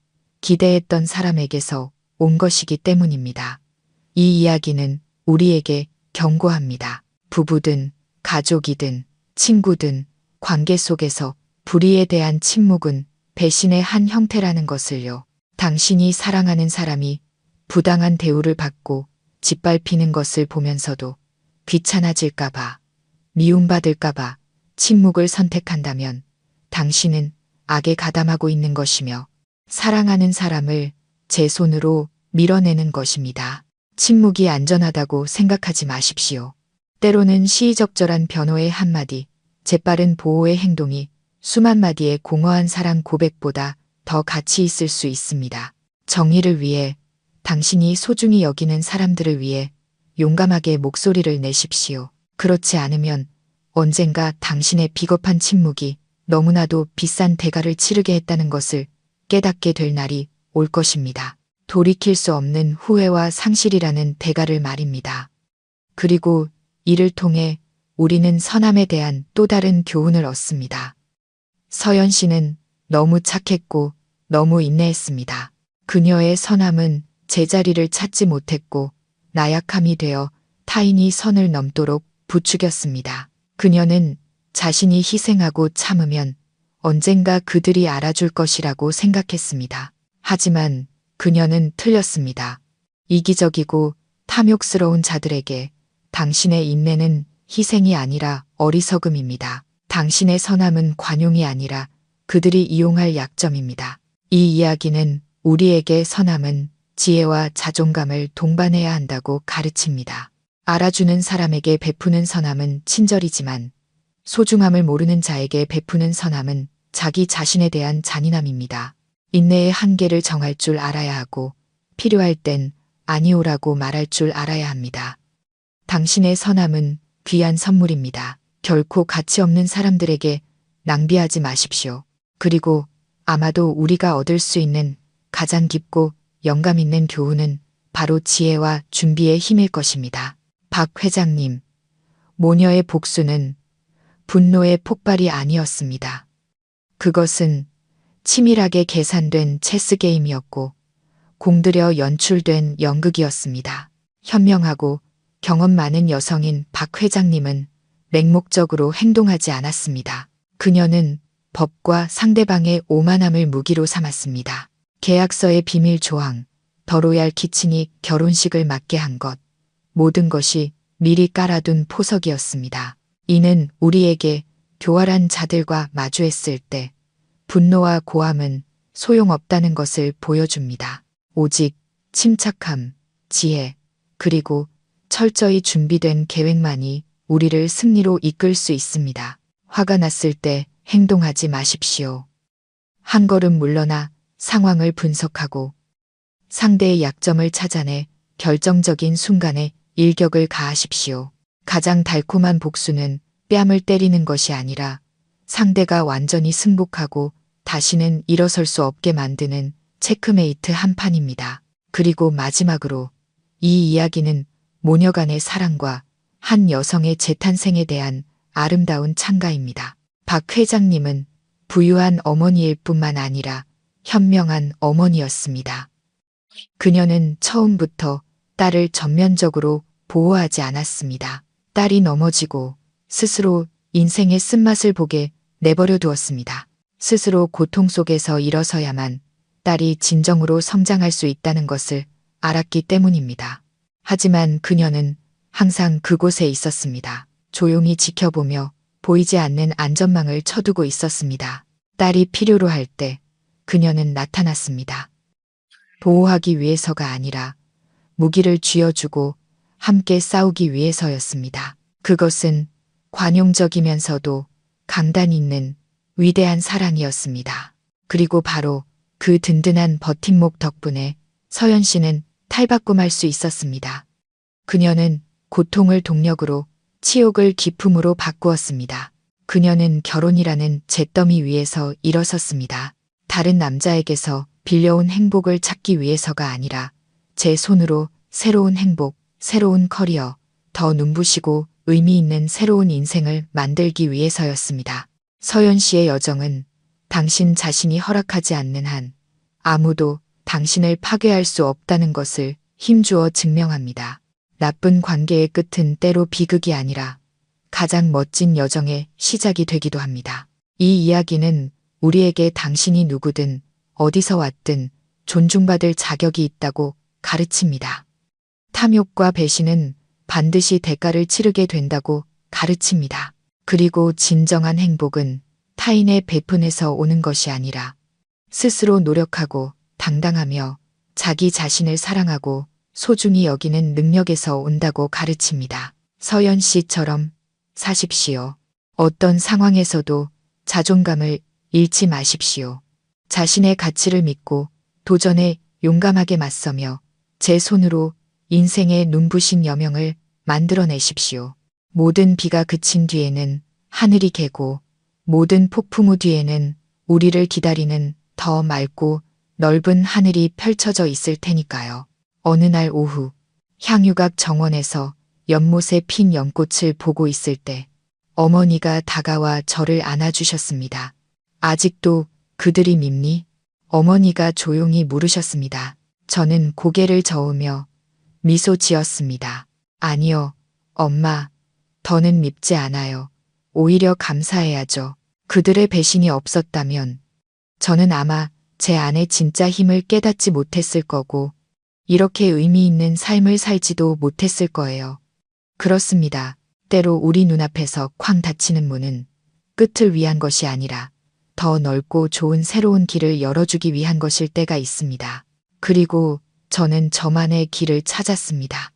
[SPEAKER 1] 기대했던 사람에게서 온 것이기 때문입니다. 이 이야기는 우리에게 경고합니다. 부부든 가족이든 친구든 관계 속에서 불의에 대한 침묵은 배신의 한 형태라는 것을요. 당신이 사랑하는 사람이 부당한 대우를 받고 짓밟히는 것을 보면서도 귀찮아질까봐, 미움받을까봐 침묵을 선택한다면 당신은 악에 가담하고 있는 것이며 사랑하는 사람을 제 손으로 밀어내는 것입니다. 침묵이 안전하다고 생각하지 마십시오. 때로는 시의적절한 변호의 한마디, 재빠른 보호의 행동이 수만 마디의 공허한 사랑 고백보다 더 가치 있을 수 있습니다. 정의를 위해, 당신이 소중히 여기는 사람들을 위해 용감하게 목소리를 내십시오. 그렇지 않으면 언젠가 당신의 비겁한 침묵이 너무나도 비싼 대가를 치르게 했다는 것을 깨닫게 될 날이 올 것입니다. 돌이킬 수 없는 후회와 상실이라는 대가를 말입니다. 그리고 이를 통해 우리는 선함에 대한 또 다른 교훈을 얻습니다. 서연 씨는 너무 착했고 너무 인내했습니다. 그녀의 선함은 제자리를 찾지 못했고 나약함이 되어 타인이 선을 넘도록 부추겼습니다. 그녀는 자신이 희생하고 참으면 언젠가 그들이 알아줄 것이라고 생각했습니다. 하지만 그녀는 틀렸습니다. 이기적이고 탐욕스러운 자들에게 당신의 인내는 희생이 아니라 어리석음입니다. 당신의 선함은 관용이 아니라 그들이 이용할 약점입니다. 이 이야기는 우리에게 선함은 지혜와 자존감을 동반해야 한다고 가르칩니다. 알아주는 사람에게 베푸는 선함은 친절이지만 소중함을 모르는 자에게 베푸는 선함은 자기 자신에 대한 잔인함입니다. 인내의 한계를 정할 줄 알아야 하고 필요할 땐 아니오라고 말할 줄 알아야 합니다. 당신의 선함은 귀한 선물입니다. 결코 가치 없는 사람들에게 낭비하지 마십시오. 그리고 아마도 우리가 얻을 수 있는 가장 깊고 영감 있는 교훈은 바로 지혜와 준비의 힘일 것입니다. 박 회장님, 모녀의 복수는 분노의 폭발이 아니었습니다. 그것은 치밀하게 계산된 체스 게임이었고 공들여 연출된 연극이었습니다. 현명하고 경험 많은 여성인 박 회장님은 맹목적으로 행동하지 않았습니다. 그녀는 법과 상대방의 오만함을 무기로 삼았습니다. 계약서의 비밀 조항, 더 로얄 키친이 결혼식을 맞게 한 것, 모든 것이 미리 깔아둔 포석이었습니다. 이는 우리에게 교활한 자들과 마주했을 때 분노와 고함은 소용없다는 것을 보여줍니다. 오직 침착함, 지혜, 그리고 철저히 준비된 계획만이 우리를 승리로 이끌 수 있습니다. 화가 났을 때 행동하지 마십시오. 한 걸음 물러나 상황을 분석하고 상대의 약점을 찾아내 결정적인 순간에 일격을 가하십시오. 가장 달콤한 복수는 뺨을 때리는 것이 아니라 상대가 완전히 승복하고 다시는 일어설 수 없게 만드는 체크메이트 한 판입니다. 그리고 마지막으로 이 이야기는 모녀 간의 사랑과 한 여성의 재탄생에 대한 아름다운 찬가입니다. 박 회장님은 부유한 어머니일 뿐만 아니라 현명한 어머니였습니다. 그녀는 처음부터 딸을 전면적으로 보호하지 않았습니다. 딸이 넘어지고 스스로 인생의 쓴맛을 보게 내버려 두었습니다. 스스로 고통 속에서 일어서야만 딸이 진정으로 성장할 수 있다는 것을 알았기 때문입니다. 하지만 그녀는 항상 그곳에 있었습니다. 조용히 지켜보며 보이지 않는 안전망을 쳐두고 있었습니다. 딸이 필요로 할 때 그녀는 나타났습니다. 보호하기 위해서가 아니라 무기를 쥐어주고 함께 싸우기 위해서였습니다. 그것은 관용적이면서도 강단 있는 위대한 사랑이었습니다. 그리고 바로 그 든든한 버팀목 덕분에 서연 씨는 탈바꿈할 수 있었습니다. 그녀는 고통을 동력으로, 치욕을 기품으로 바꾸었습니다. 그녀는 결혼이라는 잿더미 위에서 일어섰습니다. 다른 남자에게서 빌려온 행복을 찾기 위해서가 아니라 제 손으로 새로운 행복, 새로운 커리어, 더 눈부시고 의미 있는 새로운 인생을 만들기 위해서였습니다. 서연 씨의 여정은 당신 자신이 허락하지 않는 한 아무도 당신을 파괴할 수 없다는 것을 힘주어 증명합니다. 나쁜 관계의 끝은 때로 비극이 아니라 가장 멋진 여정의 시작이 되기도 합니다. 이 이야기는 우리에게 당신이 누구든 어디서 왔든 존중받을 자격이 있다고 가르칩니다. 탐욕과 배신은 반드시 대가를 치르게 된다고 가르칩니다. 그리고 진정한 행복은 타인의 베푼에서 오는 것이 아니라 스스로 노력하고 당당하며 자기 자신을 사랑하고 소중히 여기는 능력에서 온다고 가르칩니다. 서연 씨처럼 사십시오. 어떤 상황에서도 자존감을 잃지 마십시오. 자신의 가치를 믿고 도전에 용감하게 맞서며 제 손으로 인생의 눈부신 여명을 만들어내십시오. 모든 비가 그친 뒤에는 하늘이 개고 모든 폭풍우 뒤에는 우리를 기다리는 더 맑고 넓은 하늘이 펼쳐져 있을 테니까요. 어느 날 오후 향유각 정원에서 연못에 핀 연꽃을 보고 있을 때 어머니가 다가와 저를 안아주셨습니다. 아직도 그들이 밉니? 어머니가 조용히 물으셨습니다. 저는 고개를 저으며 미소 지었습니다. 아니요, 엄마. 더는 밉지 않아요. 오히려 감사해야죠. 그들의 배신이 없었다면 저는 아마 제 안의 진짜 힘을 깨닫지 못했을 거고 이렇게 의미 있는 삶을 살지도 못했을 거예요. 그렇습니다. 때로 우리 눈앞에서 쾅 닫히는 문은 끝을 위한 것이 아니라 더 넓고 좋은 새로운 길을 열어주기 위한 것일 때가 있습니다. 그리고 저는 저만의 길을 찾았습니다.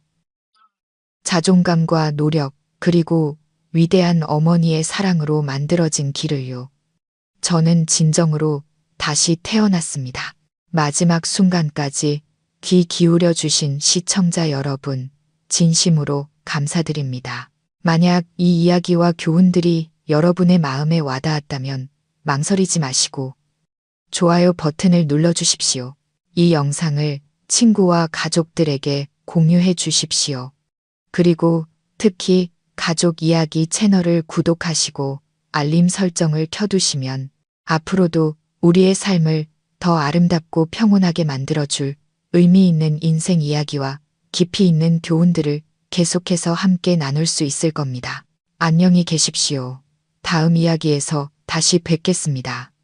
[SPEAKER 1] 자존감과 노력, 그리고 위대한 어머니의 사랑으로 만들어진 길을요. 저는 진정으로 다시 태어났습니다. 마지막 순간까지 귀 기울여 주신 시청자 여러분, 진심으로 감사드립니다. 만약 이 이야기와 교훈들이 여러분의 마음에 와닿았다면 망설이지 마시고 좋아요 버튼을 눌러주십시오. 이 영상을 친구와 가족들에게 공유해 주십시오. 그리고 특히 가족 이야기 채널을 구독하시고 알림 설정을 켜두시면 앞으로도 우리의 삶을 더 아름답고 평온하게 만들어줄 의미 있는 인생 이야기와 깊이 있는 교훈들을 계속해서 함께 나눌 수 있을 겁니다. 안녕히 계십시오. 다음 이야기에서 다시 뵙겠습니다.